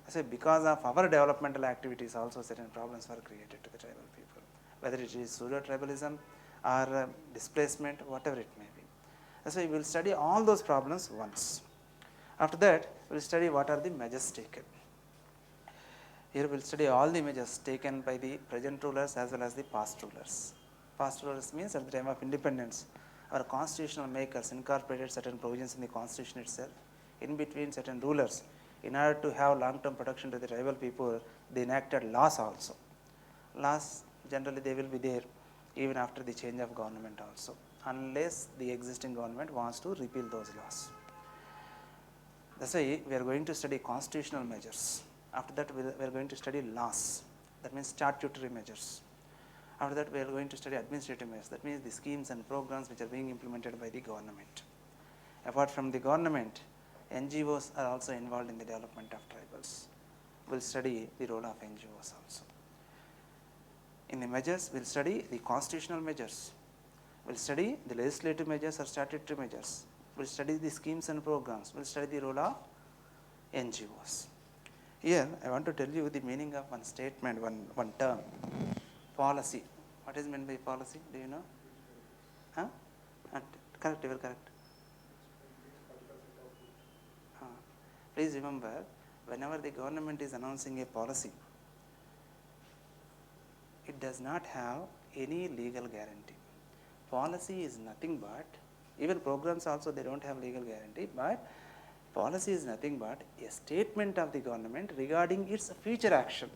So because of our developmental activities, also certain problems were created to the tribal people, whether it is pseudo-tribalism or displacement, whatever it may be. So we will study all those problems once. After that, we will study what are the measures taken. Here we will study all the measures taken by the present rulers as well as the past rulers. Past rulers means at the time of independence, our constitutional makers incorporated certain provisions in the constitution itself. In between certain rulers, in order to have long-term protection to the tribal people, they enacted laws also. Laws, generally they will be there even after the change of government also, unless the existing government wants to repeal those laws. That's why we are going to study constitutional measures. After that, we are going to study laws, that means statutory measures. After that, we are going to study administrative measures, that means the schemes and programs which are being implemented by the government. Apart from the government, NGOs are also involved in the development of tribals. We will study the role of NGOs also. In the measures, we will study the constitutional measures. We will study the legislative measures or statutory measures. We will study the schemes and programs. We will study the role of NGOs. Here I want to tell you the meaning of one statement, one term, policy. What is meant by policy? Do you know? Huh? Correct, you are correct. Please remember, whenever the government is announcing a policy, it does not have any legal guarantee. Policy is nothing but, even programs also they don't have legal guarantee, but policy is nothing but a statement of the government regarding its future action.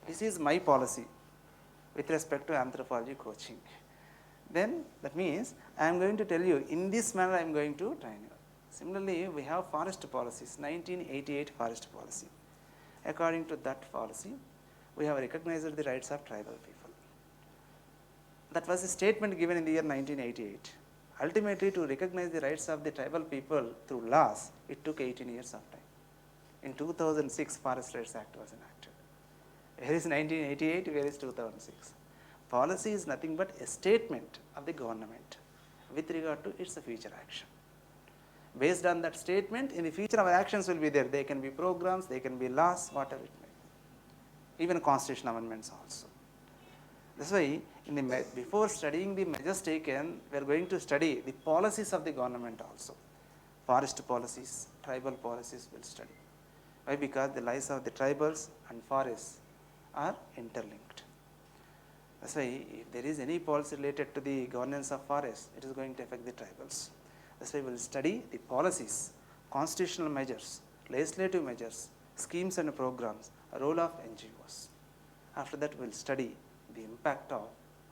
This is my policy with respect to anthropology coaching. Then that means I am going to tell you in this manner I am going to train you. Similarly, we have forest policies, 1988 forest policy. According to that policy, we have recognized the rights of tribal people. That was a statement given in the year 1988. Ultimately, to recognize the rights of the tribal people through laws, it took 18 years of time. In 2006, Forest Rights Act was enacted. Where is 1988? Where is 2006? Policy is nothing but a statement of the government with regard to its future action. Based on that statement, in the future our actions will be there. They can be programs, they can be laws, whatever it may be. Even constitutional amendments also. That's why before studying the measures taken, we are going to study the policies of the government also. Forest policies, tribal policies will study. Why? Because the lives of the tribals and forests are interlinked. That's why if there is any policy related to the governance of forests, it is going to affect the tribals. That's why we will study the policies, constitutional measures, legislative measures, schemes and programs, role of NGOs. After that, we will study the impact of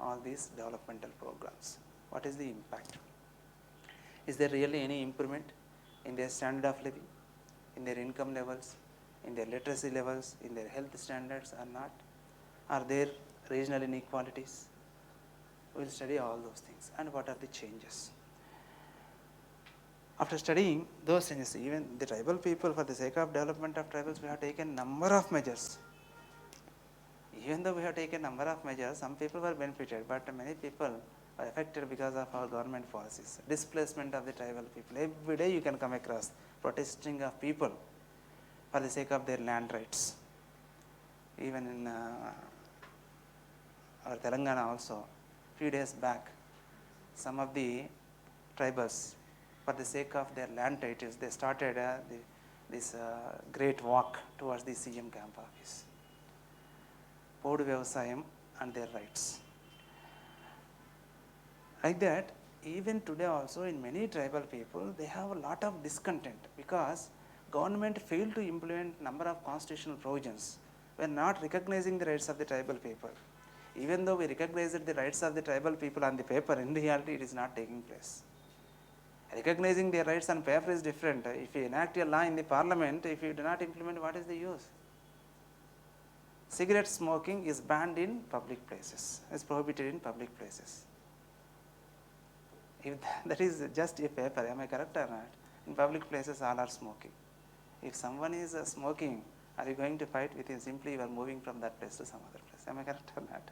all these developmental programs. What is the impact? Is there really any improvement in their standard of living, in their income levels, in their literacy levels, in their health standards or not? Are there regional inequalities? We will study all those things and what are the changes. After studying those changes, even the tribal people, for the sake of development of tribals, we have taken number of measures. Even though we have taken number of measures, some people were benefited, but many people are affected because of our government policies. Displacement of the tribal people. Every day you can come across protesting of people for the sake of their land rights. Even in our Telangana also, few days back, some of the tribals, for the sake of their land titles, they started this great walk towards the CM camp office. Podu Vyavasayam and their rights. Like that, even today also in many tribal people, they have a lot of discontent because government failed to implement number of constitutional provisions. We are not recognizing the rights of the tribal people. Even though we recognize the rights of the tribal people on the paper, in reality it is not taking place. Recognizing their rights on paper is different. If you enact a law in the parliament, if you do not implement, what is the use? Cigarette smoking is banned in public places, is prohibited in public places. If that is just a paper, am I correct or not? In public places all are smoking. If someone is smoking, are you going to fight with him? Simply you are moving from that place to some other place. Am I correct or not?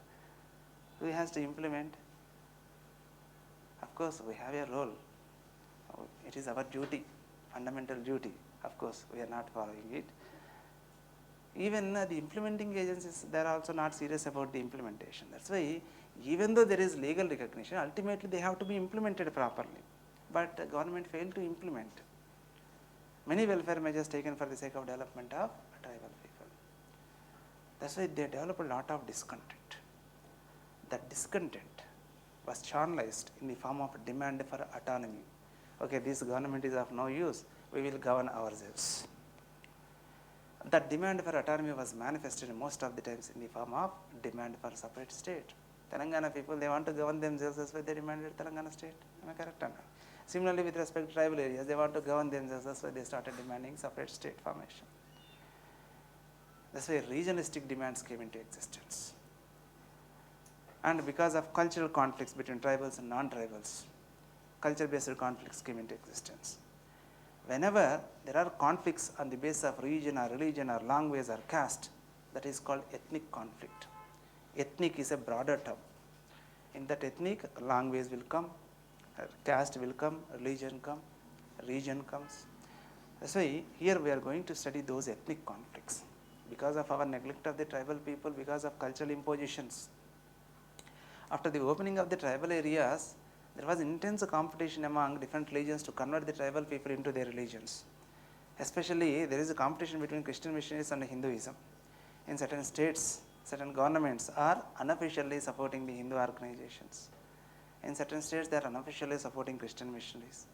Who has to implement? Of course, we have a role. It is our duty, fundamental duty. Of course, we are not following it. Even the implementing agencies, they are also not serious about the implementation. That's why, even though there is legal recognition, ultimately they have to be implemented properly. But the government failed to implement many welfare measures taken for the sake of development of tribal people. That's why they developed a lot of discontent. That discontent was channelized in the form of demand for autonomy. Okay, this government is of no use, we will govern ourselves. That demand for autonomy was manifested most of the times in the form of demand for separate state. Telangana people, they want to govern themselves, that's why they demanded Telangana state. Am I correct or not? Similarly, with respect to tribal areas, they want to govern themselves, that's why they started demanding separate state formation. That's why regionalistic demands came into existence. And because of cultural conflicts between tribals and non-tribals, culture-based conflicts came into existence. Whenever there are conflicts on the basis of region or religion or language or caste, that is called ethnic conflict. Ethnic is a broader term. In that ethnic, language will come, caste will come, religion comes, region comes. That's why here we are going to study those ethnic conflicts. because of our neglect of the tribal people, because of cultural impositions. After the opening of the tribal areas, there was intense competition among different religions to convert the tribal people into their religions. Especially, there is a competition between Christian missionaries and Hinduism. In certain states, certain governments are unofficially supporting the Hindu organizations. In certain states, they are unofficially supporting Christian missionaries.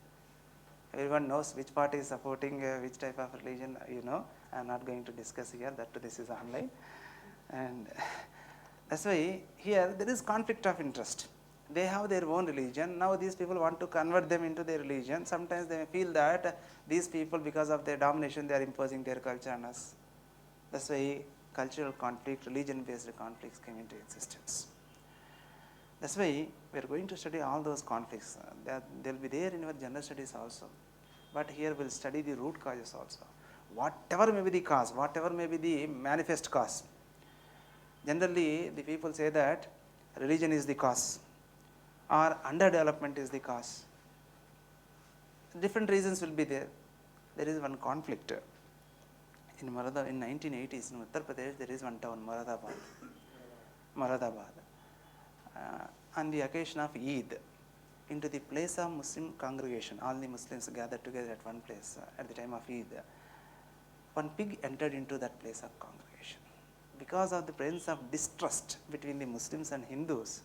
Everyone knows which party is supporting which type of religion, I am not going to discuss here, that this is online. And that's why here there is conflict of interest. They have their own religion. Now these people want to convert them into their religion. Sometimes they feel that these people, because of their domination, they are imposing their culture on us. That's why cultural conflict, religion-based conflicts came into existence. That's why we are going to study all those conflicts. They will be there in our general studies also. But here we will study the root causes also. Whatever may be the cause, whatever may be the manifest cause. Generally, the people say that religion is the cause or underdevelopment is the cause. Different reasons will be there. There is one conflict. In 1980s, in Uttar Pradesh, there is one town, Moradabad. On the occasion of Eid, into the place of Muslim congregation, all the Muslims gathered together at one place at the time of Eid. One pig entered into that place of congregation. Because of the presence of distrust between the Muslims and Hindus,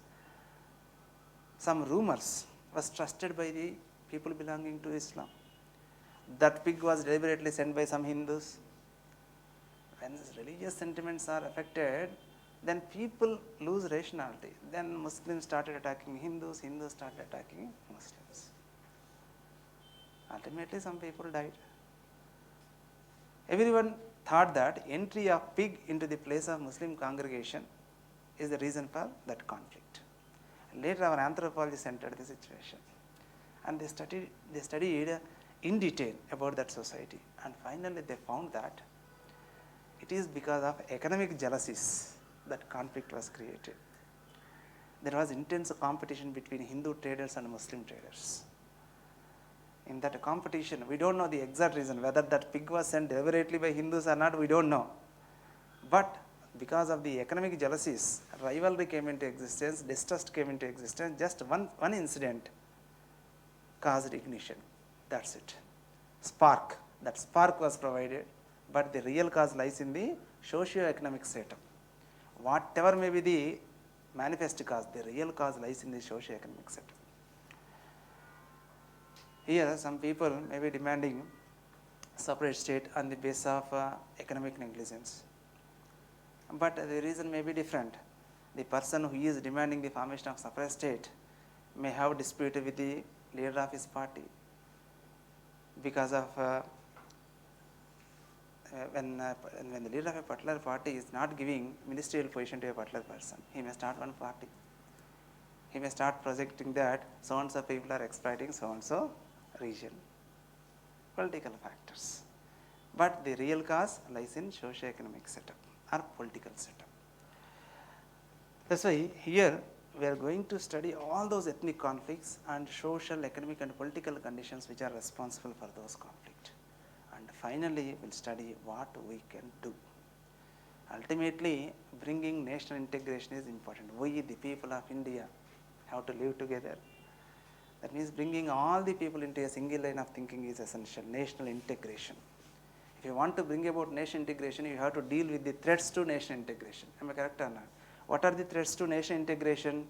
some rumors was trusted by the people belonging to Islam. That pig was deliberately sent by some Hindus. When religious sentiments are affected, then people lose rationality. Then Muslims started attacking Hindus, Hindus started attacking Muslims. Ultimately, some people died. Everyone thought that entry of pig into the place of Muslim congregation is the reason for that conflict. Later, our anthropologists entered the situation, and they studied in detail about that society, and finally they found that it is because of economic jealousies that conflict was created. There was intense competition between Hindu traders and Muslim traders. In that competition, we don't know the exact reason, whether that pig was sent deliberately by Hindus or not, we don't know. But because of the economic jealousies, rivalry came into existence, distrust came into existence. Just one incident caused ignition. That's it. Spark. That spark was provided, but the real cause lies in the socio-economic setup. Whatever may be the manifest cause, the real cause lies in the socio-economic setup. Here, some people may be demanding separate state on the basis of economic negligence. But the reason may be different. The person who is demanding the formation of separate state may have dispute with the leader of his party because of when the leader of a particular party is not giving ministerial position to a particular person, he may start one party. He may start projecting that so-and-so people are exploiting so-and-so region. Political factors. But the real cause lies in socio-economic setup or political setup. That's why here we are going to study all those ethnic conflicts and social, economic and political conditions which are responsible for those conflicts. And finally, we'll study what we can do. Ultimately, bringing national integration is important. We, the people of India, have to live together. That means bringing all the people into a single line of thinking is essential. National integration. If you want to bring about nation integration, you have to deal with the threats to nation integration. Am I correct or not? What are the threats to nation integration?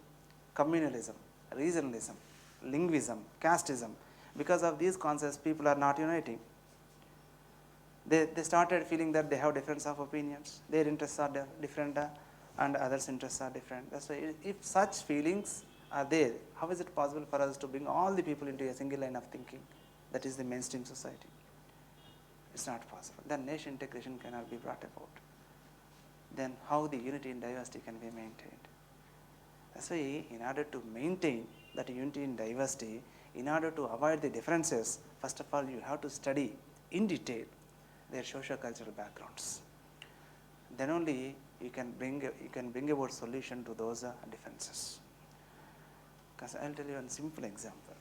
Communalism, regionalism, linguism, casteism. Because of these concepts, people are not uniting. They started feeling that they have difference of opinions. Their interests are different and others' interests are different. That's why if such feelings are there, how is it possible for us to bring all the people into a single line of thinking? That is the mainstream society. It's not possible. Then nation integration cannot be brought about. Then how the unity in diversity can be maintained? That's why in order to maintain that unity in diversity, in order to avoid the differences, first of all you have to study in detail their socio-cultural backgrounds. Then only you can bring about solution to those differences. Because I'll tell you one simple example.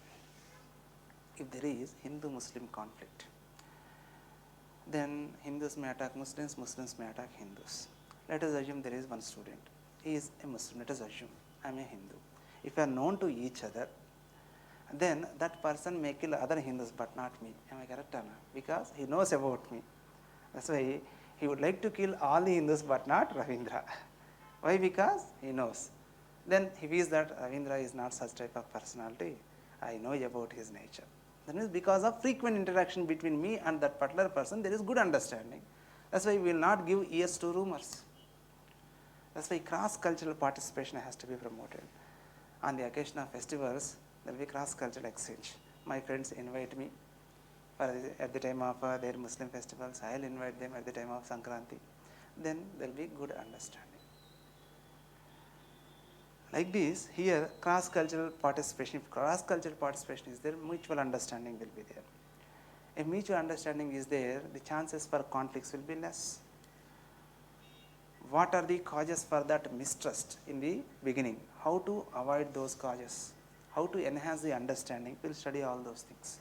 If there is Hindu-Muslim conflict, Then Hindus may attack Muslims, Muslims may attack Hindus. Let us assume there is one student. He is a Muslim. Let us assume I am a Hindu. If we are known to each other, then that person may kill other Hindus but not me. Am I correct or not? Because he knows about me. That's why he would like to kill all the Hindus but not Ravindra. Why? Because he knows. Then he feels that Ravindra is not such type of personality. I know about his nature. That means because of frequent interaction between me and that particular person, there is good understanding. That's why we will not give ears to rumors. That's why cross-cultural participation has to be promoted. On the occasion of festivals, there will be cross-cultural exchange. My friends invite me at the time of their Muslim festivals. I will invite them at the time of Sankranti. Then there will be good understanding. Like this, here cross-cultural participation, if cross-cultural participation is there, mutual understanding will be there. If mutual understanding is there, the chances for conflicts will be less. What are the causes for that mistrust in the beginning? How to avoid those causes? How to enhance the understanding? We will study all those things,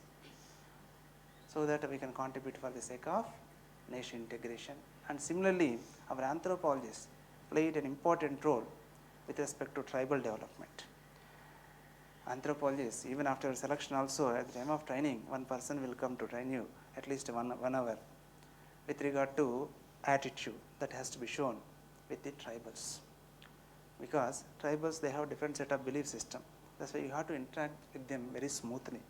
so that we can contribute for the sake of nation integration. And similarly, our anthropologists played an important role with respect to tribal development. Anthropologists, even after selection also, at the time of training, one person will come to train you at least one hour with regard to attitude that has to be shown with the tribals. Because tribals, they have different set of belief system. That's why you have to interact with them very smoothly.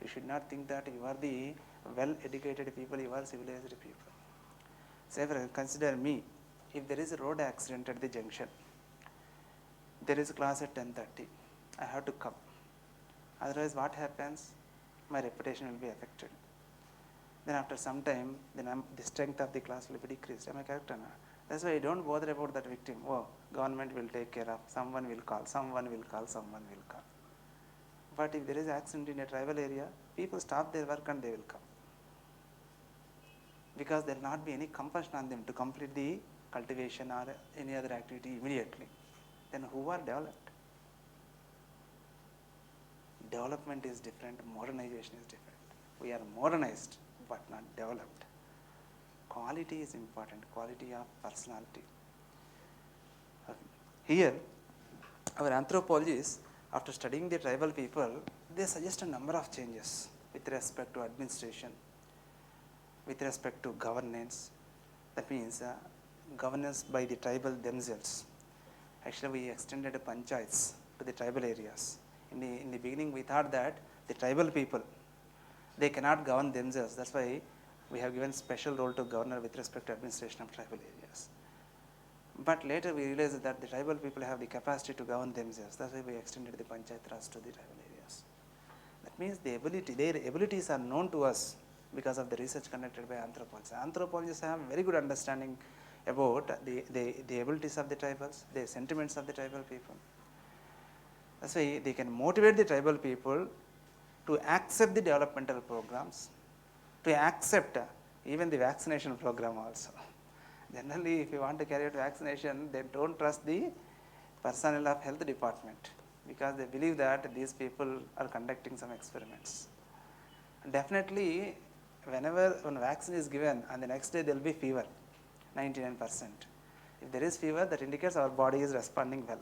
You should not think that you are the well-educated people, you are civilized people. Say, consider me, if there is a road accident at the junction, there is a class at 10:30, I have to come. Otherwise what happens? My reputation will be affected. Then after some time, the strength of the class will be decreased. Am I correct or not? That's why I don't bother about that victim. Oh, government will take care of, someone will call, someone will call, someone will call. But if there is accident in a tribal area, people stop their work and they will come. Because there will not be any compulsion on them to complete the cultivation or any other activity immediately. Then who are developed? Development is different, modernization is different. We are modernized but not developed. Quality is important, quality of personality. Here, our anthropologists, after studying the tribal people, they suggest a number of changes with respect to administration, with respect to governance. That means governance by the tribal themselves. Actually, we extended panchayats to the tribal areas. In the beginning, we thought that the tribal people, they cannot govern themselves. That's why we have given special role to governor with respect to administration of tribal areas. But later we realized that the tribal people have the capacity to govern themselves. That's why we extended the panchayat raj to the tribal areas. That means their abilities are known to us because of the research conducted by anthropologists. Anthropologists have very good understanding about the abilities of the tribals, the sentiments of the tribal people. That's why they can motivate the tribal people to accept the developmental programs, to accept even the vaccination program also. Generally, if you want to carry out vaccination, they don't trust the personnel of health department because they believe that these people are conducting some experiments. Definitely, whenever one vaccine is given and the next day there will be fever, 99%. If there is fever, that indicates our body is responding well.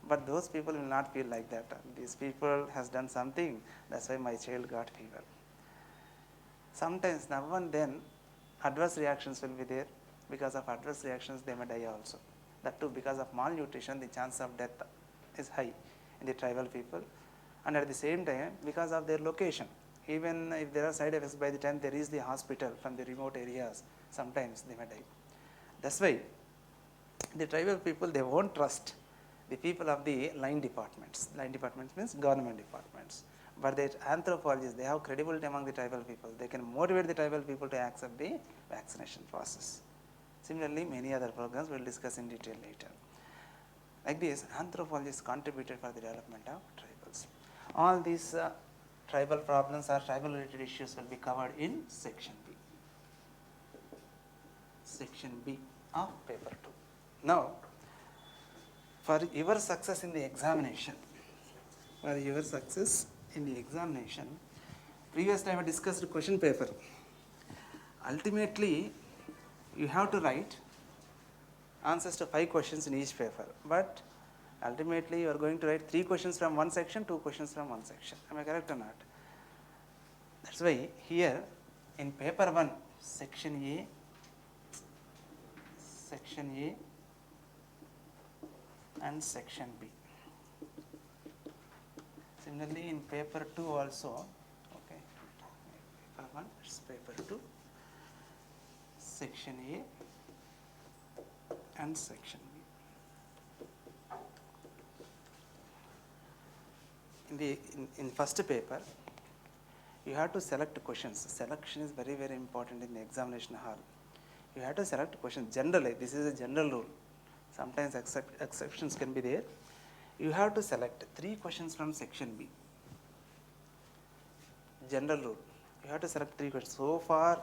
But those people will not feel like that. These people has done something, that's why my child got fever. Sometimes now and then adverse reactions will be there. Because of adverse reactions, they may die also. That too, because of malnutrition, the chance of death is high in the tribal people. And at the same time, because of their location, even if there are side effects, by the time they reach the hospital from the remote areas, sometimes they may die. That's why the tribal people, they won't trust the people of the line departments. Line departments means government departments. But the anthropologists, they have credibility among the tribal people. They can motivate the tribal people to accept the vaccination process. Similarly, many other programs we will discuss in detail later. Like this, anthropologists contributed for the development of tribals. All these tribal problems or tribal related issues will be covered in section B. Section B of paper 2. Now, for your success in the examination, previous time I discussed question paper. ultimately you have to write answers to 5 questions in each paper, but ultimately you are going to write 3 questions from one section, 2 questions from one section. Am I correct or not? That's why here in paper 1, section A, and section B. Similarly in paper 2 also, okay, paper 1 is paper 2, section A and section B. In first paper, you have to select questions. Selection is very, very important in the examination hall. You have to select questions. Generally, this is a general rule. Sometimes exceptions can be there. You have to select 3 questions from section B. General rule. You have to select 3 questions. So far,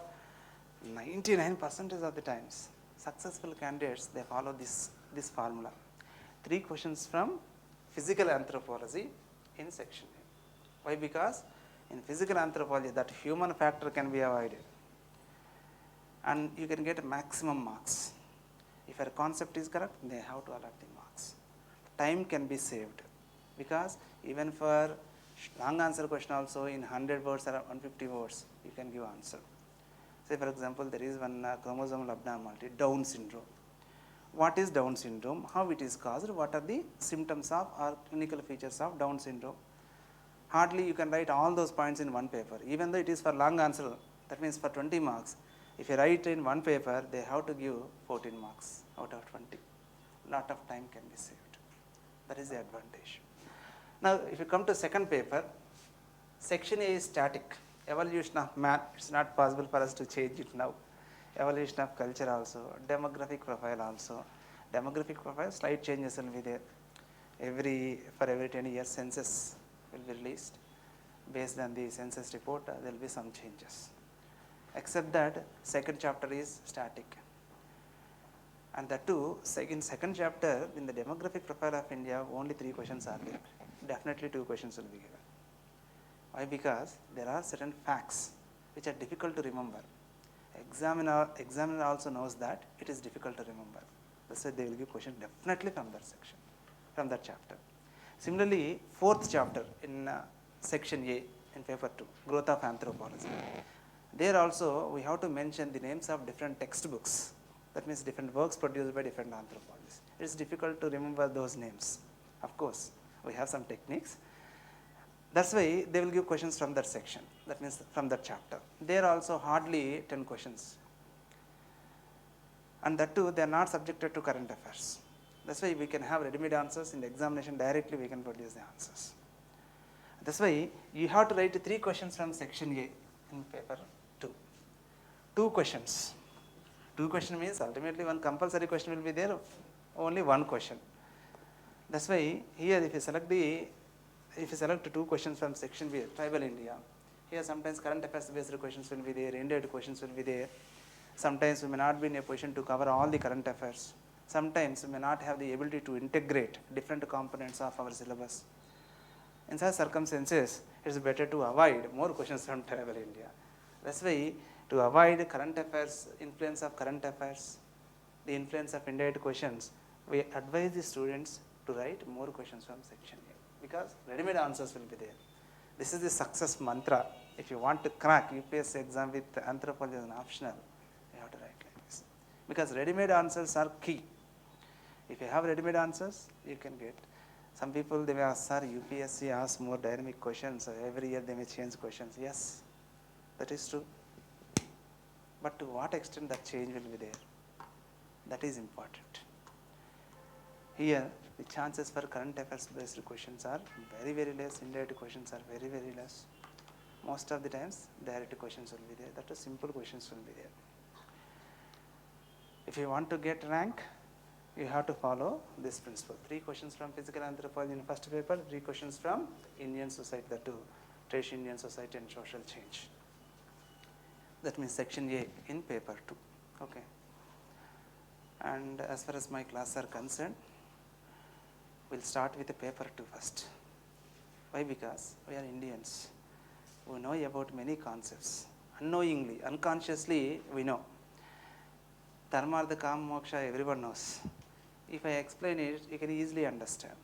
99% of the times, successful candidates, they follow this formula. 3 questions from physical anthropology in section A. Why? Because in physical anthropology, that human factor can be avoided, and you can get maximum marks. If your concept is correct, they have to allot the marks. Time can be saved, because even for long answer question also, in 100 words or 150 words, you can give answer. Say for example, there is one chromosomal abnormality, Down syndrome. What is Down syndrome? How it is caused? What are the symptoms of or clinical features of Down syndrome? Hardly you can write all those points in one paper. Even though it is for long answer, that means for 20 marks. If you write in one paper, they have to give 14 marks out of 20. Lot of time can be saved. That is the advantage. Now, if you come to second paper, section A is static. Evolution of man, it's not possible for us to change it now. Evolution of culture also, demographic profile also. Demographic profile, slight changes will be there. For every 10 years, census will be released. Based on the census report, there will be some changes. Except that second chapter is static. And that too, in second chapter, in the demographic profile of India, only 3 questions are there. Definitely 2 questions will be given. Why? Because there are certain facts which are difficult to remember. Examiner also knows that it is difficult to remember. That's why they will give question definitely from that section, from that chapter. Similarly, fourth chapter in section A in paper 2, growth of anthropology. There also we have to mention the names of different textbooks. That means different works produced by different anthropologists. It is difficult to remember those names. Of course, we have some techniques. That's why they will give questions from that section. That means from that chapter. There also hardly 10 questions. And that too, they are not subjected to current affairs. That's why we can have ready-made answers in the examination. Directly we can produce the answers. That's why you have to write 3 questions from section A in paper 2. 2 questions. 2 questions means ultimately one compulsory question will be there, only 1 question. That's why here if you select 2 questions from section B, tribal India, here sometimes current affairs based questions will be there, indirect questions will be there. Sometimes we may not be in a position to cover all the current affairs. Sometimes we may not have the ability to integrate different components of our syllabus. In such circumstances, it is better to avoid more questions from tribal India. That's why to avoid current affairs, influence of current affairs, the influence of indirect questions, we advise the students to write more questions from section A, because ready-made answers will be there. This is the success mantra. If you want to crack UPSC exam with anthropology as an optional, you have to write like this. Because ready-made answers are key. If you have ready-made answers, you can get. Some people, they may ask, sir, UPSC asks more dynamic questions, so every year they may change questions. Yes, that is true. But to what extent that change will be there? That is important. Here, the chances for current affairs based questions are very, very less. Indirect questions are very, very less. Most of the times, direct questions will be there. That is, simple questions will be there. If you want to get rank, you have to follow this principle. 3 questions from physical anthropology in first paper, 3 questions from Indian society, that too, British Indian society and social change. That means section A in paper 2. Okay. And as far as my classes are concerned, we'll start with the paper 2 first. Why? Because we are Indians. We know about many concepts. unknowingly, unconsciously we know. Dharma, Artha, Kama, Moksha, everyone knows. If I explain it, you can easily understand.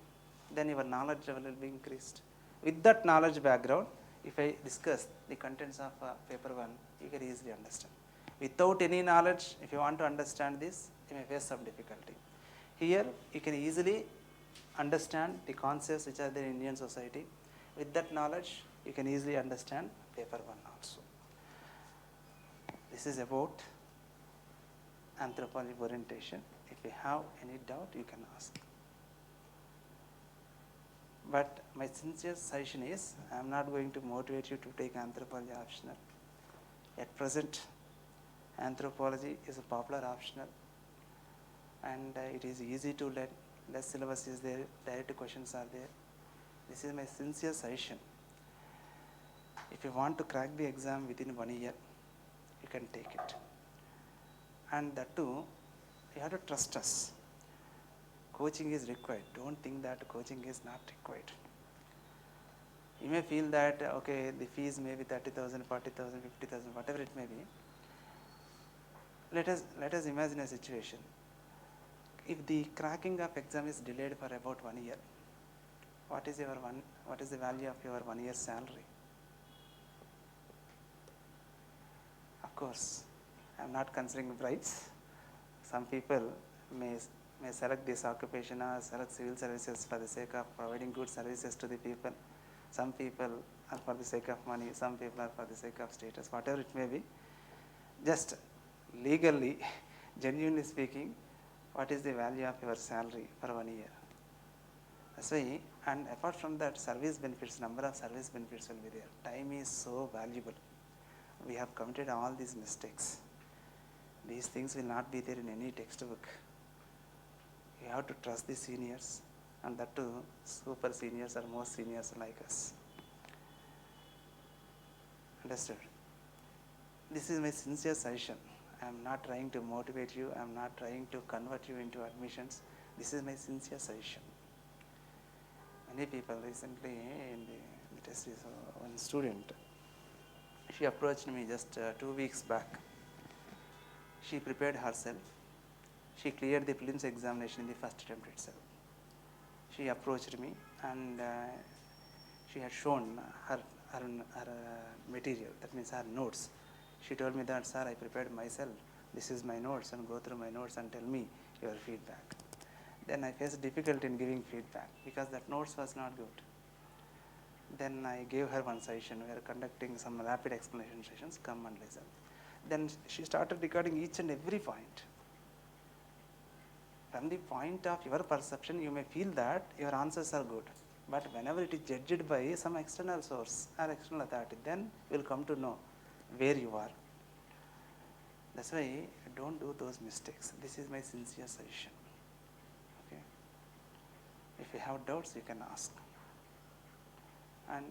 Then your knowledge level will be increased. With that knowledge background, if I discuss the contents of paper 1, you can easily understand. Without any knowledge, if you want to understand this, you may face some difficulty. Here, you can easily understand the concepts which are there in Indian society. With that knowledge, you can easily understand paper 1 also. This is about anthropology orientation. If you have any doubt, you can ask. But my sincere suggestion is, I am not going to motivate you to take anthropology optional. At present, anthropology is a popular optional, and it is easy to learn. Less syllabus is there, direct questions are there. This is my sincere suggestion. If you want to crack the exam within 1 year, you can take it. And that too, you have to trust us. Coaching is required. Don't think that coaching is not required. You may feel that, okay, the fees may be 30,000, 40,000, 50,000, whatever it may be. Let us imagine a situation. If the cracking of exam is delayed for about 1 year, what is the value of your 1 year salary? Of course, I am not considering bribes. Some people may select this occupation or select civil services for the sake of providing good services to the people. Some people are for the sake of money, some people are for the sake of status, whatever it may be. Just legally, genuinely speaking, what is the value of your salary for 1 year? That's why, and apart from that, service benefits, number of service benefits will be there. Time is so valuable. We have committed all these mistakes. These things will not be there in any textbook. You have to trust the seniors, and that too, super seniors or most seniors like us. Understood? This is my sincere suggestion. I am not trying to motivate you. I am not trying to convert you into admissions. This is my sincere suggestion. Many people recently in the test is one student. She approached me just 2 weeks back. She prepared herself. She cleared the prelims examination in the first attempt itself. She approached me and she had shown her material, that means her notes. She told me that, sir, I prepared myself. This is my notes, and go through my notes and tell me your feedback. Then I faced difficulty in giving feedback because that notes was not good. Then I gave her one session. We are conducting some rapid explanation sessions, come and listen. Then she started recording each and every point. From the point of your perception, you may feel that your answers are good. But whenever it is judged by some external source or external authority, then you will come to know where you are. That's why don't do those mistakes. This is my sincere suggestion. Okay. If you have doubts, you can ask. And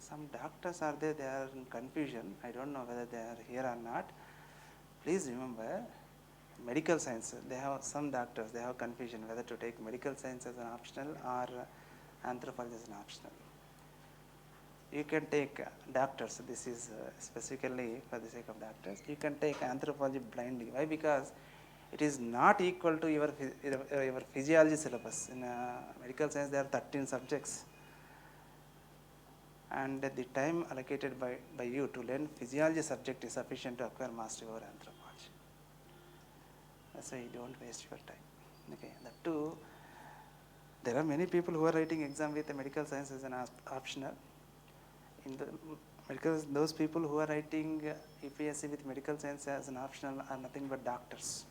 some doctors are there, they are in confusion. I don't know whether they are here or not. Please remember, medical science, they have some doctors, they have confusion whether to take medical science as an optional or anthropology as an optional. You can take doctors, this is specifically for the sake of doctors, you can take anthropology blindly. Why? Because it is not equal to your physiology syllabus. In medical science, there are 13 subjects. And the time allocated by you to learn physiology subject is sufficient to acquire mastery over anthropology. That's why you don't waste your time. Okay. That too, there are many people who are writing exam with the medical science as an optional. In the medical, those people who are writing UPSC with medical science as an optional are nothing but doctors.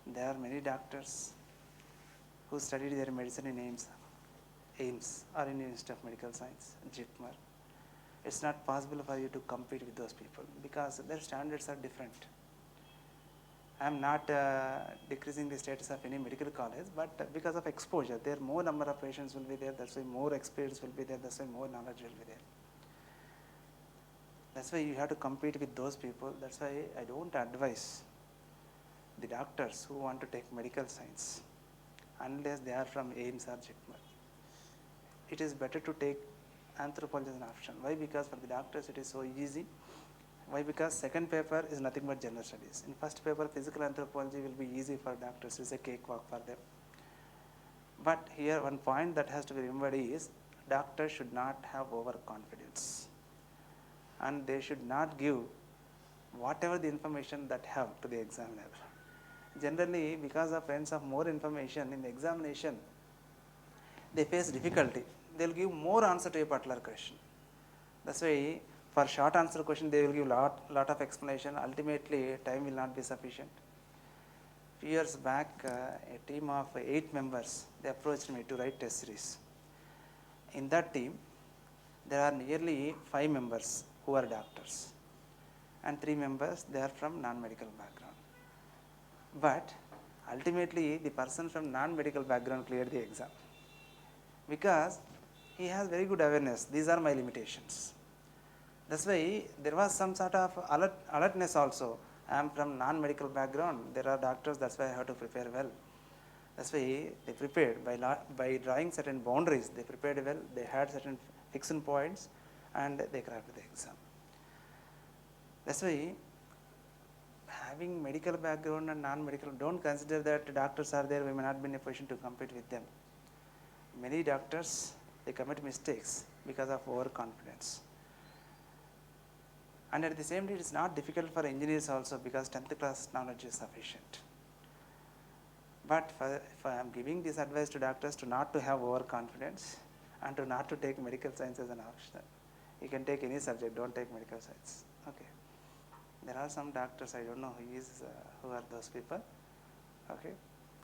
There are many doctors who studied their medicine in AIMS or in Institute of Medical Science, JIPMER. It's not possible for you to compete with those people because their standards are different. I am not decreasing the status of any medical college, but because of exposure, there more number of patients will be there, that's why more experience will be there, that's why more knowledge will be there. That's why you have to compete with those people. That's why I don't advise the doctors who want to take medical science unless they are from AIMS or JIPMER. It is better to take anthropology as an option. Why? Because for the doctors it is so easy. Why? Because second paper is nothing but general studies. In first paper, physical anthropology will be easy for doctors, it's a cakewalk for them. But here one point that has to be remembered is doctors should not have overconfidence, and they should not give whatever the information that have to the examiner. Generally, because of friends of more information in the examination, they face difficulty. They will give more answer to a particular question. That's why for short answer question they will give lot of explanation. Ultimately, time will not be sufficient. Few years back, a team of 8 members, they approached me to write test series. In that team, there are nearly 5 members who are doctors, and 3 members they are from non-medical background. But ultimately, the person from non-medical background cleared the exam because he has very good awareness. These are my limitations. That's why there was some sort of alertness also. I am from non-medical background. There are doctors. That's why I have to prepare well. That's why they prepared by drawing certain boundaries. They prepared well. They had certain fixed points, and they cracked the exam. That's why having medical background and non-medical, don't consider that doctors are there. We may not be in a position to compete with them. Many doctors, they commit mistakes because of overconfidence. And at the same time, it is not difficult for engineers also because 10th class knowledge is sufficient. But if I am giving this advice to doctors to not to have overconfidence and to not to take medical science as an option. You can take any subject, don't take medical science. Okay. There are some doctors, I don't know who are those people. Okay.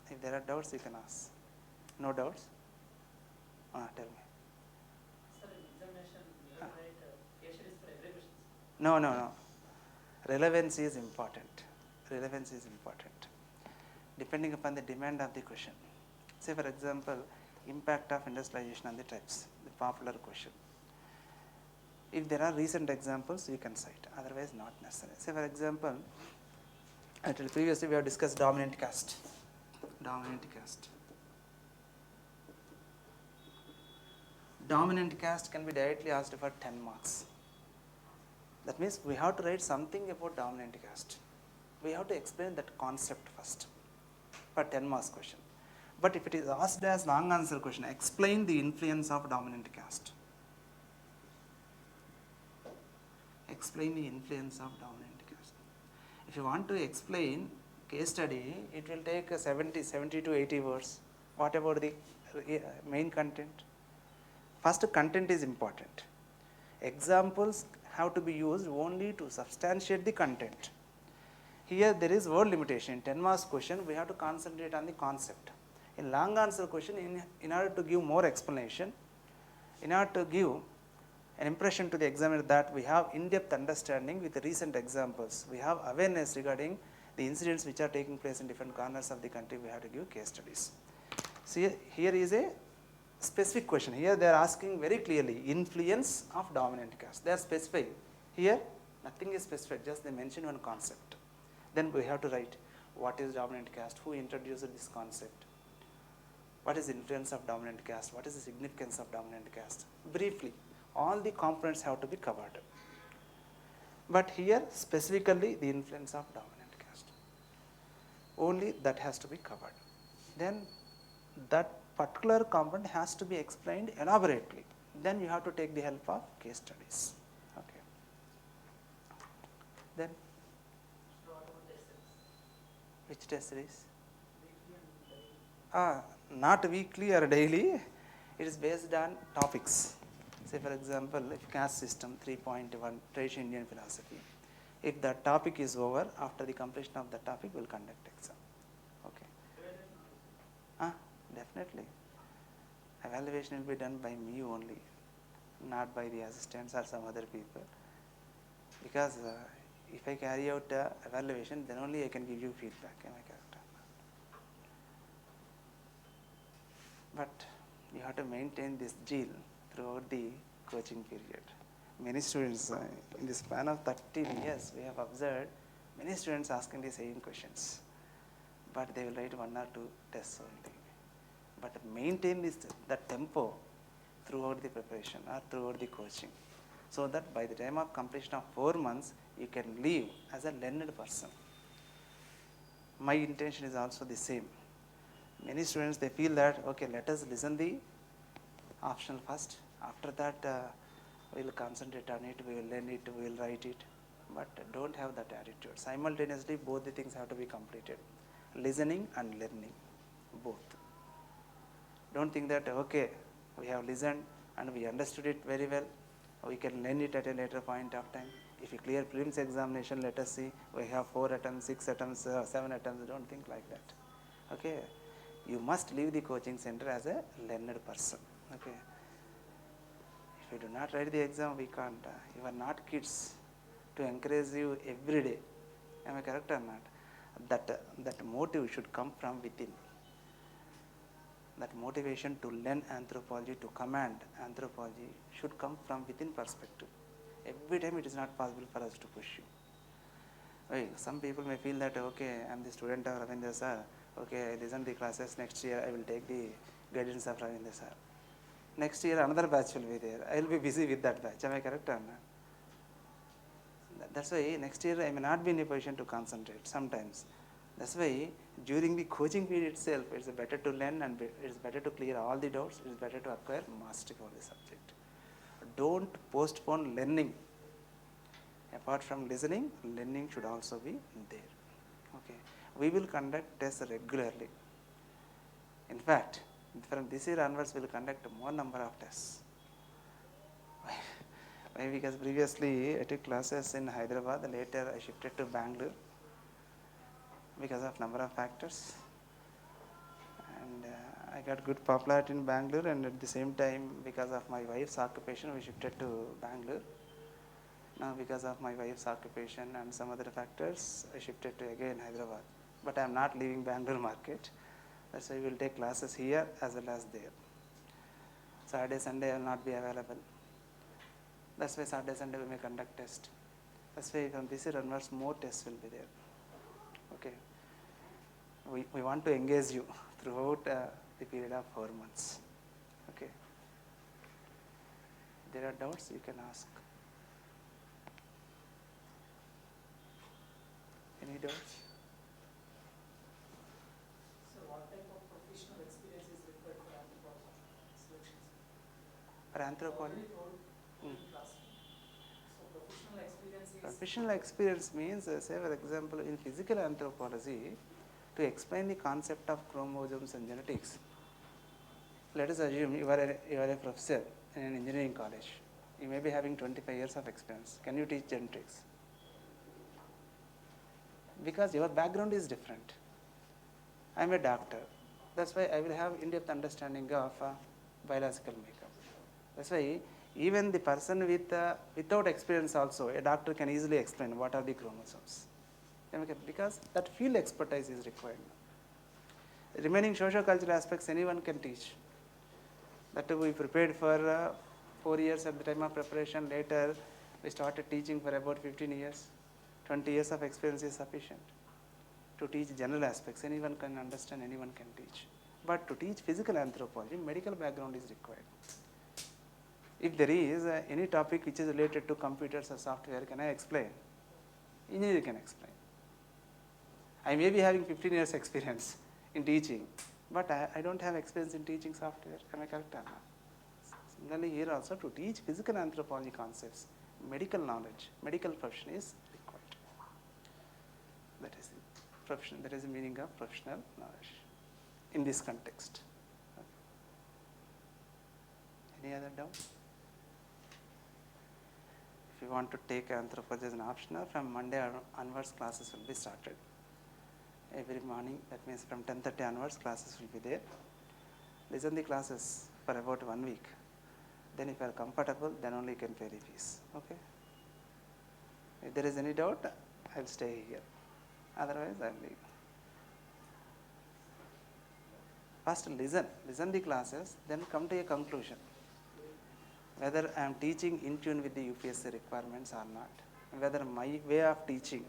If there are doubts, you can ask. No doubts? Tell me. Sir, in examination, you have write case studies for every question. No. Relevance is important. Relevance is important. Depending upon the demand of the question. Say for example, impact of industrialization on the tribes, the popular question. If there are recent examples, you can cite. Otherwise, not necessary. Say for example, until previously we have discussed dominant caste. Dominant caste. Dominant caste can be directly asked for 10 marks. That means we have to write something about dominant caste. We have to explain that concept first for 10 marks question. But if it is asked as long answer question, explain the influence of dominant caste. Explain the influence of dominant caste. If you want to explain case study, it will take 70 to 80 words. What about the main content? First, content is important. Examples have to be used only to substantiate the content. Here there is word limitation. In 10 marks question, we have to concentrate on the concept. In long answer question, in order to give more explanation, in order to give an impression to the examiner that we have in-depth understanding with recent examples, we have awareness regarding the incidents which are taking place in different corners of the country, we have to give case studies. See, here is a specific question. Here they are asking very clearly influence of dominant caste. They are specifying. Here nothing is specified, just they mention one concept. Then we have to write what is dominant caste, who introduced this concept, what is the influence of dominant caste, what is the significance of dominant caste. Briefly, all the components have to be covered. But here specifically the influence of dominant caste. Only that has to be covered. Then that particular component has to be explained elaborately. Then you have to take the help of case studies. Okay. Then So what about test series? which test series? Weekly and daily. Not weekly or daily. It is based on topics. Say for example, if caste system 3.1 traditional Indian philosophy. If that topic is over, after the completion of the topic, we will conduct exam. Okay. Definitely. Evaluation will be done by me only, not by the assistants or some other people. Because if I carry out evaluation, then only I can give you feedback. Am I correct? But you have to maintain this zeal throughout the coaching period. Many students, in the span of 13 years, we have observed many students asking the same questions. But they will write 1 or 2 tests only. But maintain that tempo throughout the preparation or throughout the coaching, so that by the time of completion of 4 months, you can leave as a learned person. My intention is also the same. Many students, they feel that, okay, let us listen the optional first. After that, we will concentrate on it, we will learn it, we will write it. But don't have that attitude. Simultaneously, both the things have to be completed. Listening and learning, both. Don't think that, okay, we have listened and we understood it very well, we can learn it at a later point of time. If you clear prelims examination, let us see, we have 4 attempts, 6 attempts, 7 attempts, don't think like that. Okay, you must leave the coaching center as a learned person. Okay, if you do not write the exam, we can't. You are not kids to encourage you every day. Am I correct or not? That motive should come from within. That motivation to learn anthropology, to command anthropology, should come from within perspective. Every time it is not possible for us to push you. Well, some people may feel that, okay, I am the student of Ravindra Sir, okay, I listen the classes, next year I will take the guidance of Ravindra Sir. Next year another batch will be there, I will be busy with that batch. Am I correct or not? That's why next year I may not be in a position to concentrate sometimes. That's why during the coaching period itself, it's better to learn and it's better to clear all the doubts, it's better to acquire mastery of the subject. Don't postpone learning. Apart from listening, learning should also be there. Okay. We will conduct tests regularly. In fact, from this year onwards, we will conduct more number of tests. Why? Because previously I took classes in Hyderabad, later I shifted to Bangalore because of number of factors. And I got good popularity in Bangalore, and at the same time, because of my wife's occupation, we shifted to Bangalore. Now because of my wife's occupation and some other factors, I shifted to again Hyderabad. But I am not leaving Bangalore market. That's why we will take classes here as well as there. Saturday, Sunday I will not be available. That's why Saturday, Sunday we may conduct test. That's why from this year onwards more tests will be there. Okay. We want to engage you throughout the period of 4 months. Okay. If there are doubts, you can ask. Any doubts? So what type of professional experience is required for anthropology selections? For anthropology? So professional experience is... Professional experience means, say for example, in physical anthropology, to explain the concept of chromosomes and genetics, let us assume you are a professor in an engineering college. You may be having 25 years of experience. Can you teach genetics? Because your background is different. I am a doctor. That's why I will have in-depth understanding of biological makeup. That's why even the person without experience also, a doctor can easily explain what are the chromosomes. Because that field expertise is required. Remaining socio-cultural aspects anyone can teach. That we prepared for 4 years at the time of preparation. Later we started teaching for about 15 years. 20 years of experience is sufficient to teach general aspects. Anyone can understand, anyone can teach. But to teach physical anthropology, medical background is required. If there is any topic which is related to computers or software, can I explain? Engineer can explain. I may be having 15 years experience in teaching, but I don't have experience in teaching software. Am I correct or not? Similarly, here also to teach physical anthropology concepts, medical knowledge, medical profession is required. That is the profession. That is the meaning of professional knowledge in this context. Any other doubt? If you want to take anthropology as an optional, from Monday onwards classes will be started. Every morning, that means from 10:30 onwards classes will be there. Listen the classes for about 1 week. Then if you are comfortable, then only you can pay the fees. Okay? If there is any doubt, I will stay here. Otherwise, I will leave. First listen the classes, then come to a conclusion. Whether I am teaching in tune with the UPSC requirements or not. Whether my way of teaching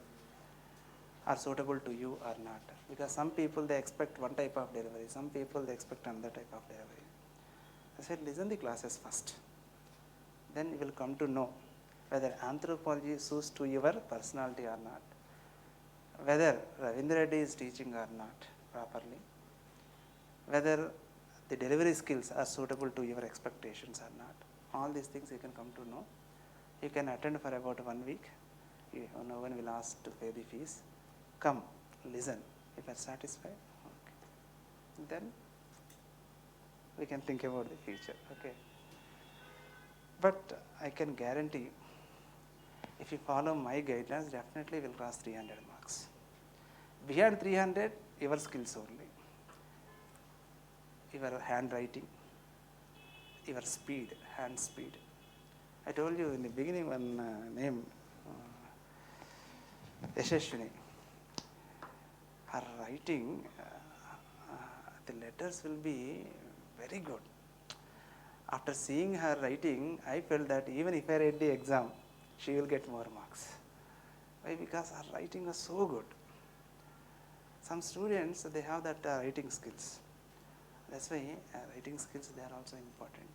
are suitable to you or not. Because some people they expect one type of delivery, some people they expect another type of delivery. I said listen the classes first. Then you will come to know whether anthropology suits to your personality or not, whether Ravindra Reddy is teaching or not properly, whether the delivery skills are suitable to your expectations or not. All these things you can come to know. You can attend for about 1 week. No one will ask to pay the fees. Come, listen. If you are satisfied, okay, then we can think about the future. Okay. But I can guarantee, if you follow my guidelines, definitely will cross 300 marks. Beyond 300, your skills only. Your handwriting, your speed, hand speed. I told you in the beginning one name, Yashashwini. Her writing, the letters will be very good. After seeing her writing, I felt that even if I write the exam, she will get more marks. Why? Because her writing was so good. Some students, they have that writing skills. That's why writing skills, they are also important.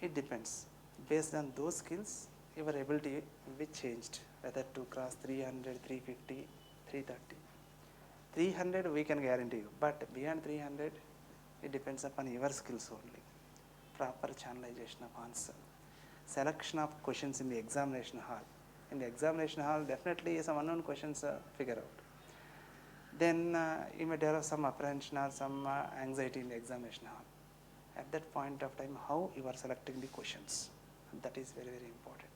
It depends. Based on those skills, your ability will be changed, whether to cross 300, 350, 330. 300 we can guarantee you, but beyond 300, it depends upon your skills only. Proper channelization of answer, selection of questions in the examination hall. In the examination hall, definitely some unknown questions figure out. Then you may develop some apprehension or some anxiety in the examination hall. At that point of time, how you are selecting the questions, that is very, very important.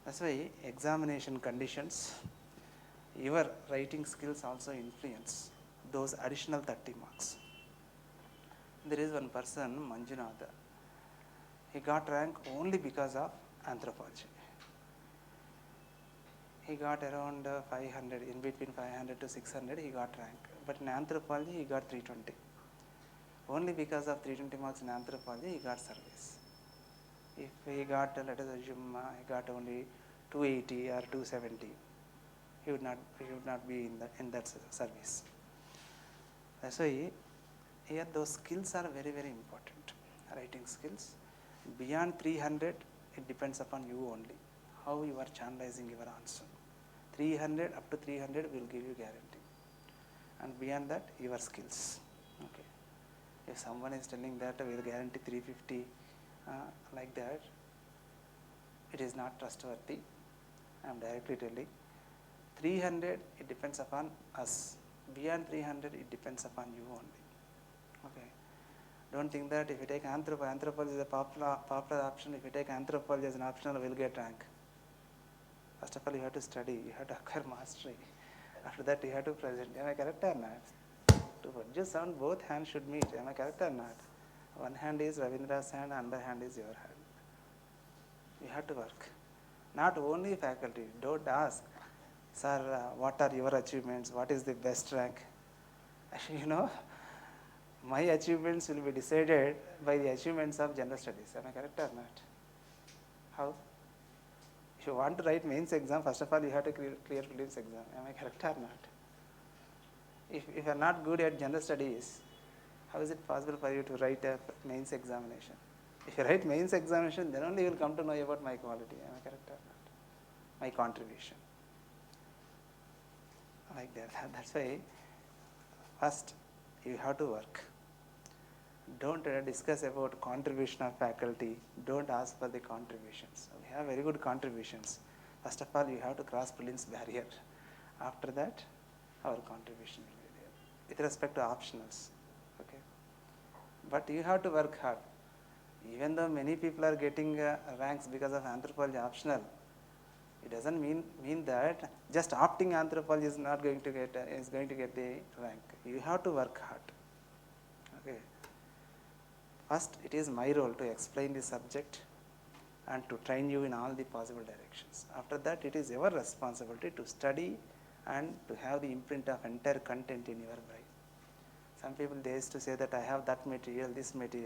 That's why examination conditions, your writing skills also influence those additional 30 marks. There is one person, Manjunath. He got rank only because of anthropology. He got around 500, in between 500 to 600 he got rank. But in anthropology he got 320. Only because of 320 marks in anthropology he got service. If he got, let us assume, he got only 280 or 270, he would not be in that service. That's why here those skills are very, very important. Writing skills. Beyond 300, it depends upon you only, how you are channelizing your answer. 300, up to 300 will give you guarantee. And beyond that, your skills. Okay. If someone is telling that we will guarantee 350, like that, it is not trustworthy. I am directly telling. 300, it depends upon us. Beyond 300, it depends upon you only. Okay. Don't think that if you take anthropology is a popular option. If you take anthropology as an optional, we will get rank. First of all, you have to study, you have to acquire mastery. After that, you have to present. Am I correct or not? To produce sound, both hands should meet. Am I correct or not? One hand is Ravindra's hand, another hand is your hand. You have to work. Not only faculty. Don't ask, sir, what are your achievements? What is the best rank? Actually, my achievements will be decided by the achievements of general studies. Am I correct or not? How? If you want to write mains exam, first of all, you have to clear prelims exam. Am I correct or not? If you are not good at general studies, how is it possible for you to write a mains examination? If you write mains examination, then only you will come to know about my quality. Am I correct or not? My contribution. Like that. That's why first you have to work. Don't discuss about contribution of faculty. Don't ask for the contributions. We have very good contributions. First of all, you have to cross prelims barrier. After that, our contribution will be there. With respect to optionals, okay. But you have to work hard. Even though many people are getting ranks because of anthropology optional, it doesn't mean that just opting anthropology is not going to get the rank. You have to work hard. Okay. First, it is my role to explain the subject and to train you in all the possible directions. After that, it is your responsibility to study and to have the imprint of entire content in your brain. Some people, they used to say that I have that material, this material.